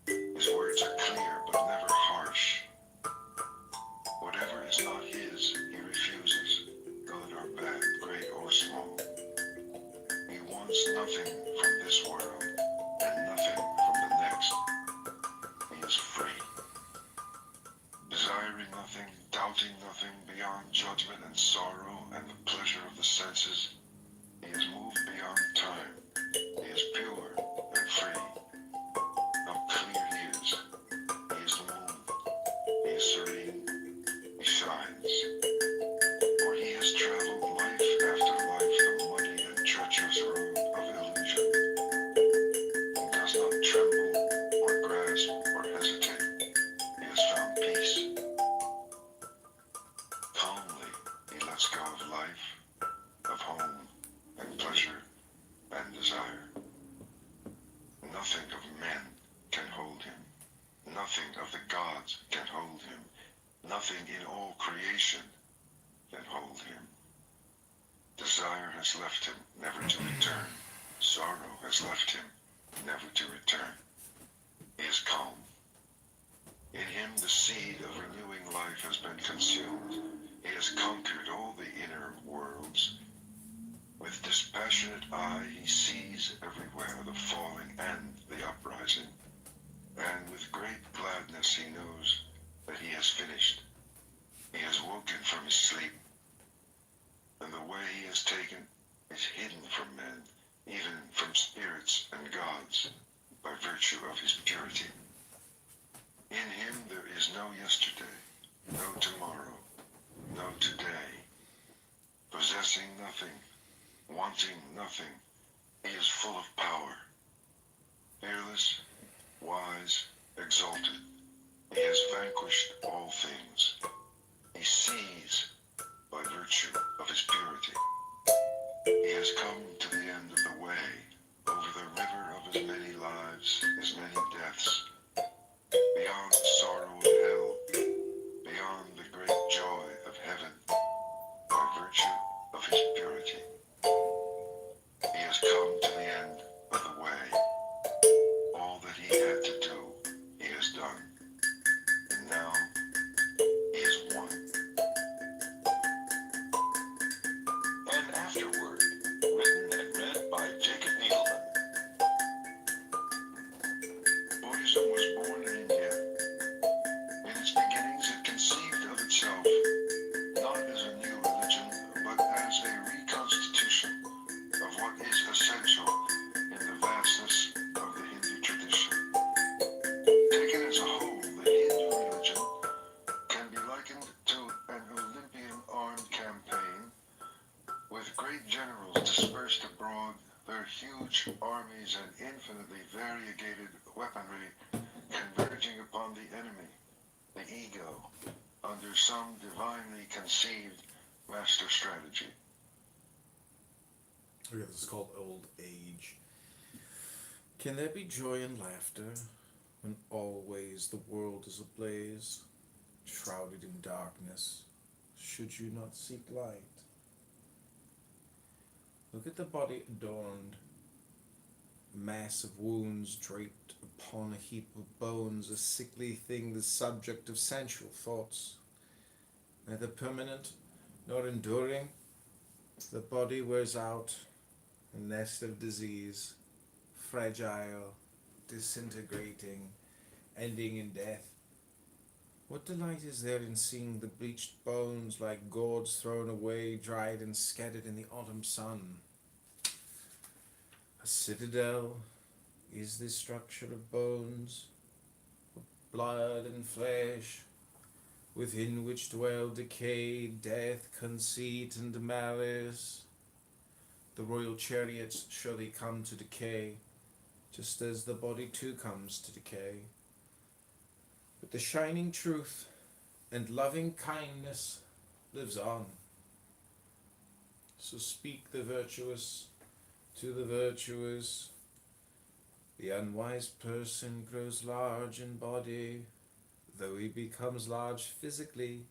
His words are clear but never harsh. Whatever is not his, he refuses, good or bad, great or small. He wants nothing from this world and nothing from the next. He is free. Desiring nothing, doubting nothing, beyond judgment and sorrow and the pleasure of the senses, he is moved beyond time. He is pure and free. How clear he is. He is the moon. He is serene. He shines. For he has traveled life after life the muddy and treacherous road of illusion. He does not tremble or grasp or hesitate. He has found peace. Calmly, he lets go of life, of home, and pleasure, and desire. Nothing of men can hold him. Nothing of the gods can hold him. Nothing in all creation can hold him. Desire has left him, never to return. Sorrow has left him, never to return. He is calm. In him the seed of renewing life has been consumed. He has conquered all the inner worlds. With dispassionate eye he sees everywhere the falling and the uprising. And with great gladness he knows that he has finished. He has woken from his sleep. And the way he has taken is hidden from men, even from spirits and gods, by virtue of his purity. In him there is no yesterday, no tomorrow, no today. Possessing nothing, wanting nothing, he is full of power. Fearless, wise, exalted, he has vanquished all things. He sees by virtue of his purity. He has come to the end of the way, over the river of his many lives, his many deaths, beyond sorrow of hell, beyond the great joy of heaven, by virtue of his purity. He has come to the end of the way. All that he had to do, he has done. And now, he is one. An afterword, written and read by Jacob Needleman. Buddhism was born in India. In its beginnings, it conceived of itself not as a new religion, but as a dispersed abroad, their huge armies and infinitely variegated weaponry converging upon the enemy, the ego, under some divinely conceived master strategy. Okay, this is called Old Age. Can there be joy and laughter when always the world is ablaze, shrouded in darkness? Should you not seek light? Look at the body adorned, a mass of wounds draped upon a heap of bones, a sickly thing, the subject of sensual thoughts, neither permanent nor enduring. The body wears out, a nest of disease, fragile, disintegrating, ending in death. What delight is there in seeing the bleached bones like gourds thrown away, dried and scattered in the autumn sun? A citadel is this structure of bones, of blood and flesh, within which dwell decay, death, conceit, and malice. The royal chariots surely come to decay, just as the body too comes to decay. But the shining truth and loving kindness lives on. So speak the virtuous to the virtuous. The unwise person grows large in body. Though he becomes large physically,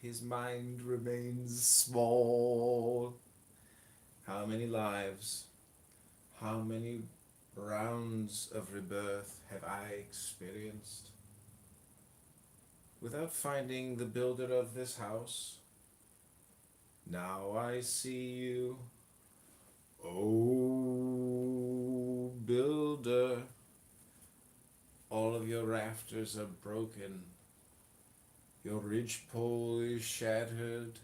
his mind remains small. How many lives, how many rounds of rebirth have I experienced without finding the builder of this house? Now I see you, O builder. All of your rafters are broken. Your ridgepole is shattered.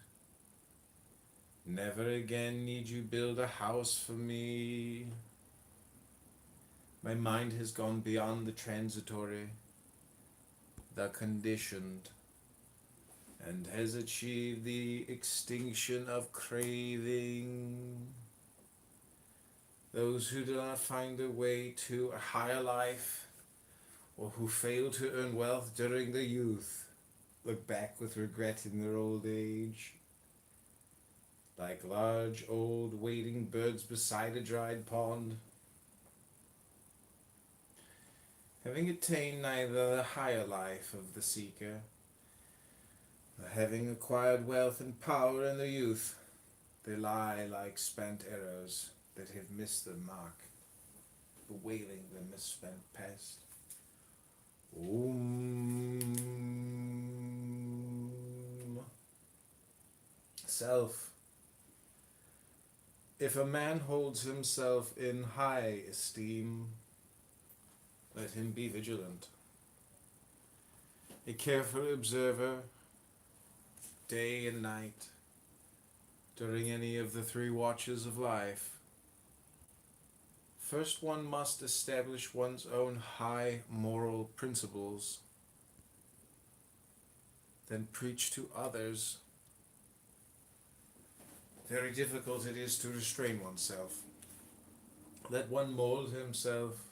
Never again need you build a house for me. My mind has gone beyond the transitory, the conditioned, and has achieved the extinction of craving. Those who do not find their way to a higher life, or who fail to earn wealth during their youth, look back with regret in their old age. Like large old wading birds beside a dried pond, having attained neither the higher life of the seeker, nor having acquired wealth and power in their youth, they lie like spent arrows that have missed their mark, bewailing their misspent past. Self. If a man holds himself in high esteem, let him be vigilant. A careful observer, day and night, during any of the 3 watches of life. First, one must establish one's own high moral principles, then preach to others. Very difficult it is to restrain oneself. Let one mold himself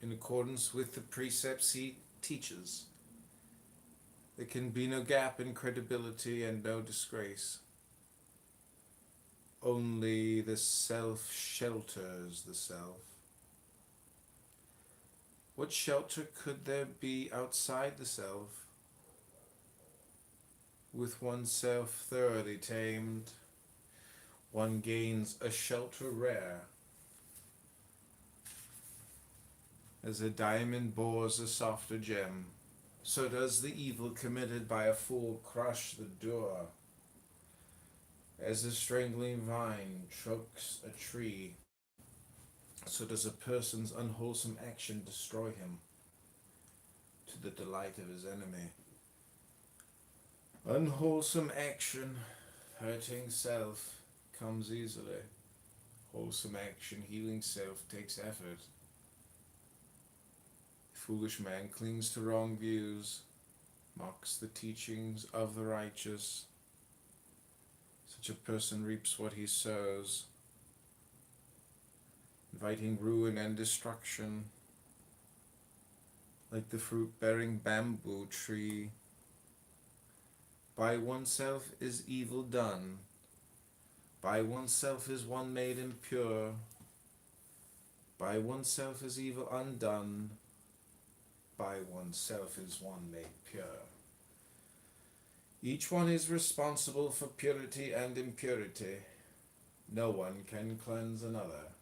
in accordance with the precepts he teaches. There can be no gap in credibility and no disgrace. Only the self shelters the self. What shelter could there be outside the self? With oneself thoroughly tamed, one gains a shelter rare. As a diamond bores a softer gem, so does the evil committed by a fool crush the door. As a strangling vine chokes a tree, so does a person's unwholesome action destroy him, to the delight of his enemy. Unwholesome action, hurting self, comes easily. Wholesome action, healing self, takes effort. Foolish man clings to wrong views, mocks the teachings of the righteous. Such a person reaps what he sows. inviting ruin and destruction, like the fruit-bearing bamboo tree. By oneself is evil done, by oneself is one made impure, by oneself is evil undone, by oneself is one made pure. Each one is responsible for purity and impurity. No one can cleanse another.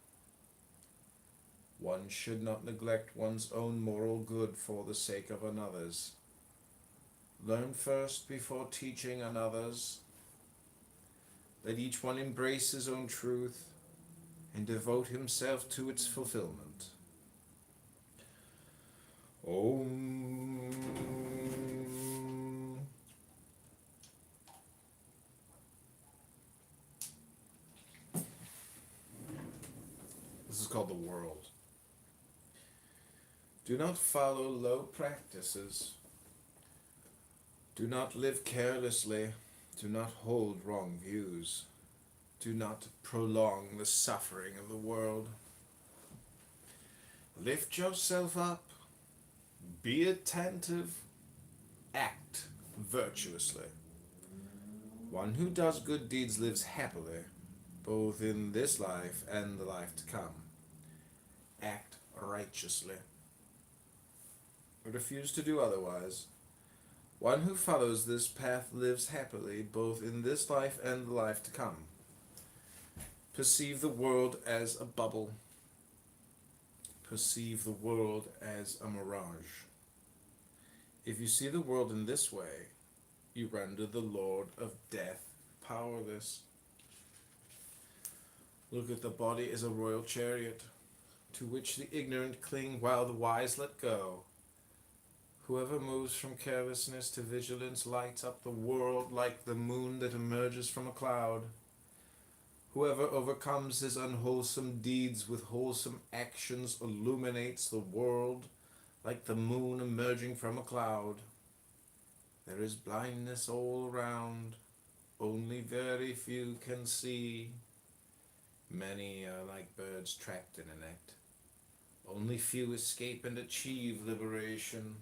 One should not neglect one's own moral good for the sake of another's. Learn first before teaching others. Let each one embrace his own truth and devote himself to its fulfillment. Om. This is called the world. Do not follow low practices. Do not live carelessly. Do not hold wrong views. Do not prolong the suffering of the world. Lift yourself up. Be attentive. Act virtuously. One who does good deeds lives happily, both in this life and the life to come. Act righteously. Refuse to do otherwise. One who follows this path lives happily, both in this life and the life to come. Perceive the world as a bubble. Perceive the world as a mirage. If you see the world in this way, you render the Lord of Death powerless. Look at the body as a royal chariot, to which the ignorant cling while the wise let go. Whoever moves from carelessness to vigilance lights up the world like the moon that emerges from a cloud. Whoever overcomes his unwholesome deeds with wholesome actions illuminates the world like the moon emerging from a cloud. There is blindness all around, only very few can see. Many are like birds trapped in a net. Only few escape and achieve liberation.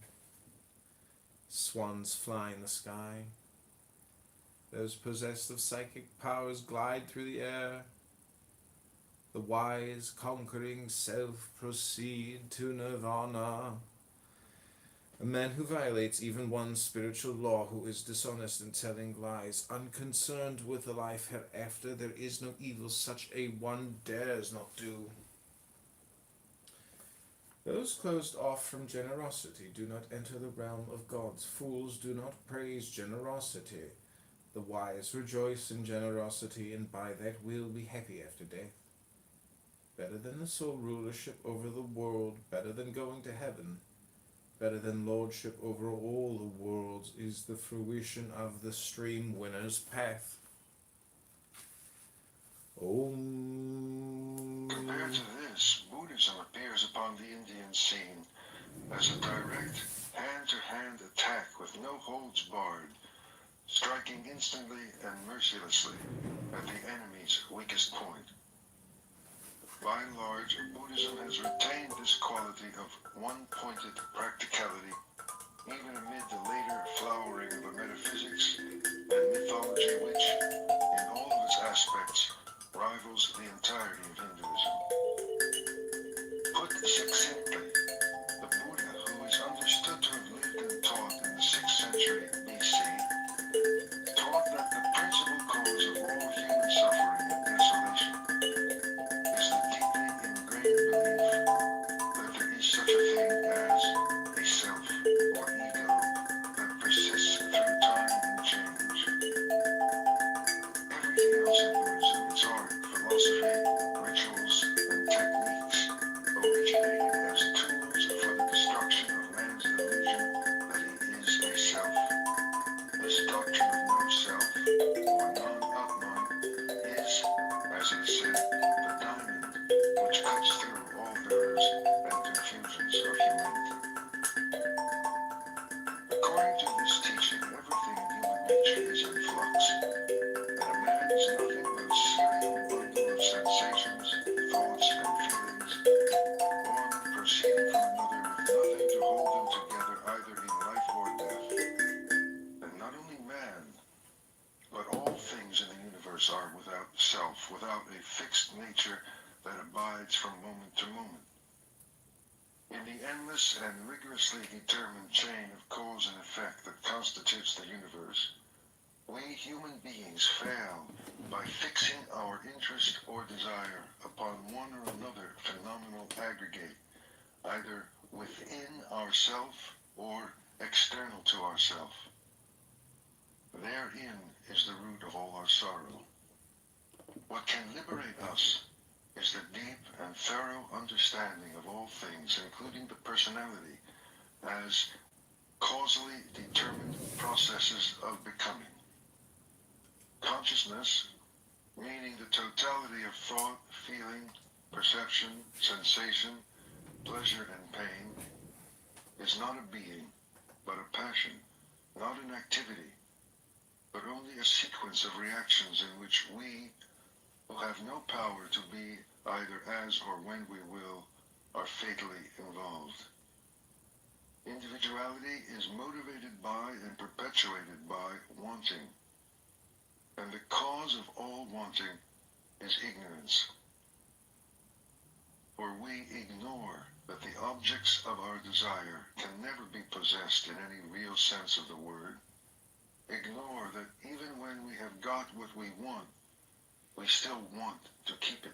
Swans fly in the sky. Those possessed of psychic powers glide through the air. The wise, conquering self, proceed to nirvana. A man who violates even one spiritual law, who is dishonest and telling lies, unconcerned with the life hereafter, there is no evil such a one dares not do. Those closed off from generosity do not enter the realm of gods. Fools do not praise generosity. The wise rejoice in generosity, and by that will be happy after death. Better than the sole rulership over the world, better than going to heaven, better than lordship over all the worlds, is the fruition of the stream winner's path. Om. Compared to this, Buddhism appears upon the Indian scene as a direct, hand-to-hand attack with no holds barred, striking instantly and mercilessly at the enemy's weakest point. By and large, Buddhism has retained this quality of one-pointed practicality, even amid the later flowering of the metaphysics and mythology which, in all of its aspects, rivals the entirety of Hinduism. Put succinctly, the Buddha, who is understood to have lived and taught in the 6th century BC, taught that the principal cause of all human suffering and desolation is the deeply ingrained belief that there is such a thing as a self or ego that persists through time and change. Everything else in Buddhism, its art, philosophy, rituals, and techniques, originated as tools for the destruction of man's illusion that he is a self. This doctrine of no self, or non-Atman, is, as it is said, the diamond which cuts through all errors and confusions of humanity. According to this teaching, everything in human nature is in flux, and a man is nothing but a serial bundle of sensations lives are without self, without a fixed nature that abides from moment to moment. In the endless and rigorously determined chain of cause and effect that constitutes the universe, we human beings fail by fixing our interest or desire upon one or another phenomenal aggregate, either within ourself or external to ourself. Therein is the root of all our sorrow. What can liberate us is the deep and thorough understanding of all things, including the personality, as causally determined processes of becoming. Consciousness, meaning the totality of thought, feeling, perception, sensation, pleasure, and pain, is not a being, but a passion, not an activity, but only a sequence of reactions in which we, who have no power to be either as or when we will, are fatally involved. Individuality is motivated by and perpetuated by wanting, and the cause of all wanting is ignorance. For we ignore that the objects of our desire can never be possessed in any real sense of the word, ignore that even when we have got what we want, we still want to keep it,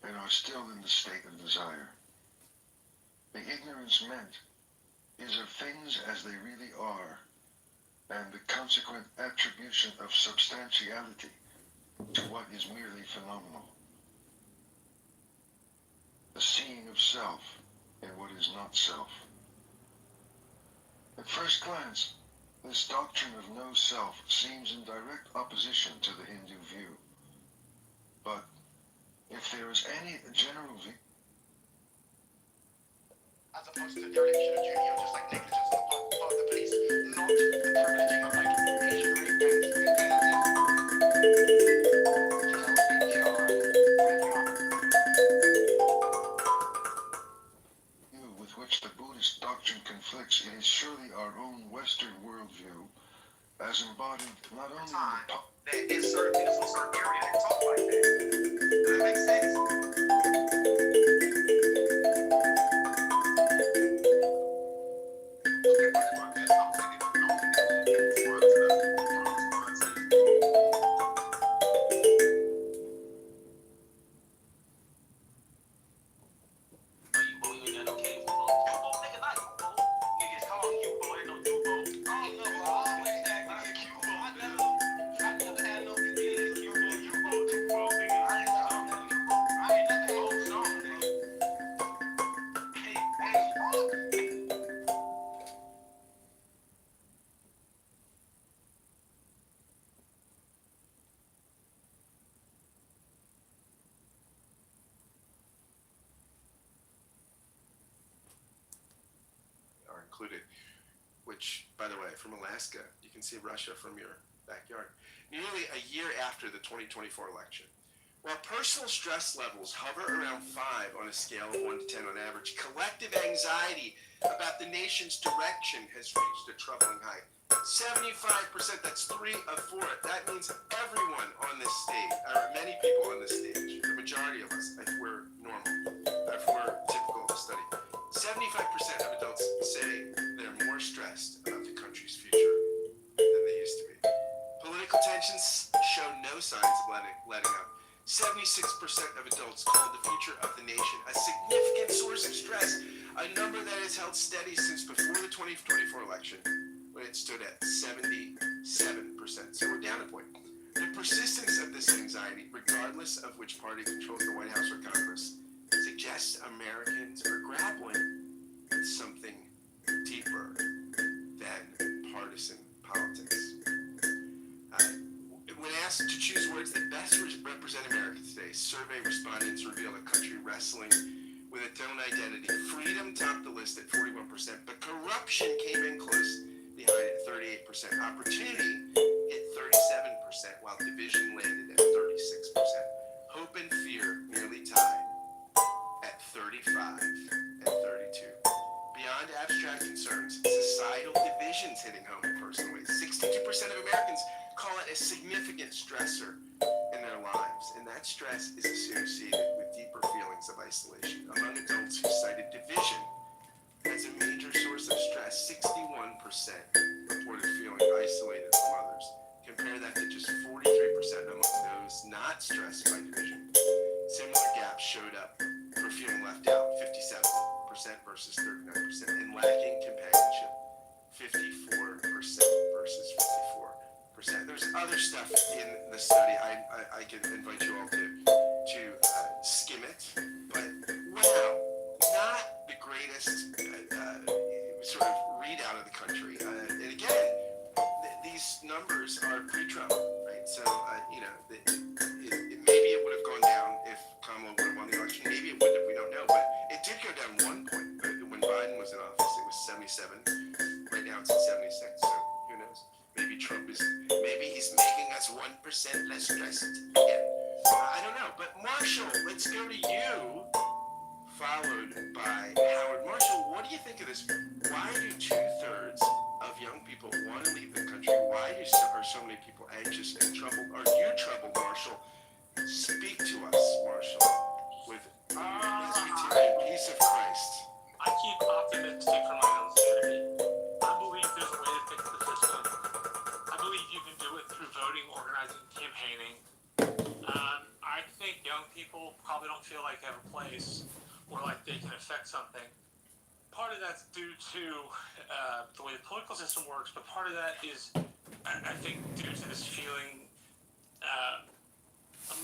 and are still in the state of desire. The ignorance meant is of things as they really are, and the consequent attribution of substantiality to what is merely phenomenal. The seeing of self in what is not self. At first glance, this doctrine of no self seems in direct opposition to the Hindu view. But if there is any general view, as opposed to dereliction of duty or just like negligence on the part of the police, not the privileging of like Asian rape with which the Buddhist doctrine conflicts, it is surely our own Western worldview, as embodied not only in the there is certain things from certain area that talk like that. Does that make sense? are included, which, by the way, from Alaska, you can see Russia from your backyard, nearly a year after the 2024 election. While personal stress levels hover around 5 on a scale of 1 to 10 on average, collective anxiety about the nation's direction has reached a troubling height. 75%, that's 3 of 4. That means everyone on this stage, or many people on this stage, the majority of us, if we're normal, if we're typical of the study, 75% of adults say they're more stressed about the country's future than they used to be. Political tensions show no signs of letting up. 76% of adults call the future of the nation a significant source of stress, a number that has held steady since before the 2024 election, when it stood at 77%. So we're down a point. The persistence of this anxiety, regardless of which party controls the White House or Congress, suggests Americans are grappling with something deeper than partisan politics. When asked to choose words that best represent America today, survey respondents revealed a country wrestling with its own identity. Freedom topped the list at 41%, but corruption came in close behind at 38%. Opportunity hit 37%, while division landed at 36%. Hope and fear nearly tied at 35 and 32. Beyond abstract concerns, societal divisions hitting home in personal ways. 62% of Americans call it a significant stressor in their that stress is associated with deeper feelings of isolation. Among adults who cited division as a major source of stress, 61% reported feeling isolated from others. Compare that to just 43% among those not stressed by division. Similar gaps showed up for feeling left out, 57% versus 39%, and lacking companionship, 54% versus 54%. There's other stuff in the study. I can invite you all to skim it, but wow, not the greatest sort of readout of the country. And again, these numbers are pre-Trump, right? So maybe it would have gone down if Kamala would have won the election. Maybe it wouldn't have. We don't know, but it did go down 1 point. When Biden was in office, it was 77. Right now, it's at 76. So who knows? Maybe he's making us 1% less stressed again. I don't know. But Marshall, let's go to you, followed by Howard. Marshall, what do you think of this? Why do 2/3 of young people want to leave the country? Why are so many people anxious and troubled? Are you troubled, Marshall? Speak to us, Marshall, with Presbyterian peace of Christ. I keep optimistic for my own sanity. I believe there's a way to fix the system. I believe you can do it through voting, organizing, campaigning. I think young people probably don't feel like they have a place or like they can affect something. Part of that's due to the way the political system works, but part of that is, I think, due to this feeling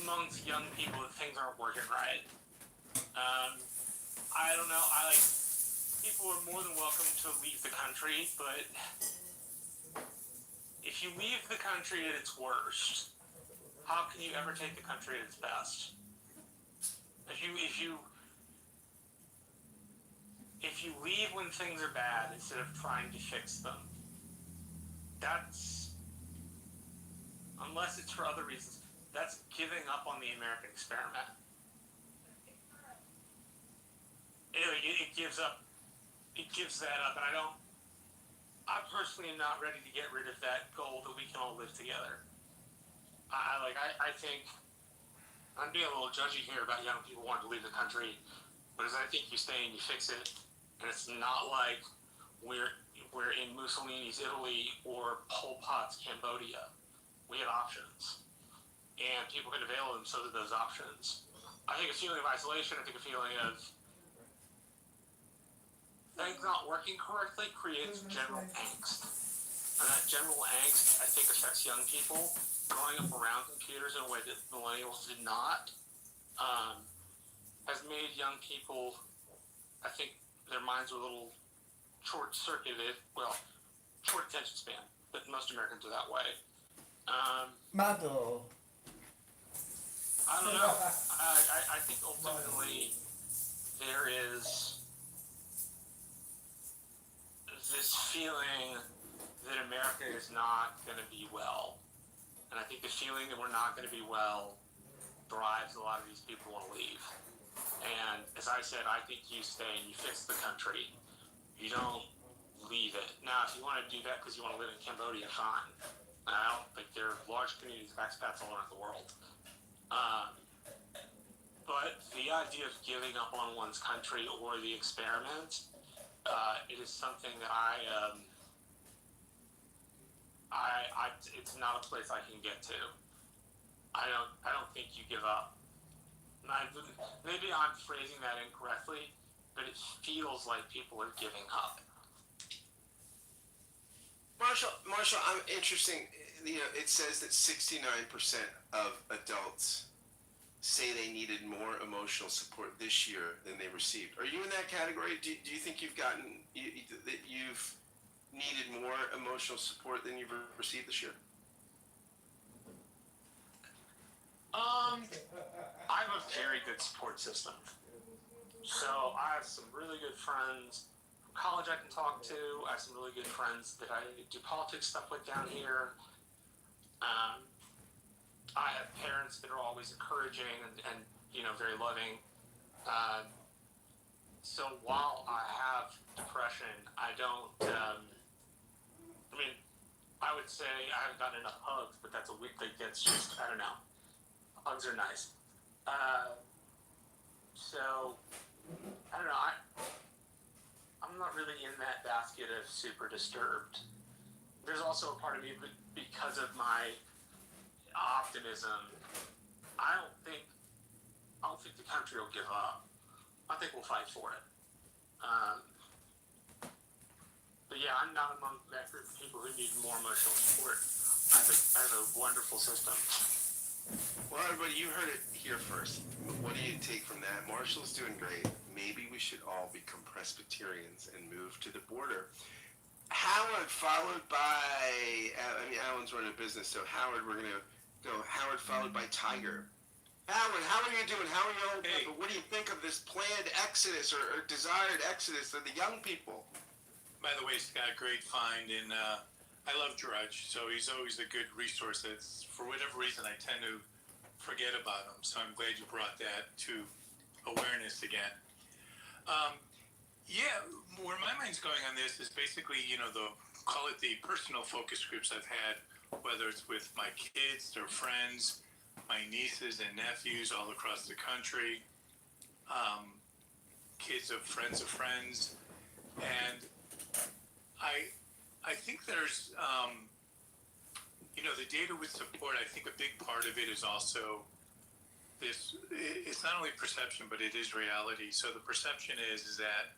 amongst young people that things aren't working right. I don't know. People are more than welcome to leave the country, but if you leave the country at its worst, how can you ever take the country at its best? If you leave when things are bad instead of trying to fix them, that's, unless it's for other reasons, that's giving up on the American experiment. It gives that up, and I personally am not ready to get rid of that goal that we can all live together. I think I'm being a little judgy here about young people wanting to leave the country, because I think you stay and you fix it, and it's not like we're in Mussolini's Italy or Pol Pot's Cambodia. We have options, and people can avail themselves of those options. I think a feeling of isolation, I think a feeling of things not working correctly creates general angst. And that general angst, I think, affects young people. Growing up around computers in a way that millennials did not has made young people, I think their minds are a little short-circuited. Well, short attention span, but most Americans are that way. Model. I don't know. I think ultimately there is this feeling that America is not going to be well. And I think the feeling that we're not going to be well drives a lot of these people want to leave. And as I said, I think you stay and you fix the country. You don't leave it. Now, if you want to do that because you want to live in Cambodia, fine. I don't think there are large communities of expats all around the world. But the idea of giving up on one's country or the experiment, it is something that it's not a place I can get to. I don't think you give up. Maybe I'm phrasing that incorrectly, but it feels like people are giving up. Marshall, I'm interesting. It says that 69% of adults say they needed more emotional support this year than they received. Are you in that category? Do you think you've needed more emotional support than you've received this year? I have a very good support system. So I have some really good friends from college I can talk to. I have some really good friends that I do politics stuff with down here. I have parents that are always encouraging and very loving. So while I have depression, I don't, I would say I haven't gotten enough hugs, but that's just, I don't know. Hugs are nice. So I don't know. I'm not really in that basket of super disturbed. There's also a part of me, because of my optimism, I don't think the country will give up. I think we'll fight for it. But yeah, I'm not among that group of people who need more emotional support. I have a wonderful system. Well, everybody, you heard it here first. What do you take from that? Marshall's doing great. Maybe we should all become Presbyterians and move to the border. Howard, followed by, Alan's running a business, so Howard, we're going to go Howard followed by Tiger. Howard, how are you doing? How are you all? Hey. What do you think of this planned exodus or desired exodus of the young people? By the way, Scott, great find, and I love Drudge, so he's always a good resource. That's, for whatever reason, I tend to forget about him, so I'm glad you brought that to awareness again. Yeah, where my mind's going on this is basically, call it the personal focus groups I've had, whether it's with my kids, their friends, my nieces and nephews all across the country, kids of friends, and I think there's, the data with support, I think a big part of it is also this, it's not only perception, but it is reality. So the perception is that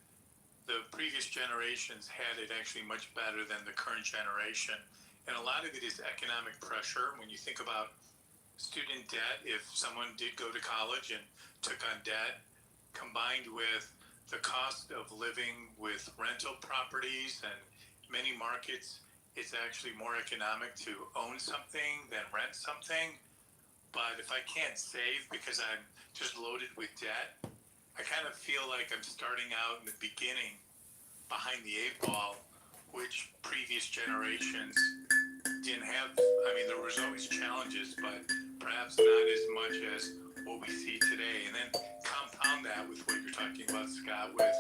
the previous generations had it actually much better than the current generation. And a lot of it is economic pressure. When you think about student debt, if someone did go to college and took on debt, combined with the cost of living with rental properties, and many markets, it's actually more economic to own something than rent something. But if I can't save because I'm just loaded with debt, I kind of feel like I'm starting out in the beginning behind the 8 ball, which previous generations didn't have. I mean, there was always challenges, but perhaps not as much as what we see today. And then compound that with what you're talking about, Scott, with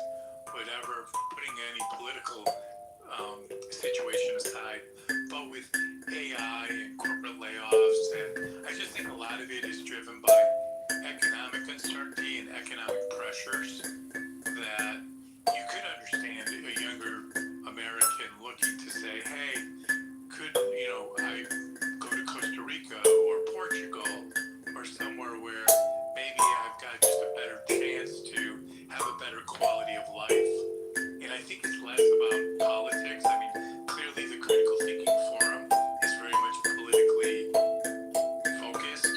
whatever, putting any political situation aside, but with AI and corporate layoffs, and I just think a lot of it is driven by economic uncertainty and economic pressures that you could understand a younger American looking to say, hey, could, I go to Costa Rica or Portugal or somewhere where maybe I've got just a better chance to have a better quality of life. And I think it's less about politics. I mean, clearly the Critical Thinking Forum is very much politically focused,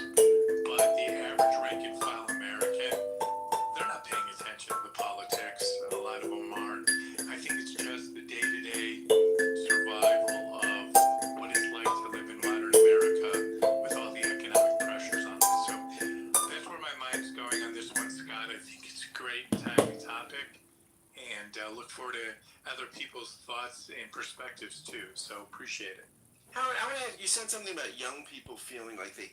but the average rank and file American, they're not paying attention to the politics. A lot of them aren't. I think it's just the day-to-day survival of what it's like to live in modern America with all the economic pressures on this. So that's where my mind's going on this one, Scott. I think it's a great timely topic, and look forward to other people's thoughts and perspectives too. So appreciate it. Howard, I want to. You said something about young people feeling like they